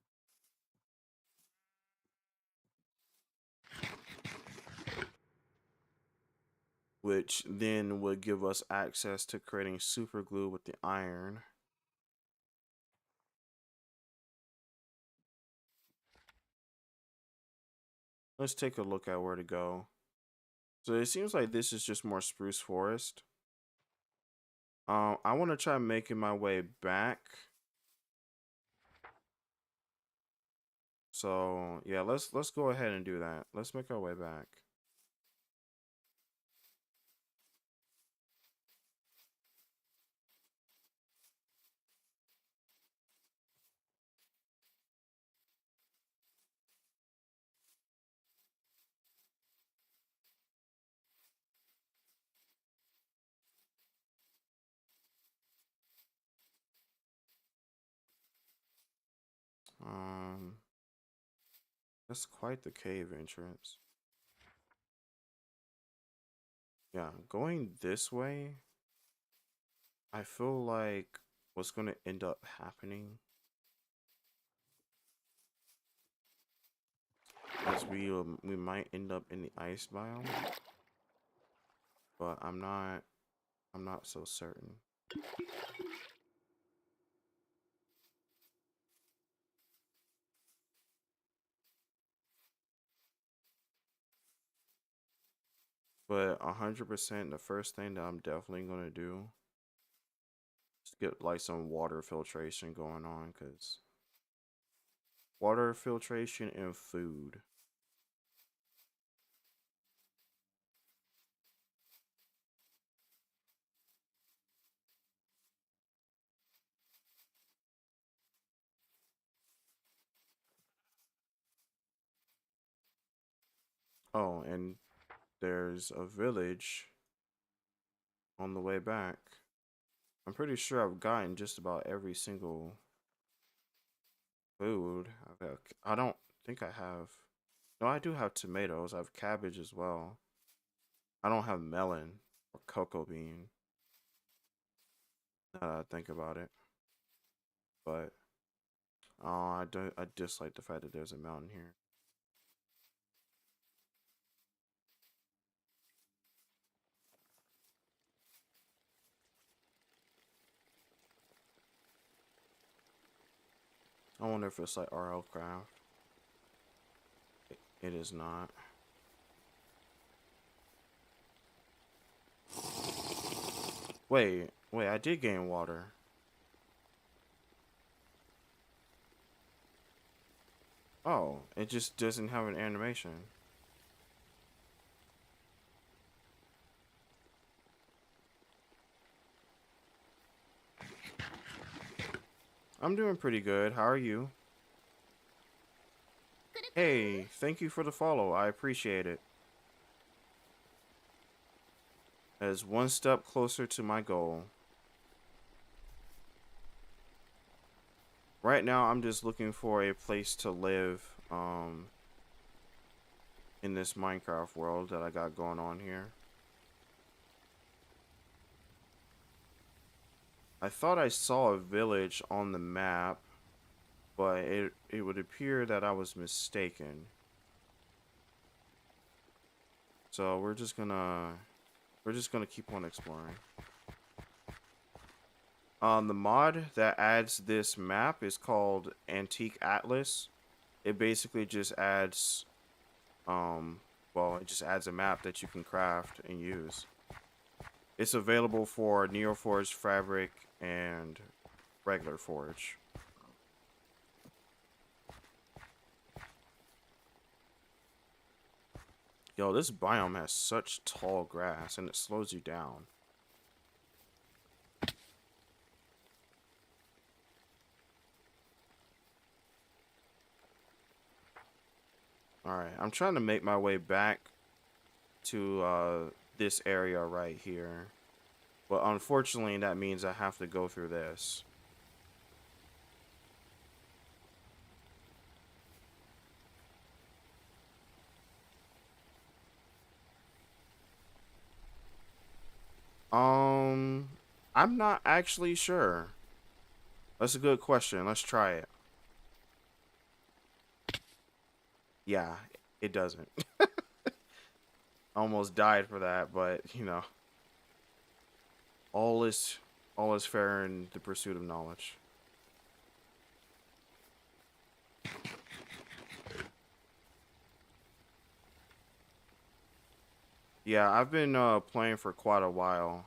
A: Which then would give us access to creating super glue with the iron. Let's take a look at where to go. So it seems like this is just more spruce forest. I want to try making my way back. So yeah, let's go ahead and do that. Let's make our way back. Um, that's quite the cave entrance. Yeah, going this way, I feel like what's gonna end up happening is we might end up in the ice biome, but I'm not so certain. But 100%, the first thing that I'm definitely gonna do is get like some water filtration going on, cause water filtration and food. Oh, and there's a village on the way back. I'm pretty sure I've gotten just about every single food. I don't think I have. No, I do have tomatoes. I have cabbage as well. I don't have melon or cocoa bean. Now that I think about it, but I don't. I dislike the fact that there's a mountain here. I wonder if it's like RL craft. It is not. Wait. I did gain water. Oh, it just doesn't have an animation. I'm doing pretty good. How are you? Hey, thank you for the follow. I appreciate it. As one step closer to my goal. Right now, I'm just looking for a place to live in this Minecraft world that I got going on here. I thought I saw a village on the map, but it would appear that I was mistaken. So we're just gonna keep on exploring. The mod that adds this map is called Antique Atlas. It basically just adds well, it just adds a map that you can craft and use. It's available for Neoforge, Fabric, and regular Forge. Yo, this biome has such tall grass and it slows you down. Alright, I'm trying to make my way back to this area right here. But unfortunately, that means I have to go through this. Um, I'm not actually sure. That's a good question. Let's try it. Yeah, it doesn't. Almost died for that, but you know, all is all is fair in the pursuit of knowledge. Yeah, I've been playing for quite a while.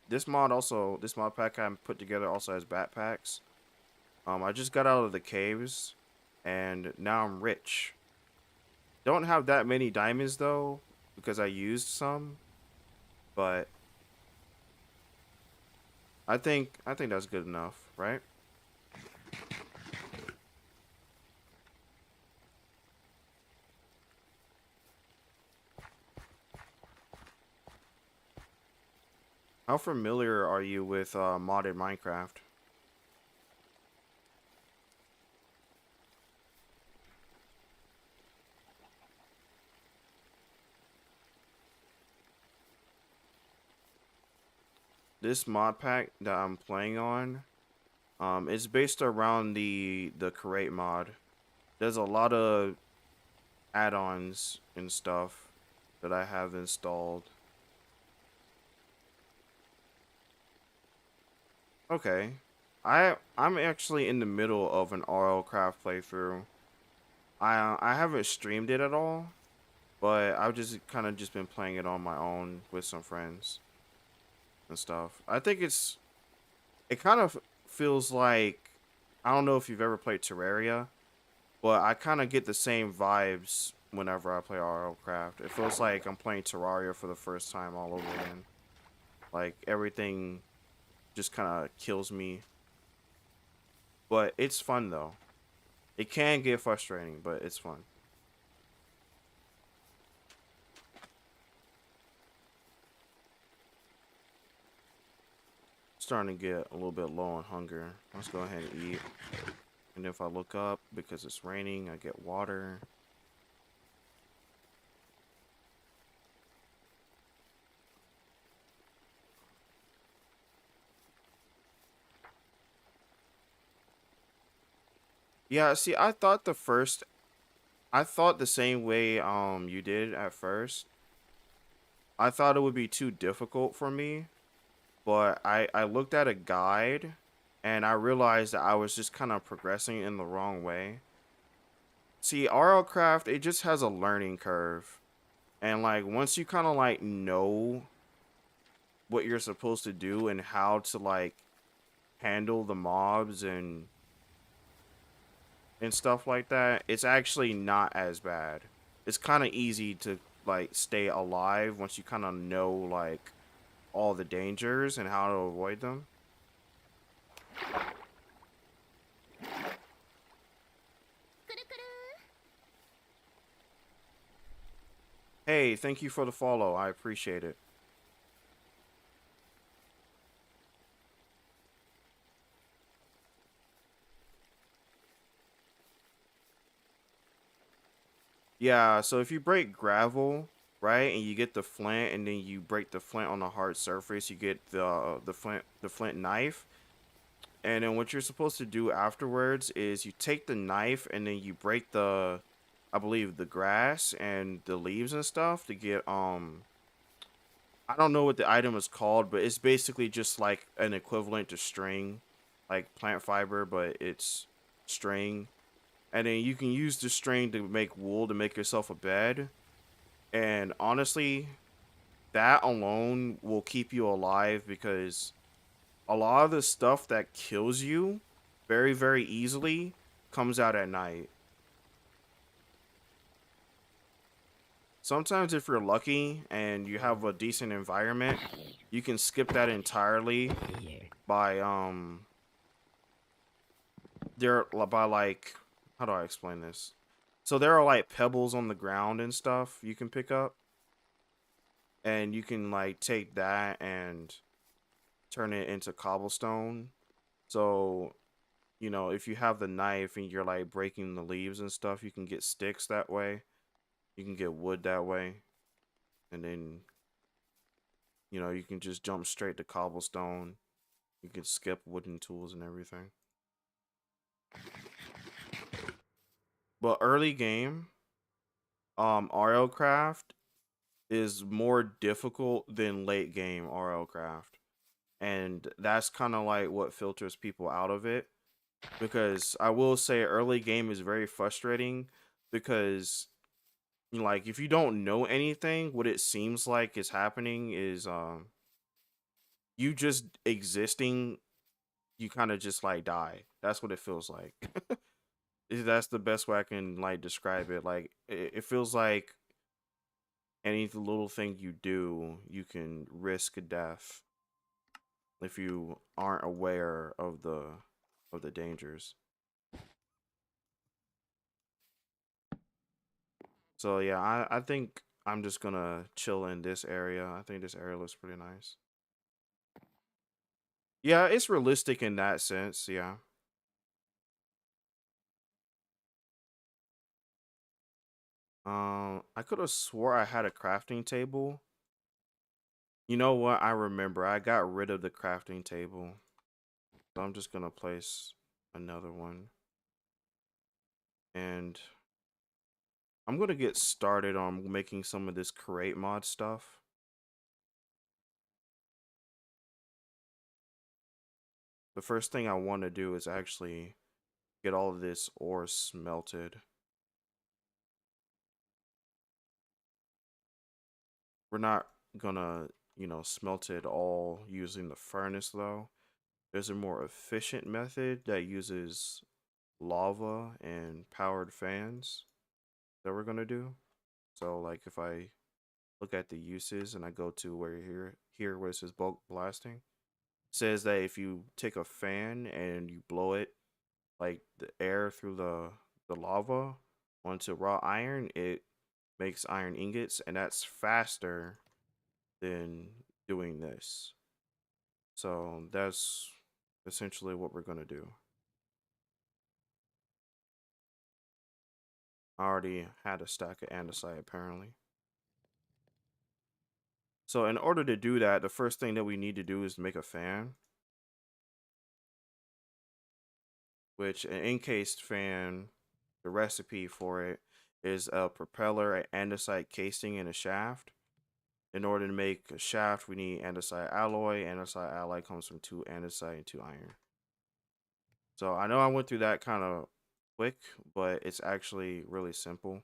A: This mod pack I put together also has backpacks. I just got out of the caves, and now I'm rich. Don't have that many diamonds though, because I used some, but I think that's good enough, right? How familiar are you with modded Minecraft? This mod pack that I'm playing on, it's based around the create mod. There's a lot of add-ons and stuff that I have installed. Okay. I'm actually in the middle of an RL Craft playthrough. I haven't streamed it at all, But I've just kind of just been playing it on my own with some friends and stuff. I think it kind of feels like, I don't know if you've ever played Terraria, but I kind of get the same vibes whenever I play RL Craft. It feels like I'm playing Terraria for the first time all over again. Like everything just kind of kills me, but it's fun though. It can get frustrating, but it's fun. Starting to get a little bit low on hunger. Let's go ahead and eat. And if I look up, because it's raining, I get water. Yeah, see, I thought the same way you did at first. I thought it would be too difficult for me, but I looked at a guide and I realized that I was just kind of progressing in the wrong way. See, RL Craft, it just has a learning curve. And like once you kind of like know what you're supposed to do and how to like handle the mobs and stuff like that, it's actually not as bad. It's kind of easy to like stay alive once you kind of know like all the dangers and how to avoid them. Hey, thank you for the follow. I appreciate it. Yeah, so if you break gravel, right, and you get the flint and then you break the flint on the hard surface, you get the flint knife. And then what you're supposed to do afterwards is you take the knife and then you break I believe the grass and the leaves and stuff to get I don't know what the item is called, but it's basically just like an equivalent to string, like plant fiber, but it's string. And then you can use the string to make wool to make yourself a bed. And honestly, that alone will keep you alive because a lot of the stuff that kills you very, very easily comes out at night. Sometimes if you're lucky and you have a decent environment, you can skip that entirely by by like, how do I explain this? So there are like pebbles on the ground and stuff you can pick up, and you can like take that and turn it into cobblestone. So, if you have the knife and you're like breaking the leaves and stuff, you can get sticks that way. You can get wood that way. And then, you can just jump straight to cobblestone. You can skip wooden tools and everything. But early game, RL Craft is more difficult than late game RL Craft. And that's kind of like what filters people out of it. Because I will say early game is very frustrating because like if you don't know anything, what it seems like is happening is you just existing, you kind of just like die. That's what it feels like. That's the best way I can like describe it. Like it feels like any little thing you do, you can risk death if you aren't aware of the dangers. So yeah, I think I'm just gonna chill in this area. I think this area looks pretty nice. Yeah, it's realistic in that sense. Yeah. I could have swore I had a crafting table. You know what? I remember. I got rid of the crafting table. So I'm just gonna place another one. And I'm gonna get started on making some of this create mod stuff. The first thing I want to do is actually get all of this ore smelted. We're not gonna, smelt it all using the furnace though. There's a more efficient method that uses lava and powered fans that we're gonna do. So like if I look at the uses and I go to where here where it says bulk blasting, it says that if you take a fan and you blow it like the air through the lava onto raw iron, it makes iron ingots, and that's faster than doing this. So that's essentially what we're gonna do. I already had a stack of andesite apparently. So in order to do that, the first thing that we need to do is make a fan, which an encased fan, the recipe for it is a propeller, an andesite casing, and a shaft. In order to make a shaft, we need andesite alloy. Andesite alloy comes from 2 andesite and 2 iron. So I know I went through that kind of quick, but it's actually really simple.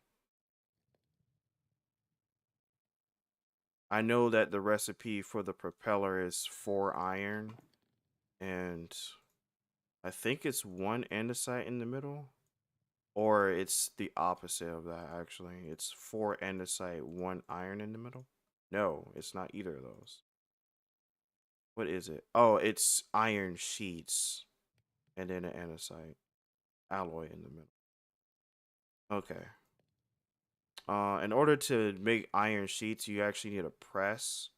A: I know that the recipe for the propeller is 4 iron, and I think it's 1 andesite in the middle. Or it's the opposite of that, actually. It's 4 andesite, 1 iron in the middle. No, it's not either of those. What is it? Oh, it's iron sheets and then an andesite alloy in the middle. Okay. In order to make iron sheets, you actually need a press.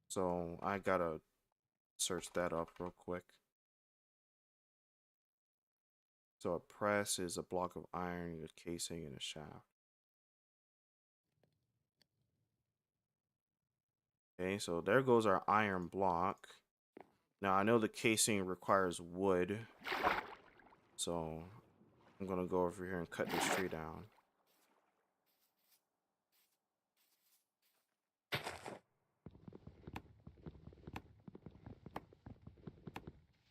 A: So I gotta search that up real quick. So a press is a block of iron, a casing, and a shaft. Okay, so there goes our iron block. Now I know the casing requires wood, so I'm gonna go over here and cut this tree down.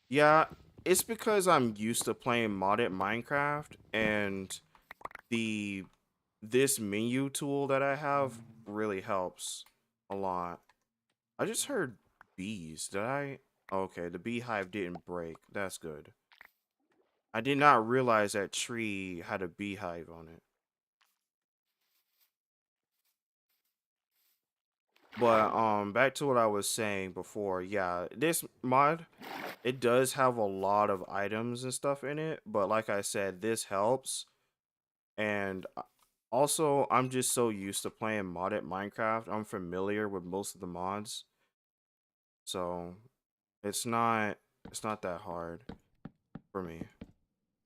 A: Yeah, it's because I'm used to playing modded Minecraft, and the this menu tool that I have really helps a lot. I just heard bees. Did I? Okay, the beehive didn't break. That's good. I did not realize that tree had a beehive on it. But back to what I was saying before. Yeah, this mod, it does have a lot of items and stuff in it, but like I said, this helps. And also, I'm just so used to playing modded Minecraft. I'm familiar with most of the mods. So, it's not it's not that hard for me.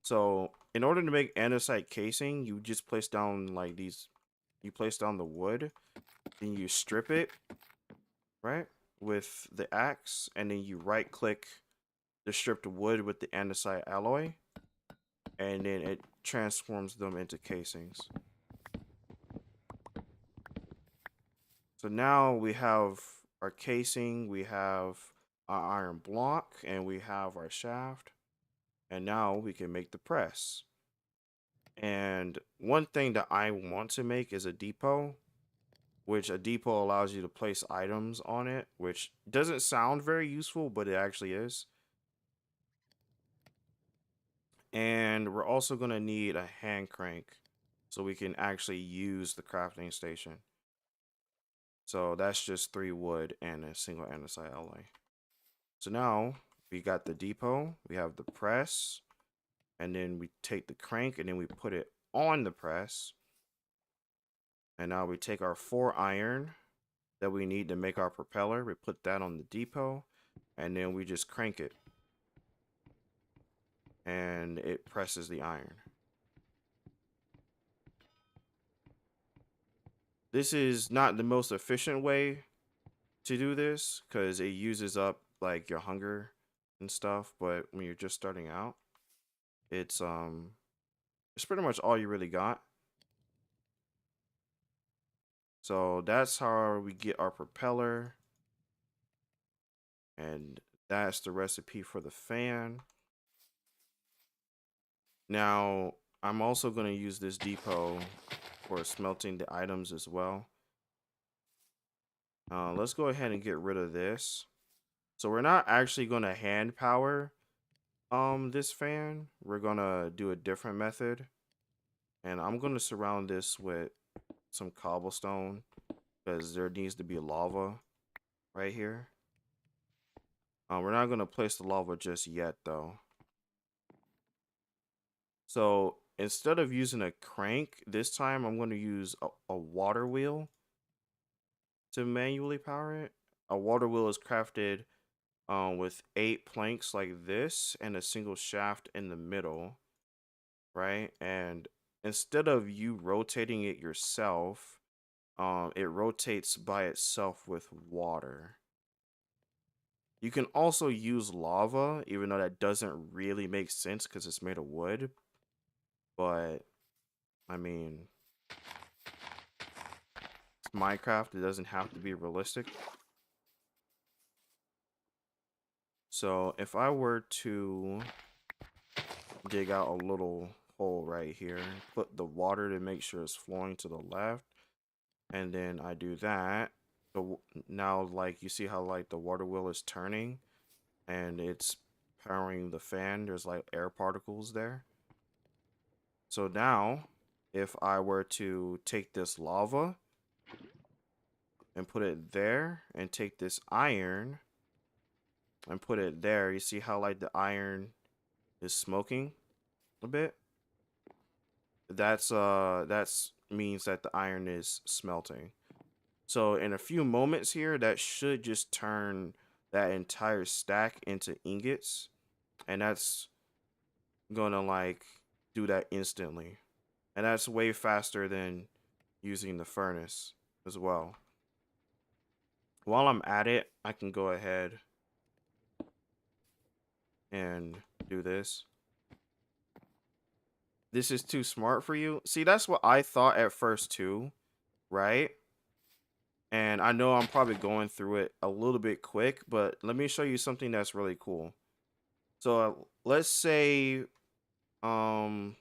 A: So, in order to make andesite casing, you just place down like these, you place down the wood, then you strip it, right? With the axe, and then you right click the stripped wood with the andesite alloy, and then it transforms them into casings. So now we have our casing, we have our iron block, and we have our shaft, and now we can make the press. And one thing that I want to make is a depot, which a depot allows you to place items on it, which doesn't sound very useful, but it actually is. And we're also going to need a hand crank so we can actually use the crafting station. So that's just 3 wood and a single andesite alloy. So now we got the depot, we have the press, and then we take the crank and then we put it on the press. And now we take our 4 iron that we need to make our propeller, we put that on the depot, and then we just crank it. And it presses the iron. This is not the most efficient way to do this because it uses up like your hunger and stuff, but when you're just starting out, it's pretty much all you really got. So that's how we get our propeller, and that's the recipe for the fan. Now I'm also going to use this depot for smelting the items as well. Let's go ahead and get rid of this. So we're not actually going to hand power this fan. We're going to do a different method. And I'm going to surround this with some cobblestone because there needs to be lava right here. We're not going to place the lava just yet though. So instead of using a crank, this time I'm going to use a water wheel to manually power it. A water wheel is crafted with 8 planks like this and a single shaft in the middle, right? And instead of you rotating it yourself, it rotates by itself with water. You can also use lava, even though that doesn't really make sense because it's made of wood. But I mean, it's Minecraft. It doesn't have to be realistic. So if I were to dig out a little hole right here, put the water to make sure it's flowing to the left, and then I do that. So now, like, you see how like the water wheel is turning and it's powering the fan. There's like air particles there. So now, if I were to take this lava and put it there, and take this iron and put it there, you see how like the iron is smoking a bit? That's means that the iron is smelting. So in a few moments here, that should just turn that entire stack into ingots, and that's gonna like do that instantly. And that's way faster than using the furnace as well. While I'm at it, I can go ahead and do this. This is too smart for you. See, that's what I thought at first too, right? And I know I'm probably going through it a little bit quick, but let me show you something that's really cool. So let's say, um,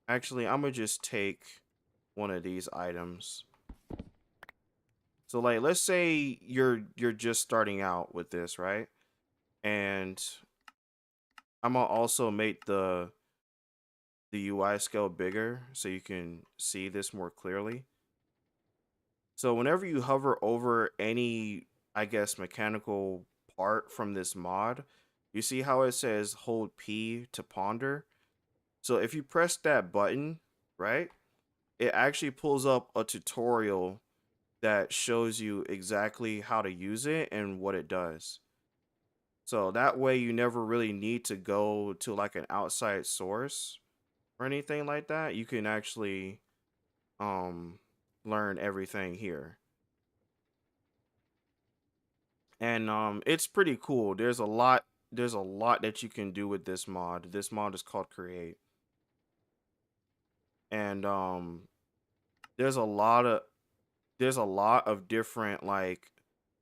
A: actually, I'm gonna just take one of these items. So like, let's say you're just starting out with this, right? And I'm gonna also make the UI scale bigger so you can see this more clearly. So whenever you hover over any, I guess, mechanical part from this mod, you see how it says hold P to ponder? So if you press that button, right, it actually pulls up a tutorial that shows you exactly how to use it and what it does. So that way you never really need to go to like an outside source or anything like that. You can actually um learn everything here. And it's pretty cool. There's a lot that you can do with this mod. This mod is called Create. And there's a lot of there's a lot of different like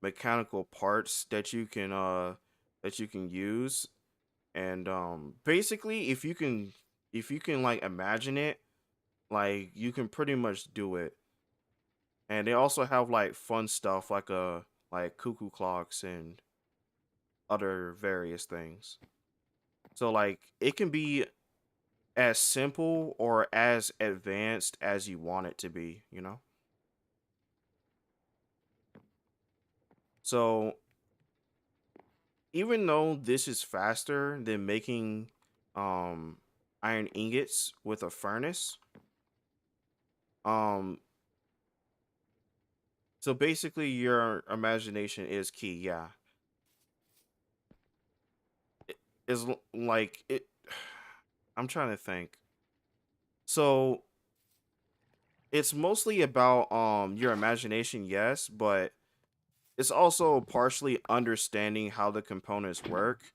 A: mechanical parts that you can use. And basically if you can like imagine it, like you can pretty much do it. And they also have like fun stuff like like cuckoo clocks and other various things. So like it can be as simple or as advanced as you want it to be, you know? So even though this is faster than making um iron ingots with a furnace, um so basically your imagination is key, yeah. It is like it I'm trying to think. So it's mostly about your imagination, yes, but it's also partially understanding how the components work.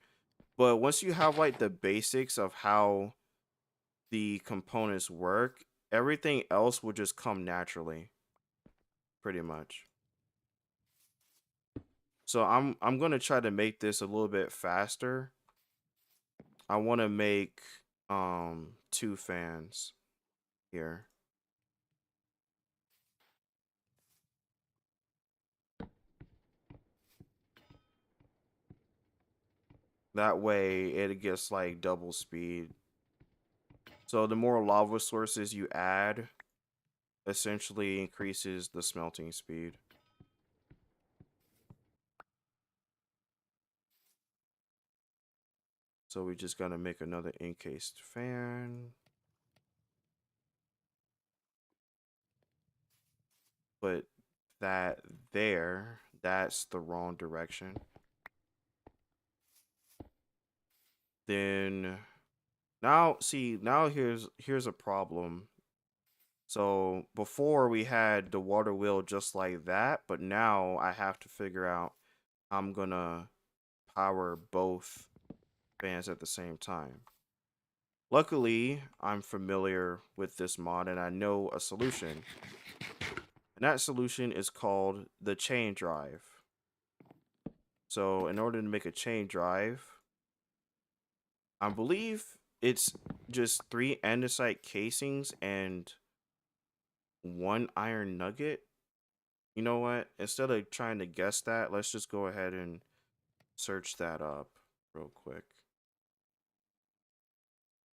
A: But once you have like the basics of how the components work, everything else will just come naturally, pretty much. So I'm gonna try to make this a little bit faster. I want to make 2 fans here. That way it gets like double speed. So the more lava sources you add, essentially increases the smelting speed. So we just gotta make another encased fan. Put that there. That's the wrong direction. Then now see, now here's a problem. So before we had the water wheel just like that, but now I have to figure out how I'm gonna power both fans at the same time. Luckily, I'm familiar with this mod and I know a solution. And that solution is called the chain drive. So in order to make a chain drive, I believe it's just 3 andesite casings and 1 iron nugget. You know what? Instead of trying to guess that, let's just go ahead and search that up real quick.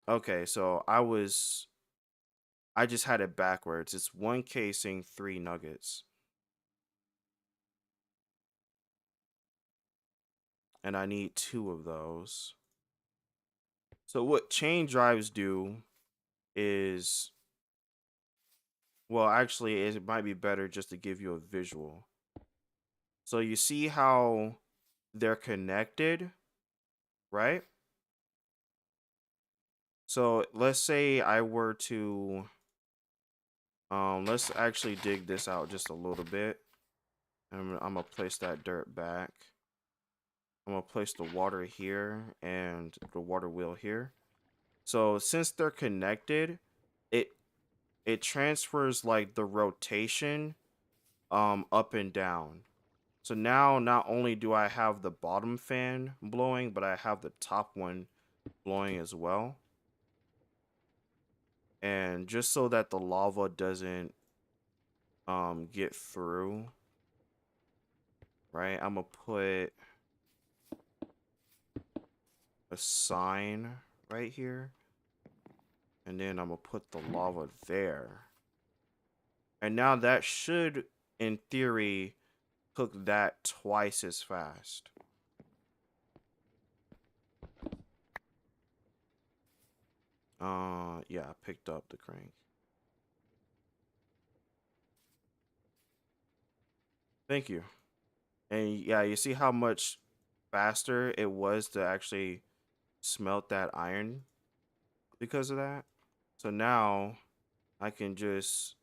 A: Okay, so I just had it backwards. It's 1 casing, 3 nuggets. And I need 2 of those. So what chain drives do is, well, actually, it might be better just to give you a visual. So you see how they're connected, right? So let's say I were to, let's actually dig this out just a little bit. I'm gonna place that dirt back. I'm gonna place the water here and the water wheel here. So since they're connected, it it transfers like the rotation up and down. So now not only do I have the bottom fan blowing, but I have the top one blowing as well. And just so that the lava doesn't get through, right? I'm gonna put a sign right here. And then I'm gonna put the lava there. And now that should, in theory, cook that twice as fast. Yeah, I picked up the crank. Thank you. And yeah, you see how much faster it was to actually smelt that iron because of that? So now I can just,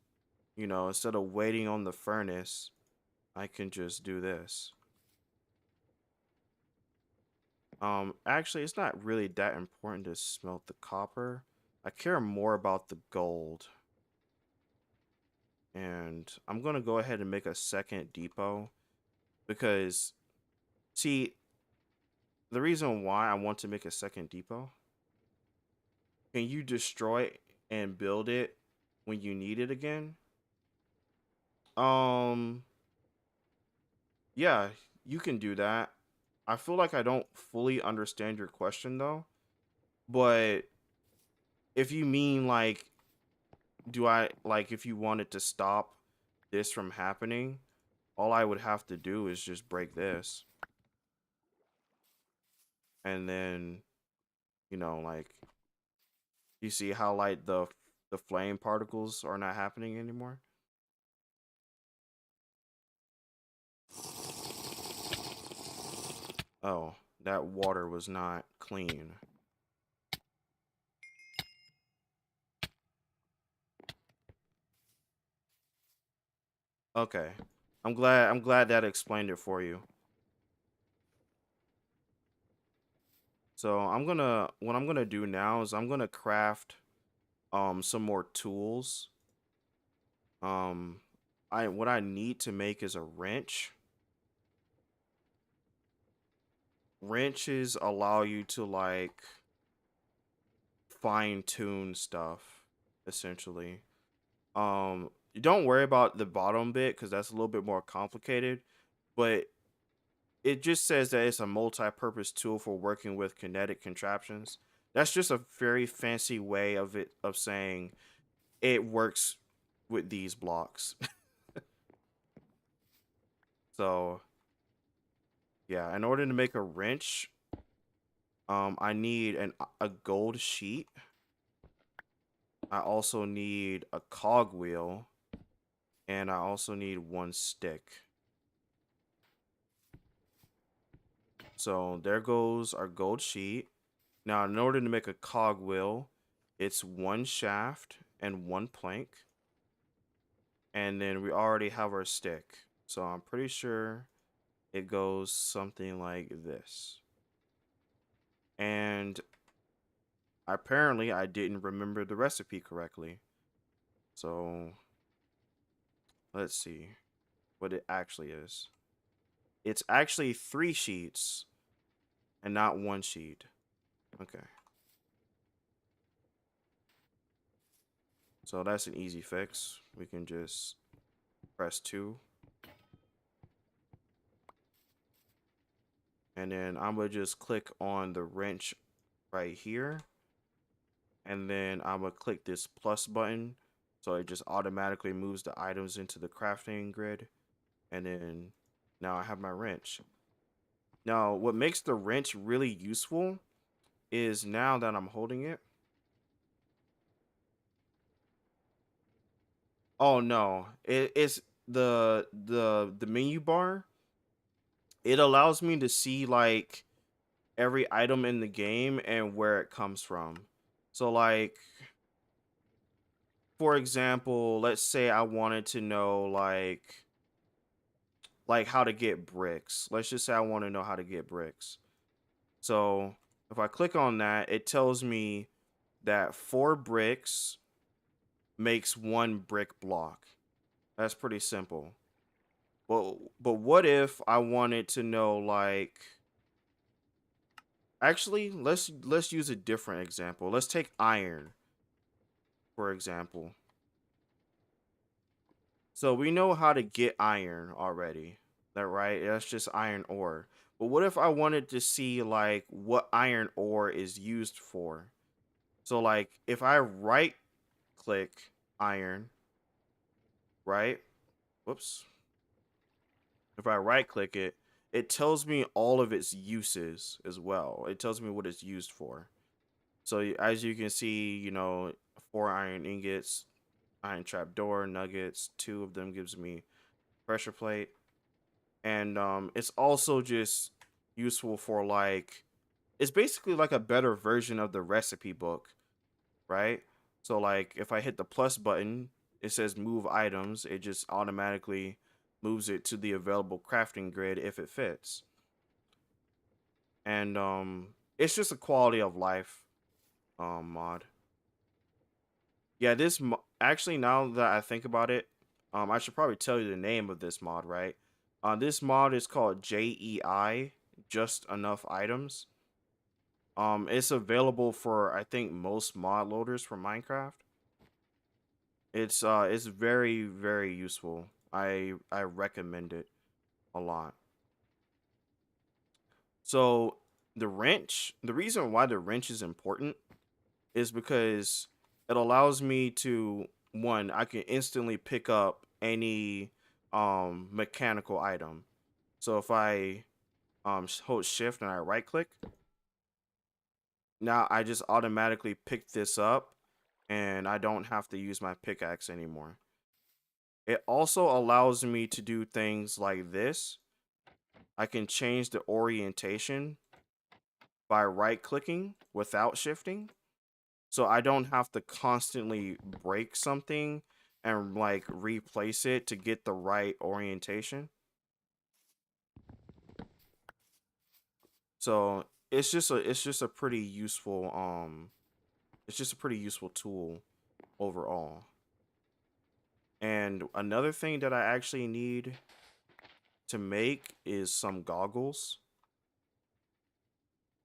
A: instead of waiting on the furnace, I can just do this. Actually, it's not really that important to smelt the copper. I care more about the gold. And I'm going to go ahead and make a second depot because, see, the reason why I want to make a second depot, can you destroy it and build it when you need it again? Um, yeah, you can do that. I feel like I don't fully understand your question though, but if you mean like, do I like if you wanted to stop this from happening, all I would have to do is just break this. And then, like you see how like the flame particles are not happening anymore? Oh, that water was not clean. Okay. I'm glad that explained it for you. So what I'm gonna do now is I'm gonna craft some more tools. Um what I need to make is a wrench. Wrenches allow you to like fine tune stuff, essentially. Don't worry about the bottom bit because that's a little bit more complicated, but it just says that it's a multi-purpose tool for working with kinetic contraptions. That's just a very fancy way of saying it works with these blocks. So yeah, in order to make a wrench, I need a gold sheet. I also need a cogwheel, and I also need one stick. So there goes our gold sheet. Now, in order to make a cogwheel, it's one shaft and one plank. And then we already have our stick. So I'm pretty sure it goes something like this. And apparently I didn't remember the recipe correctly. So let's see what it actually is. It's actually 3 sheets and not 1 sheet. Okay. So that's an easy fix. We can just press 2. And then I'm going to just click on the wrench right here. And then I'm going to click this plus button. So it just automatically moves the items into the crafting grid. And then now I have my wrench. Now, what makes the wrench really useful is now that I'm holding it. Oh no, it's the menu bar. It allows me to see like every item in the game and where it comes from. So like for example, let's say I wanted to know like how to get bricks. Let's just say I want to know how to get bricks. So if I click on that, it tells me that 4 bricks makes 1 brick block. That's pretty simple. But what if I wanted to know like actually let's use a different example. Let's take iron, for example. So we know how to get iron already. That right? That's just iron ore. But what if I wanted to see like what iron ore is used for? So like if I right click iron, right? Whoops. If I right click it, it tells me all of its uses as well. It tells me what it's used for. So as you can see, 4 iron ingots, iron trapdoor, nuggets, 2 of them gives me pressure plate. And it's also just useful for like it's basically like a better version of the recipe book, right? So like if I hit the plus button, it says move items, it just automatically moves it to the available crafting grid if it fits. And it's just a quality of life mod. Yeah, actually now that I think about it, I should probably tell you the name of this mod, right? This mod is called JEI, Just Enough Items. It's available for I think most mod loaders for Minecraft. It's very very useful. I recommend it a lot. So the reason why the wrench is important is because it allows me to one, I can instantly pick up any mechanical item. So if I hold shift and I right click, now I just automatically pick this up and I don't have to use my pickaxe anymore. It also allows me to do things like this. I can change the orientation by right clicking without shifting. So I don't have to constantly break something and like replace it to get the right orientation. So it's just a pretty useful it's just a pretty useful tool overall. And another thing that I actually need to make is some goggles.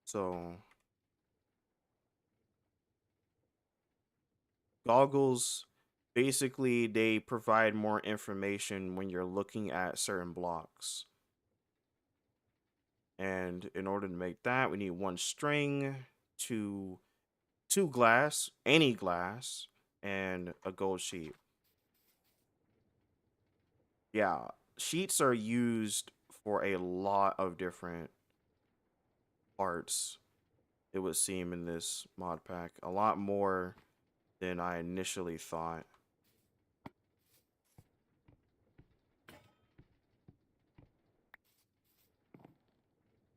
A: So goggles basically they provide more information when you're looking at certain blocks. And in order to make that, we need one string, two two glass, any glass, and a gold sheet. Yeah, sheets are used for a lot of different parts. It would seem in this mod pack, a lot more than I initially thought.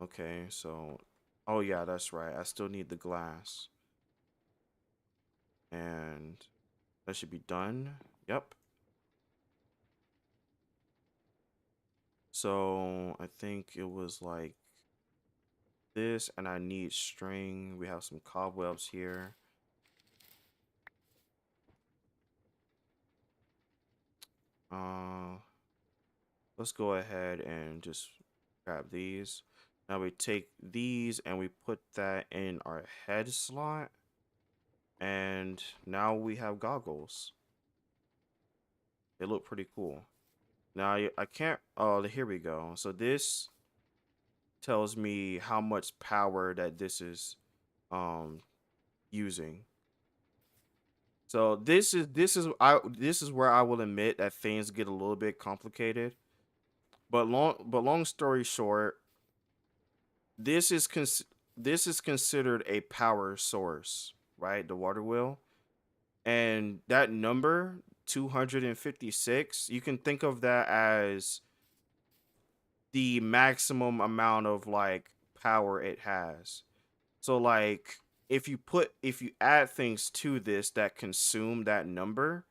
A: Okay, so oh yeah, that's right. I still need the glass. And that should be done. Yep. So I think it was like this, and I need string. We have some cobwebs here. Uh, let's go ahead and just grab these. Now we take these and we put that in our head slot. And now we have goggles. They look pretty cool. Now I can't, oh, here we go. So this tells me how much power that this is um using. So this is where I will admit that things get a little bit complicated. But long story short, this is this is considered a power source, right? The water wheel. And that number 256, you can think of that as the maximum amount of like power it has. So like if you add things to this that consume that number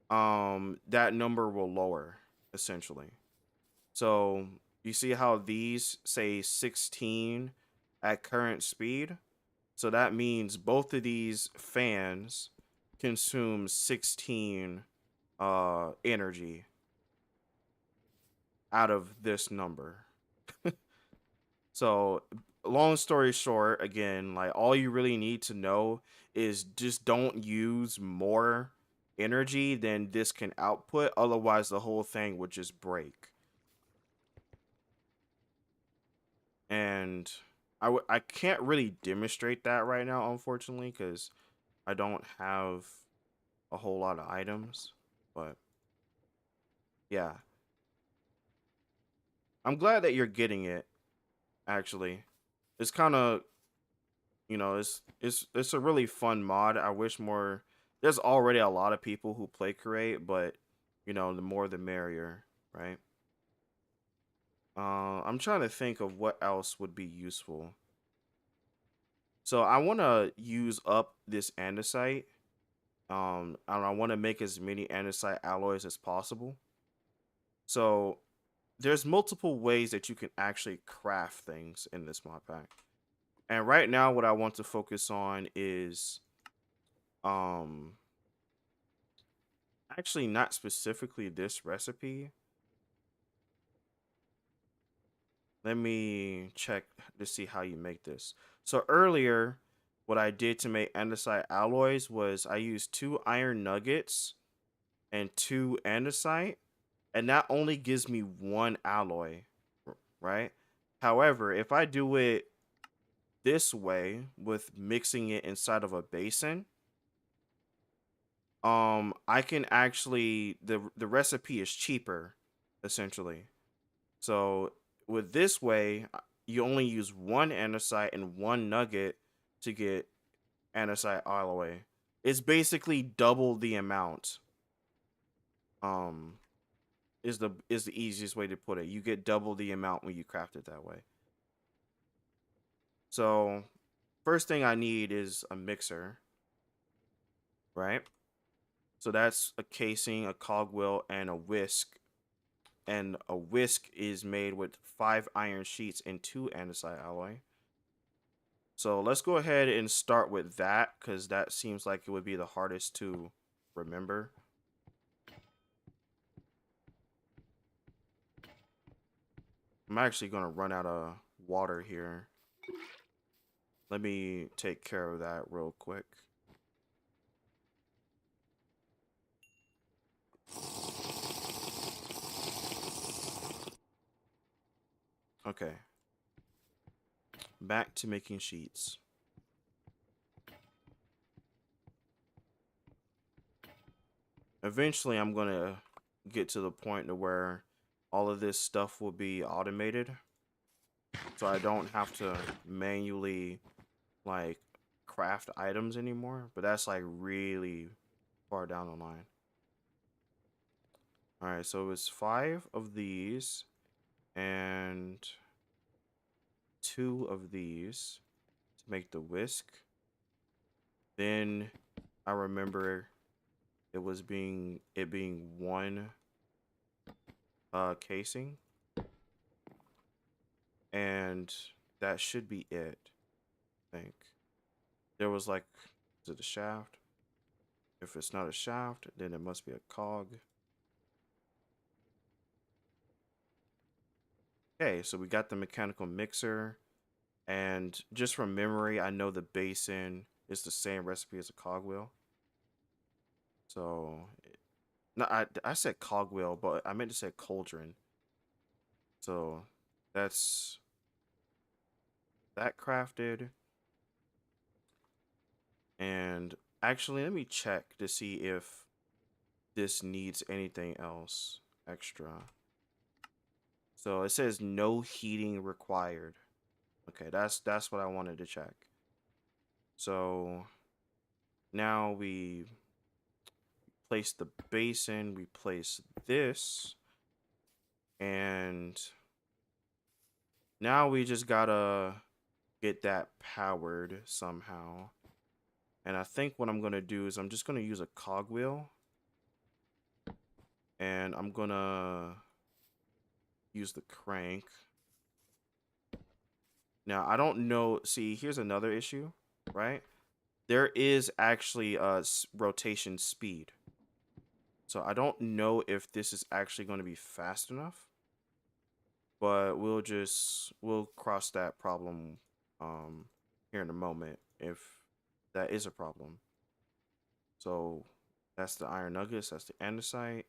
A: will lower essentially. So you see how these say 16 at current speed? So that means both of these fans consume 16 energy out of this number. So long story short, again, like all you really need to know is just don't use more energy than this can output, otherwise the whole thing would just break. And I can't really demonstrate that right now, unfortunately, because I don't have a whole lot of items. But yeah, I'm glad that you're getting it. Actually, it's kind of, it's a really fun mod. I wish more. There's already a lot of people who play create, but the more the merrier, right? I'm trying to think of what else would be useful. So I want to use up this andesite. And I want to make as many andesite alloys as possible. So there's multiple ways that you can actually craft things in this mod pack. And right now, what I want to focus on is um actually not specifically this recipe. Let me check to see how you make this. So earlier, what I did to make andesite alloys was I used 2 iron nuggets and 2 andesite, and that only gives me 1 alloy, right? However, if I do it this way with mixing it inside of a basin, I can actually the recipe is cheaper essentially. So with this way, you only use 1 andesite and 1 nugget to get andesite alloy. It's basically double the amount. Um, is the easiest way to put it. You get double the amount when you craft it that way. So first thing I need is a mixer, right? So that's a casing, a cogwheel, and a whisk. And a whisk is made with 5 iron sheets and 2 andesite alloy. So let's go ahead and start with that because that seems like it would be the hardest to remember. I'm actually going to run out of water here. Let me take care of that real quick. Okay. back to making sheets. Eventually, I'm gonna get to the point to where all of this stuff will be automated, so I don't have to manually like craft items anymore. But that's like really far down the line. All right, so it's 5 of these and 2 of these to make the whisk. Then I remember it being one casing, and that should be it. I think there was like, is it a shaft? If it's not a shaft, then it must be a cog. Okay, so we got the mechanical mixer, and just from memory, I know the basin is the same recipe as a cogwheel. So, no, I said cogwheel, but I meant to say cauldron. So that's that crafted. And actually, let me check to see if this needs anything else extra. So it says no heating required. Okay, that's what I wanted to check. So now we place the basin, we place this, and now we just gotta get that powered somehow. And I think what I'm gonna do is I'm just gonna use a cogwheel, and I'm gonna use the crank. Now I don't know. See, here's another issue, right? There is actually a rotation speed. So I don't know if this is actually going to be fast enough, but we'll cross that problem here in a moment if that is a problem. So that's the iron nuggets, that's the andesite.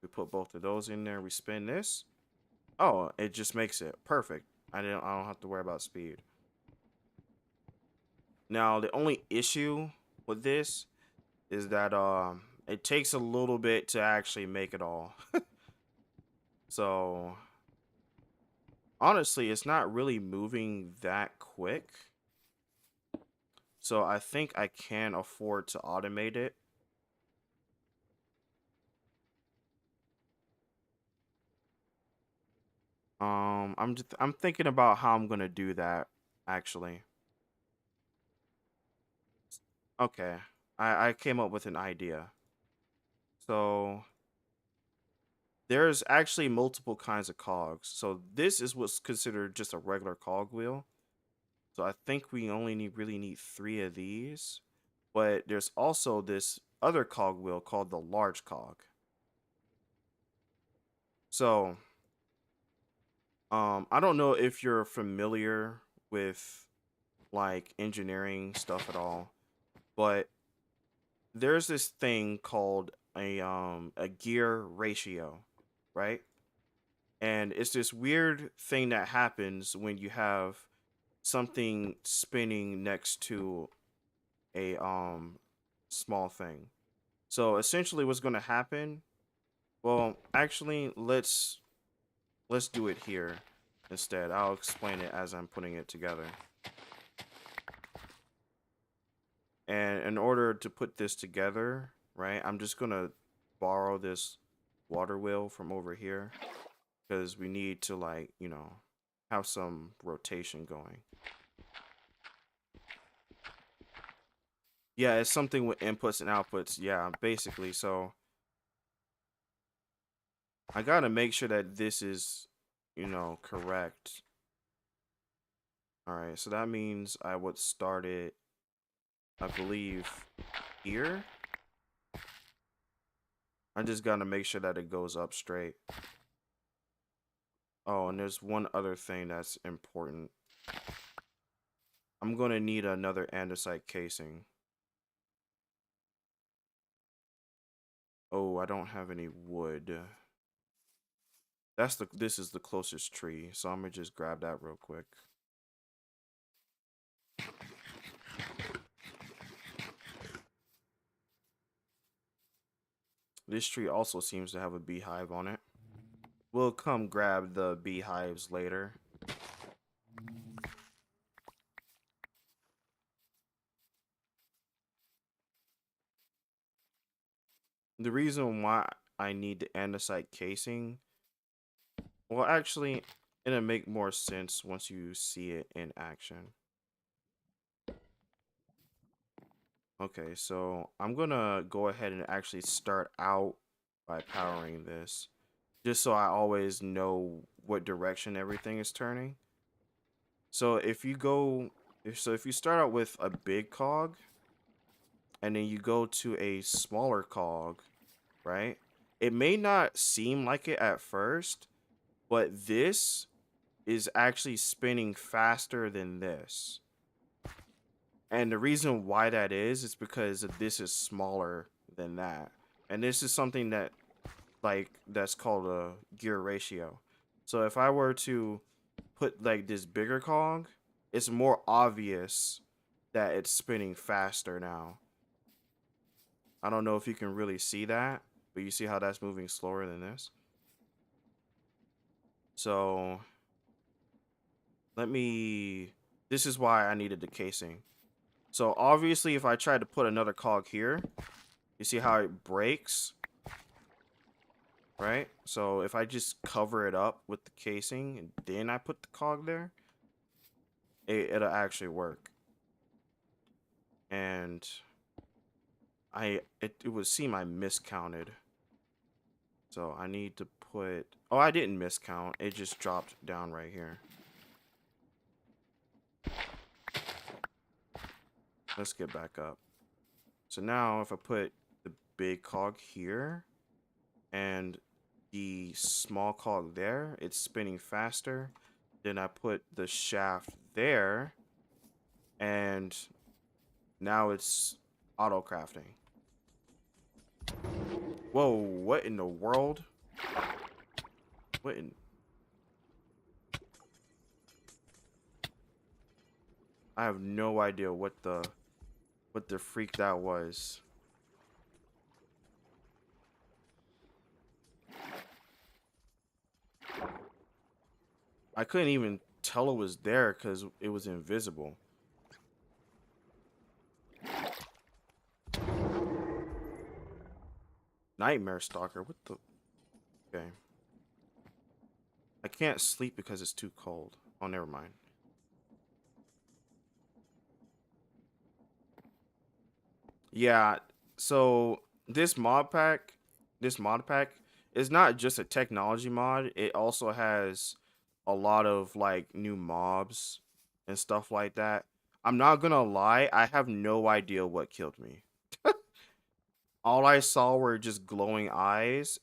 A: We put both of those in there, we spin this. Oh, it just makes it perfect. I don't have to worry about speed. Now, the only issue with this is that it takes a little bit to actually make it all. So honestly, it's not really moving that quick. So I think I can afford to automate it. I'm thinking about how I'm gonna do that actually. Okay. I came up with an idea. So there's actually multiple kinds of cogs. So this is what's considered just a regular cog wheel. So I think we only really need 3 of these. But there's also this other cog wheel called the large cog. So I don't know if you're familiar with like engineering stuff at all, but there's this thing called a gear ratio, right? And it's this weird thing that happens when you have something spinning next to a small thing. So essentially what's going to happen, well, actually let's do it here instead. I'll explain it as I'm putting it together. And in order to put this together, right, I'm just going to borrow this water wheel from over here because we need to, like, have some rotation going. Yeah, it's something with inputs and outputs. Yeah, basically. So I got to make sure that this is, correct. All right, so that means I would start it, I believe, here. I just got to make sure that it goes up straight. Oh, and there's one other thing that's important. I'm going to need another andesite casing. Oh, I don't have any wood. This is the closest tree, so I'm going to just grab that real quick. This tree also seems to have a beehive on it. We'll come grab the beehives later. The reason why I need the andesite casing, well, actually, it'll make more sense once you see it in action. Okay, so I'm gonna go ahead and actually start out by powering this, just so I always know what direction everything is turning. So if you start out with a big cog, and then you go to a smaller cog, right? It may not seem like it at first, but this is actually spinning faster than this. And the reason why that is because this is smaller than that. And this is something that that's called a gear ratio. So if I were to put like this bigger cog, it's more obvious that it's spinning faster now. I don't know if you can really see that, but you see how that's moving slower than this. So this is why I needed the casing. So obviously if I tried to put another cog here, you see how it breaks, right? So if I just cover it up with the casing and then I put the cog there, it'll actually work. And it would seem I miscounted. So I need to put, oh, I didn't miscount. It just dropped down right here. Let's get back up. So now if I put the big cog here and the small cog there, it's spinning faster. Then I put the shaft there and now it's auto crafting. Whoa, what in the world? What in... I have no idea what the freak that was. I couldn't even tell it was there because it was invisible. Nightmare Stalker, what the... Okay. I can't sleep because it's too cold. Oh, never mind. Yeah, so this mod pack is not just a technology mod. It also has a lot of like new mobs and stuff like that. I'm not gonna lie, I have no idea what killed me. All I saw were just glowing eyes,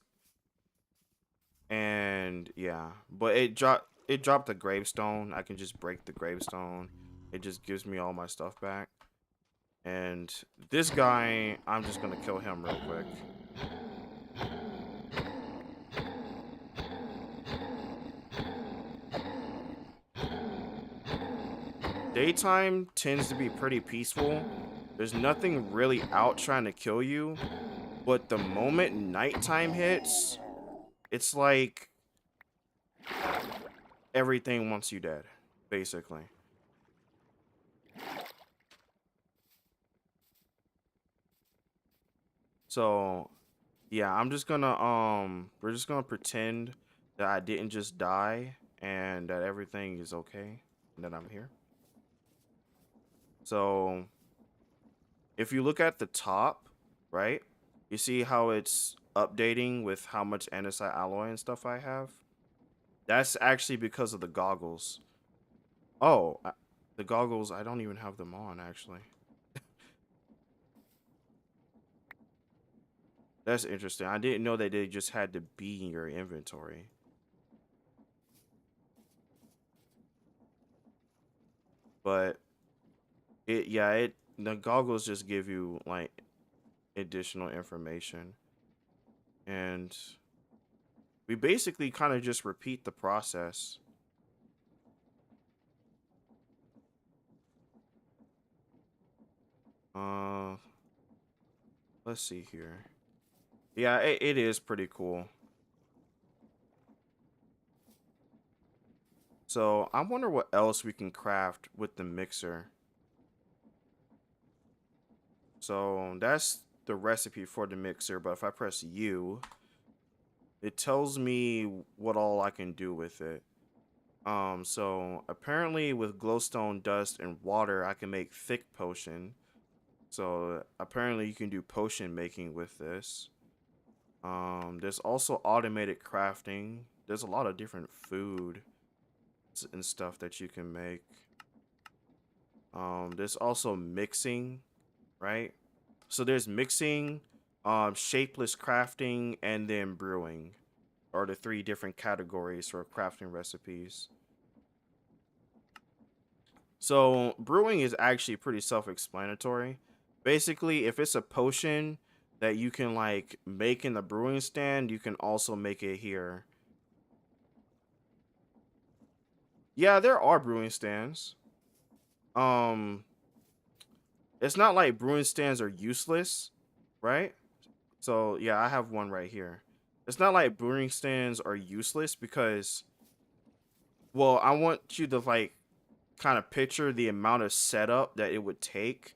A: and yeah, but it dropped the gravestone. I can just break the gravestone. It just gives me all my stuff back. And this guy, I'm just gonna kill him real quick. Daytime tends to be pretty peaceful. There's nothing really out trying to kill you. But the moment nighttime hits, it's like everything wants you dead, basically. So, yeah, we're just gonna pretend that I didn't just die and that everything is okay and that I'm here. So, if you look at the top, right, you see how it's updating with how much andesite alloy and stuff I have? That's actually because of the goggles. Oh, the goggles, I don't even have them on, actually. That's interesting. I didn't know that they just had to be in your inventory. But the goggles just give you like additional information. And we basically kind of just repeat the process. Uh, let's see here. Yeah, it is pretty cool. So I wonder what else we can craft with the mixer. So that's the recipe for the mixer, but if I press U, it tells me what all I can do with it. So apparently with glowstone dust and water, I can make thick potion. So apparently you can do potion making with this. There's also automated crafting. There's a lot of different food and stuff that you can make. There's also mixing, right? So there's mixing, shapeless crafting, and then brewing are the three different categories for crafting recipes. So brewing is actually pretty self-explanatory. Basically, if it's a potion that you can like make in the brewing stand, you can also make it here. Yeah, there are brewing stands. Um, it's not like brewing stands are useless, right? So yeah, I have one right here. It's not like brewing stands are useless because, well, I want you to like kind of picture the amount of setup that it would take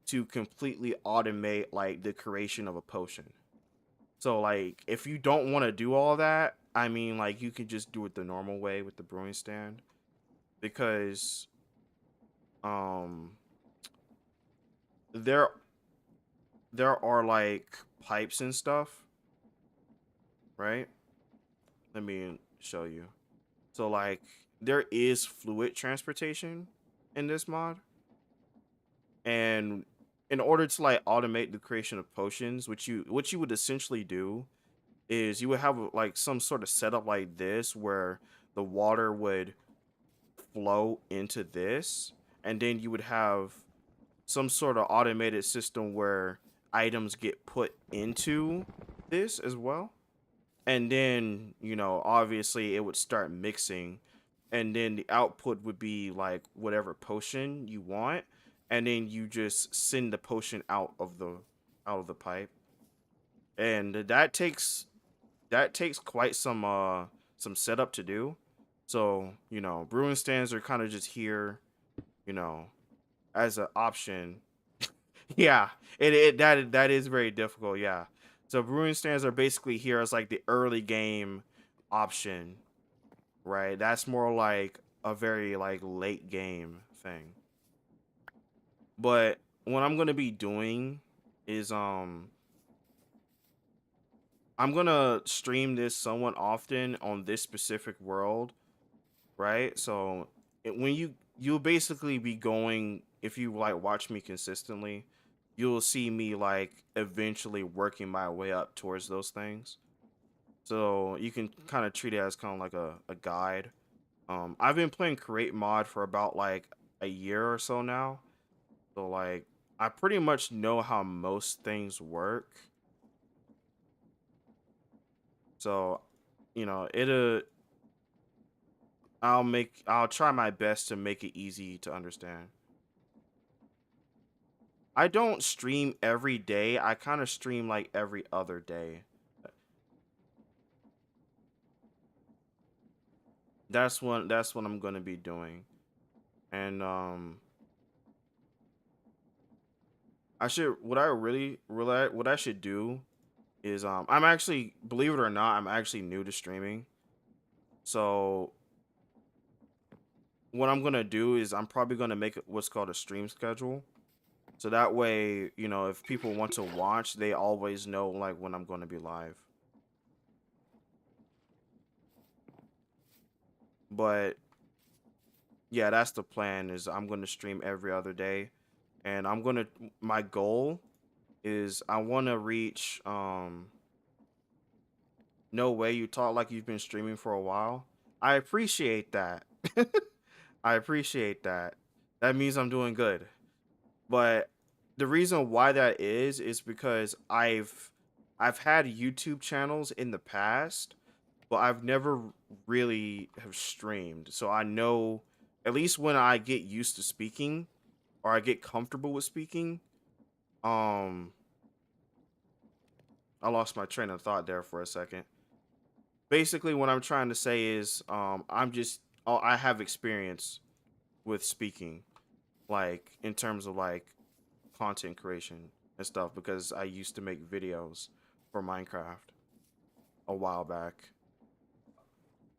A: to completely automate like the creation of a potion. So like if you don't want to do all that, I mean like you can just do it the normal way with the brewing stand because um there there are like pipes and stuff, right? Let me show you. So like there is fluid transportation in this mod, and in order to like automate the creation of potions, what you would essentially do is you would have like some sort of setup like this where the water would flow into this, and then you would have some sort of automated system where items get put into this as well. And then, obviously it would start mixing, and then the output would be like whatever potion you want, and then you just send the potion out of the pipe. And that takes quite some setup to do. So, brewing stands are kind of just here, you know, as an option. Yeah, that is very difficult. Yeah, so brewing stands are basically here as like the early game option, right? That's more like a very like late game thing. But what I'm gonna be doing is I'm gonna stream this somewhat often on this specific world, right? So when you'll basically be going, if you like watch me consistently, you'll see me like eventually working my way up towards those things. So you can kind of treat it as kind of like a guide. I've been playing create mod for about like a year or so now. So like I pretty much know how most things work. So, it'll I'll try my best to make it easy to understand. I don't stream every day. I kind of stream like every other day. That's what I'm going to be doing. And I should what I really what I should do is I'm actually, believe it or not, I'm actually new to streaming. So what I'm going to do is I'm probably going to make what's called a stream schedule. So that way, if people want to watch, they always know like when I'm going to be live. But yeah, that's the plan, is I'm going to stream every other day, and my goal is I want to reach no way, you talk like you've been streaming for a while. I appreciate that. I appreciate that. That means I'm doing good. But the reason why that is because I've had YouTube channels in the past, but I've never really have streamed. So I know, at least when I get used to speaking or I get comfortable with speaking, um I lost my train of thought there for a second. Basically, what I'm trying to say is, I have experience with speaking, like in terms of like content creation and stuff, because I used to make videos for Minecraft a while back.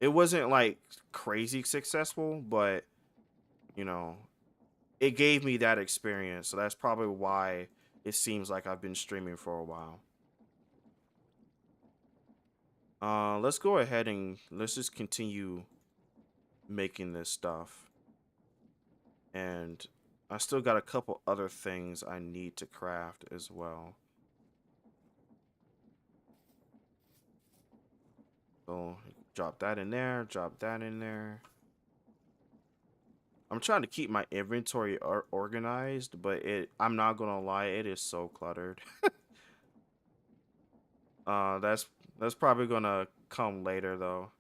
A: It wasn't like crazy successful, but you know, it gave me that experience. So that's probably why it seems like I've been streaming for a while. Let's go ahead and let's just continue making this stuff. And I still got a couple other things I need to craft as well. So drop that in there, drop that in there. I'm trying to keep my inventory organized, but I'm not gonna lie, it is so cluttered. uh that's that's probably gonna come later though.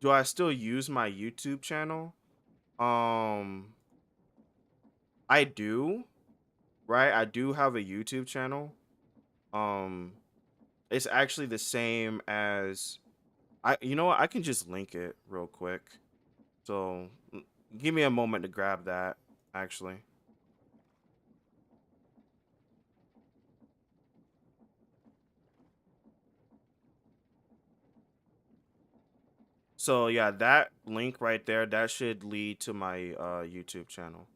A: Do I still use my YouTube channel? Um I do, right? I do have a YouTube channel. Um it's actually the same as I you know what? I can just link it real quick. So give me a moment to grab that actually. So yeah, that link right there, that should lead to my YouTube channel.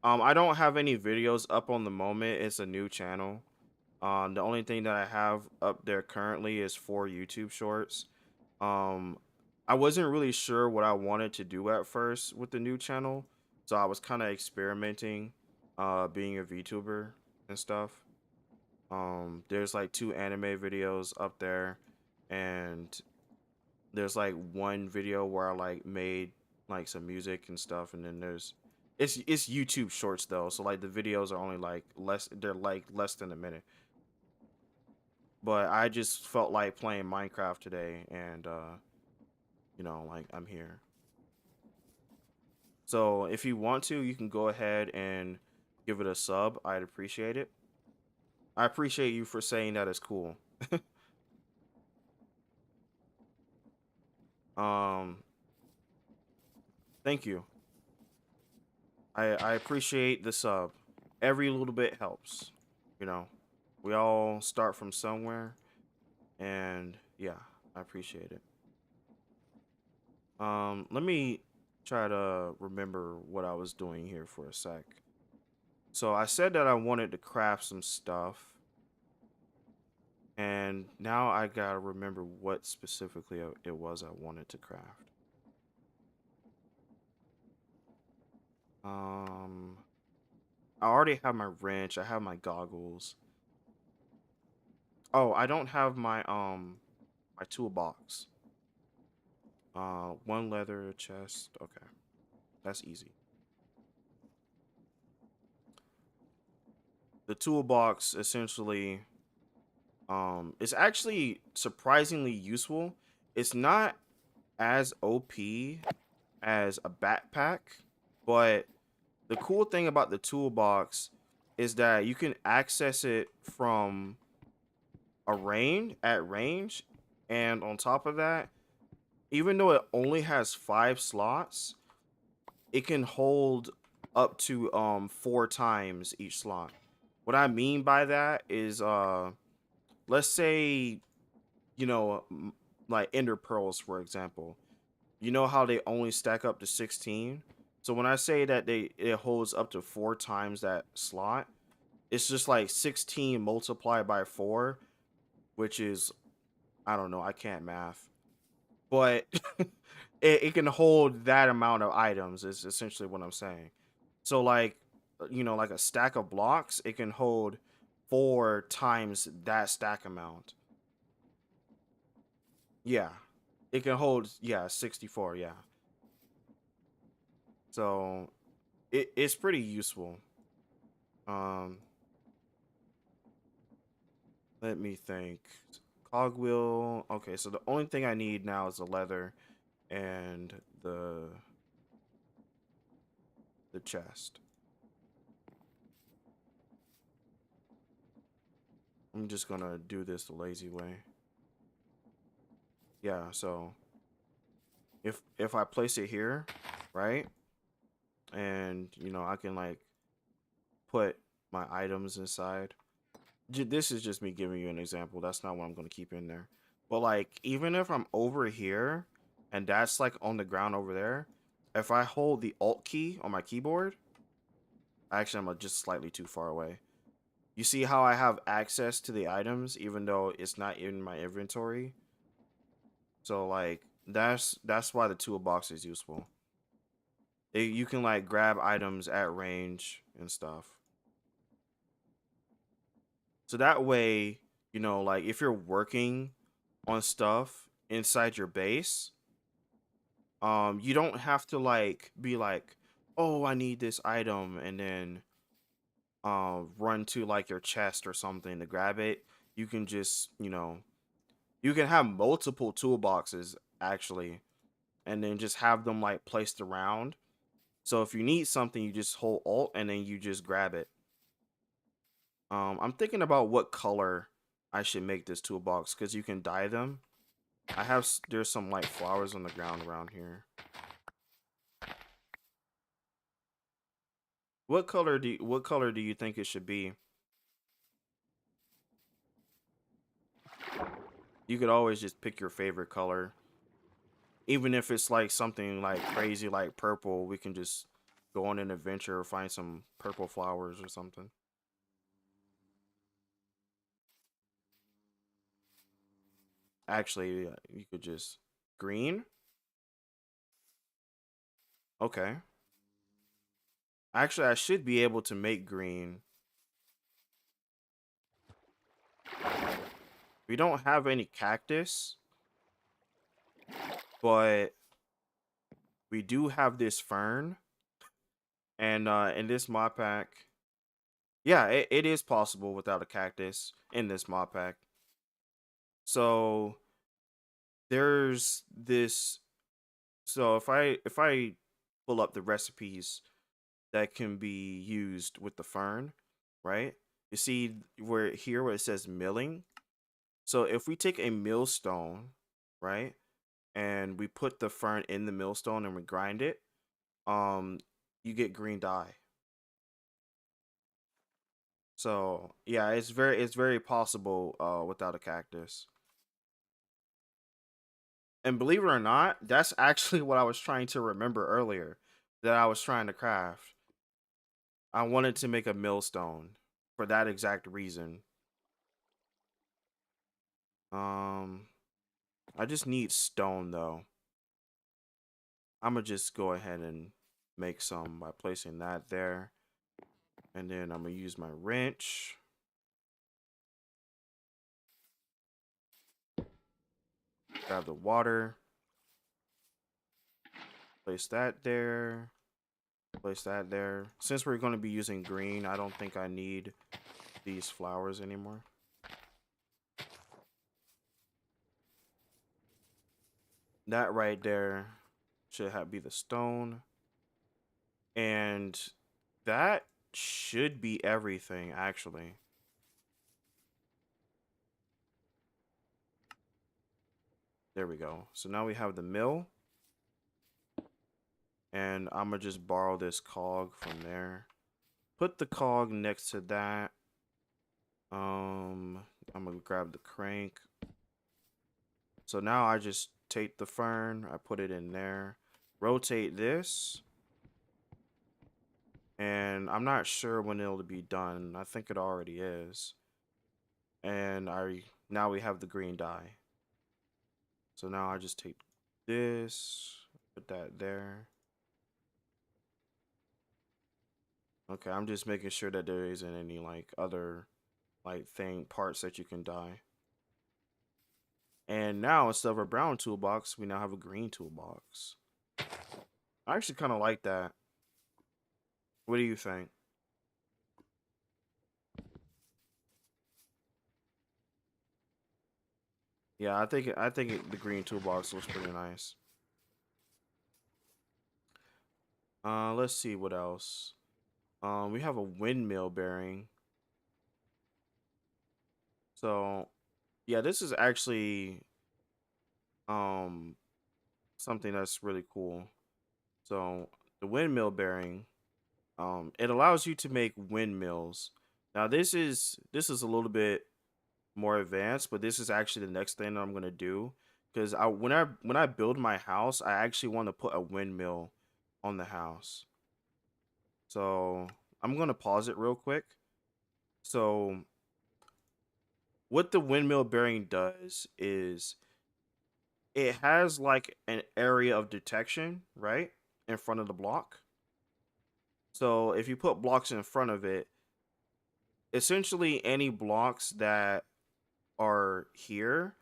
A: I don't have any videos up on the moment. It's a new channel. The only thing that I have up there currently is 4 YouTube shorts. Um, I wasn't really sure what I wanted to do at first with the new channel, so I was kind of experimenting, being a VTuber and stuff. There's like 2 anime videos up there, and there's like one video where I like made like some music and stuff, and then it's YouTube shorts though, so like the videos are only like they're like less than a minute. But I just felt like playing Minecraft today, and like I'm here. So if you want to, you can go ahead and give it a sub. I'd appreciate it. I appreciate you for saying that it's cool. um, thank you. I appreciate the sub. Every little bit helps. You know, we all start from somewhere, and yeah, I appreciate it. Let me try to remember what I was doing here for a sec. So I said that I wanted to craft some stuff, and now I gotta remember what specifically it was I wanted to craft. Um, I already have my wrench. I have my goggles. Oh, I don't have my toolbox. One leather chest. Okay, that's easy. The toolbox essentially, it's actually surprisingly useful. It's not as OP as a backpack, but the cool thing about the toolbox is that you can access it from a range at range, and on top of that, even though it only has 5 slots, it can hold up to 4 times each slot. What I mean by that is let's say, you know, like ender pearls for example. You know how they only stack up to 16? So when I say that it holds up to 4 times that slot, it's just like 16 multiplied by 4, which is, I don't know, I can't math. But it can hold that amount of items is essentially what I'm saying. So like, like a stack of blocks, it can hold 4 times that stack amount. Yeah. It can hold, yeah, 64, yeah. So it's pretty useful. Um, let me think. Cogwheel. Okay, so the only thing I need now is the leather and the chest. I'm just gonna do this the lazy way. Yeah, so if I place it here, right? And you know, I can like put my items inside. This is just me giving you an example. That's not what I'm going to keep in there. But like even if I'm over here and that's like on the ground over there, if I hold the alt key on my keyboard, actually I'm just slightly too far away. You see how I have access to the items even though it's not in my inventory? So like that's why the toolbox is useful. You can like grab items at range and stuff. So that way, you know, like if you're working on stuff inside your base, you don't have to like be like, oh, I need this item and then run to like your chest or something to grab it. You can just, you know, you can have multiple toolboxes actually, and then just have them like placed around. So if you need something, you just hold alt and then you just grab it. I'm thinking about what color I should make this toolbox because you can dye them. There's some like flowers on the ground around here. What color do you think it should be? You could always just pick your favorite color. Even if it's like something like crazy like purple, we can just go on an adventure or find some purple flowers or something. Actually, you could just green. Okay. Actually, I should be able to make green. We don't have any cactus, but we do have this fern. And in this mod pack, yeah, it is possible without a cactus in this mod pack. So there's this. So if I pull up the recipes that can be used with the fern, right? You see where it says milling. So if we take a millstone, right, and we put the fern in the millstone and we grind it, um, you get green dye. So yeah, it's very possible without a cactus. And believe it or not, that's actually what I was trying to remember earlier that I was trying to craft. I wanted to make a millstone for that exact reason. Um, I just need stone though. I'm gonna just go ahead and make some by placing that there. And then I'm gonna use my wrench. Grab the water. Place that there. Place that there. Since we're gonna be using green, I don't think I need these flowers anymore. That right there should be the stone. And that should be everything, actually. There we go. So now we have the mill. And I'm going to just borrow this cog from there. Put the cog next to that. I'm going to grab the crank. So now I just take the fern. I put it in there. Rotate this. And I'm not sure when it'll be done. I think it already is. And now we have the green dye. So now I just take this, put that there. Okay, I'm just making sure that there isn't any like other like parts that you can dye. And now instead of a brown toolbox, we now have a green toolbox. I actually kind of like that. What do you think? Yeah, the green toolbox looks pretty nice. Let's see what else. We have a windmill bearing. So yeah, this is actually um something that's really cool. So the windmill bearing, it allows you to make windmills. Now this is a little bit more advanced, but this is actually the next thing that I'm gonna do because I build my house, I actually want to put a windmill on the house. So I'm gonna pause it real quick. So what the windmill bearing does is it has like an area of detection, right, in front of the block. So if you put blocks in front of it, essentially any blocks that are here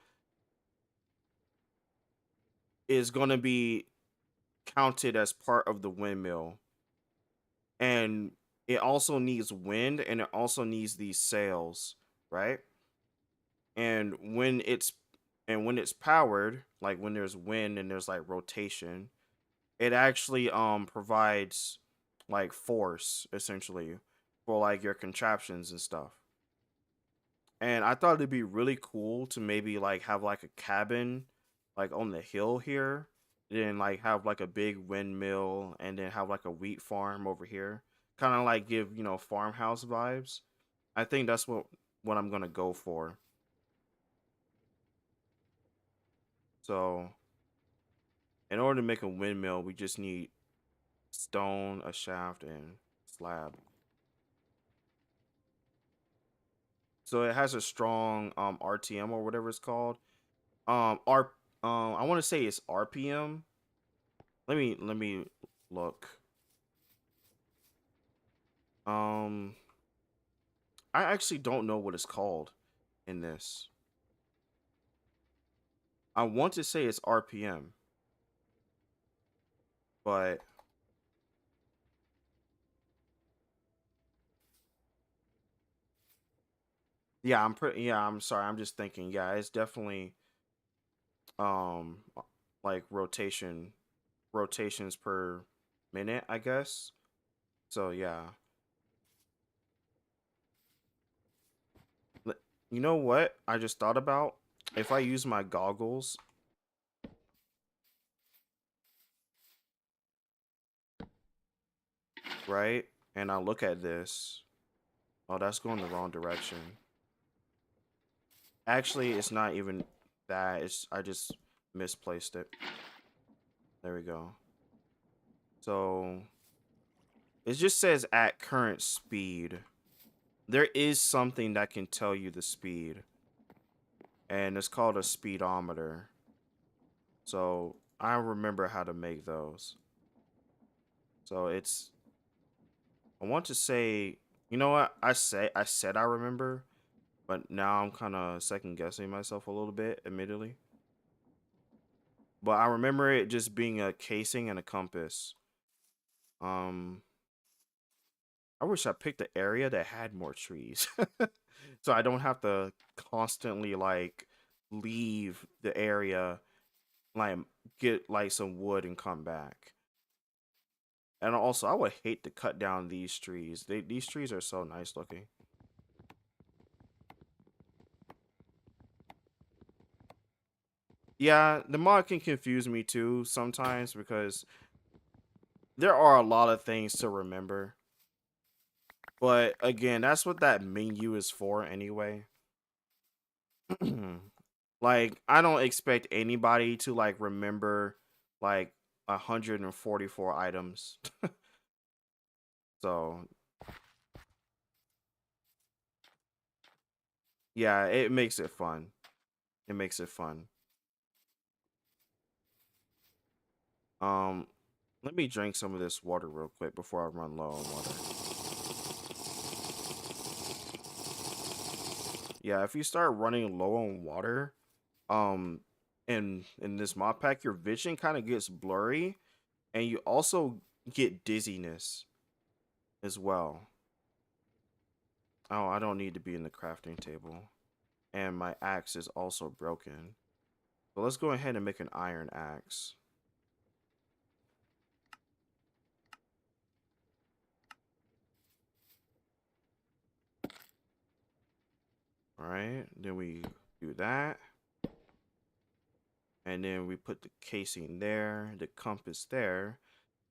A: is going to be counted as part of the windmill. And it also needs wind and it also needs these sails, right? And when it's powered, like when there's wind and there's like rotation, it actually provides like force essentially for like your contraptions and stuff. And I thought it'd be really cool to maybe like have like a cabin like on the hill here, then like have like a big windmill and then have like a wheat farm over here. Kind of like give, farmhouse vibes. I think that's what I'm going to go for. So, in order to make a windmill, we just need stone, a shaft and slab. So it has a strong RTM or whatever it's called. R I want to say it's RPM. Let me look. Um, I actually don't know what it's called in this. I want to say it's RPM, but yeah, I'm sorry. I'm just thinking. Yeah, it's definitely um like rotations per minute, I guess. So yeah. You know what? I just thought about if I use my goggles, right? And I look at this. Oh, that's going the wrong direction. Actually, it's not even that. It's I just misplaced it. There we go. So it just says at current speed. There is something that can tell you the speed, and it's called a speedometer. So I remember how to make those. So it's I want to say, you know what? I said I remember, but now I'm kind of second guessing myself a little bit, admittedly. But I remember it just being a casing and a compass. Um, I wish I picked an area that had more trees, so I don't have to constantly like leave the area, like get like some wood and come back. And also, I would hate to cut down these trees. These trees are so nice looking. Yeah, the mod can confuse me too sometimes because there are a lot of things to remember. But again, that's what that menu is for anyway. Like, I don't expect anybody to like remember like 144 items. So, yeah, it makes it fun. It makes it fun. Um, Let me drink some of this water real quick before I run low on water. Yeah, if you start running low on water, um, in this mod pack, your vision kind of gets blurry, and you also get dizziness as well. Oh, I don't need to be in the crafting table. And my axe is also broken. So let's go ahead and make an iron axe. All All right, then we do that. And then we put the casing there, the compass there.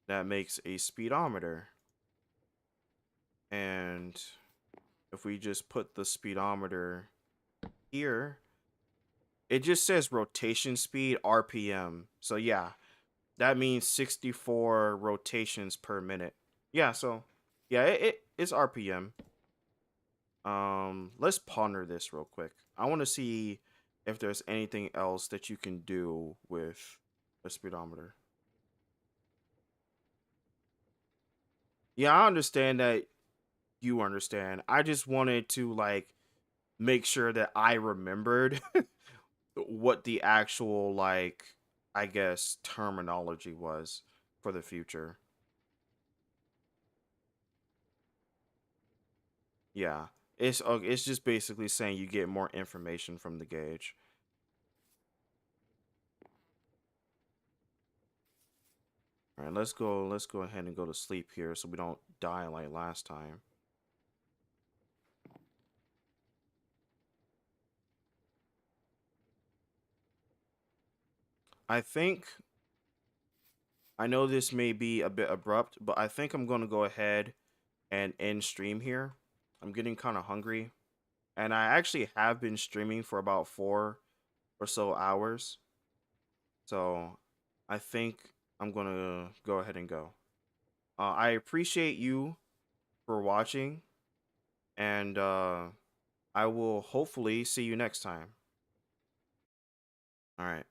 A: That makes a speedometer. And if we just put the speedometer here, it just says rotation speed RPM. So yeah, that means 64 rotations per minute. Yeah, so yeah, it's RPM. Let's ponder this real quick. I want to see if there's anything else that you can do with a speedometer. Yeah, I understand that you understand. I just wanted to like make sure that I remembered what the actual like I guess terminology was for the future. Yeah. It's just basically saying you get more information from the gauge. All right, let's go ahead and go to sleep here so we don't die like last time. I think I know this may be a bit abrupt, but I think I'm going to go ahead and end stream here. I'm getting kind of hungry, and I actually have been streaming for about 4 or so hours. So I think I'm going to go ahead and go. I appreciate you for watching, and I will hopefully see you next time. All right.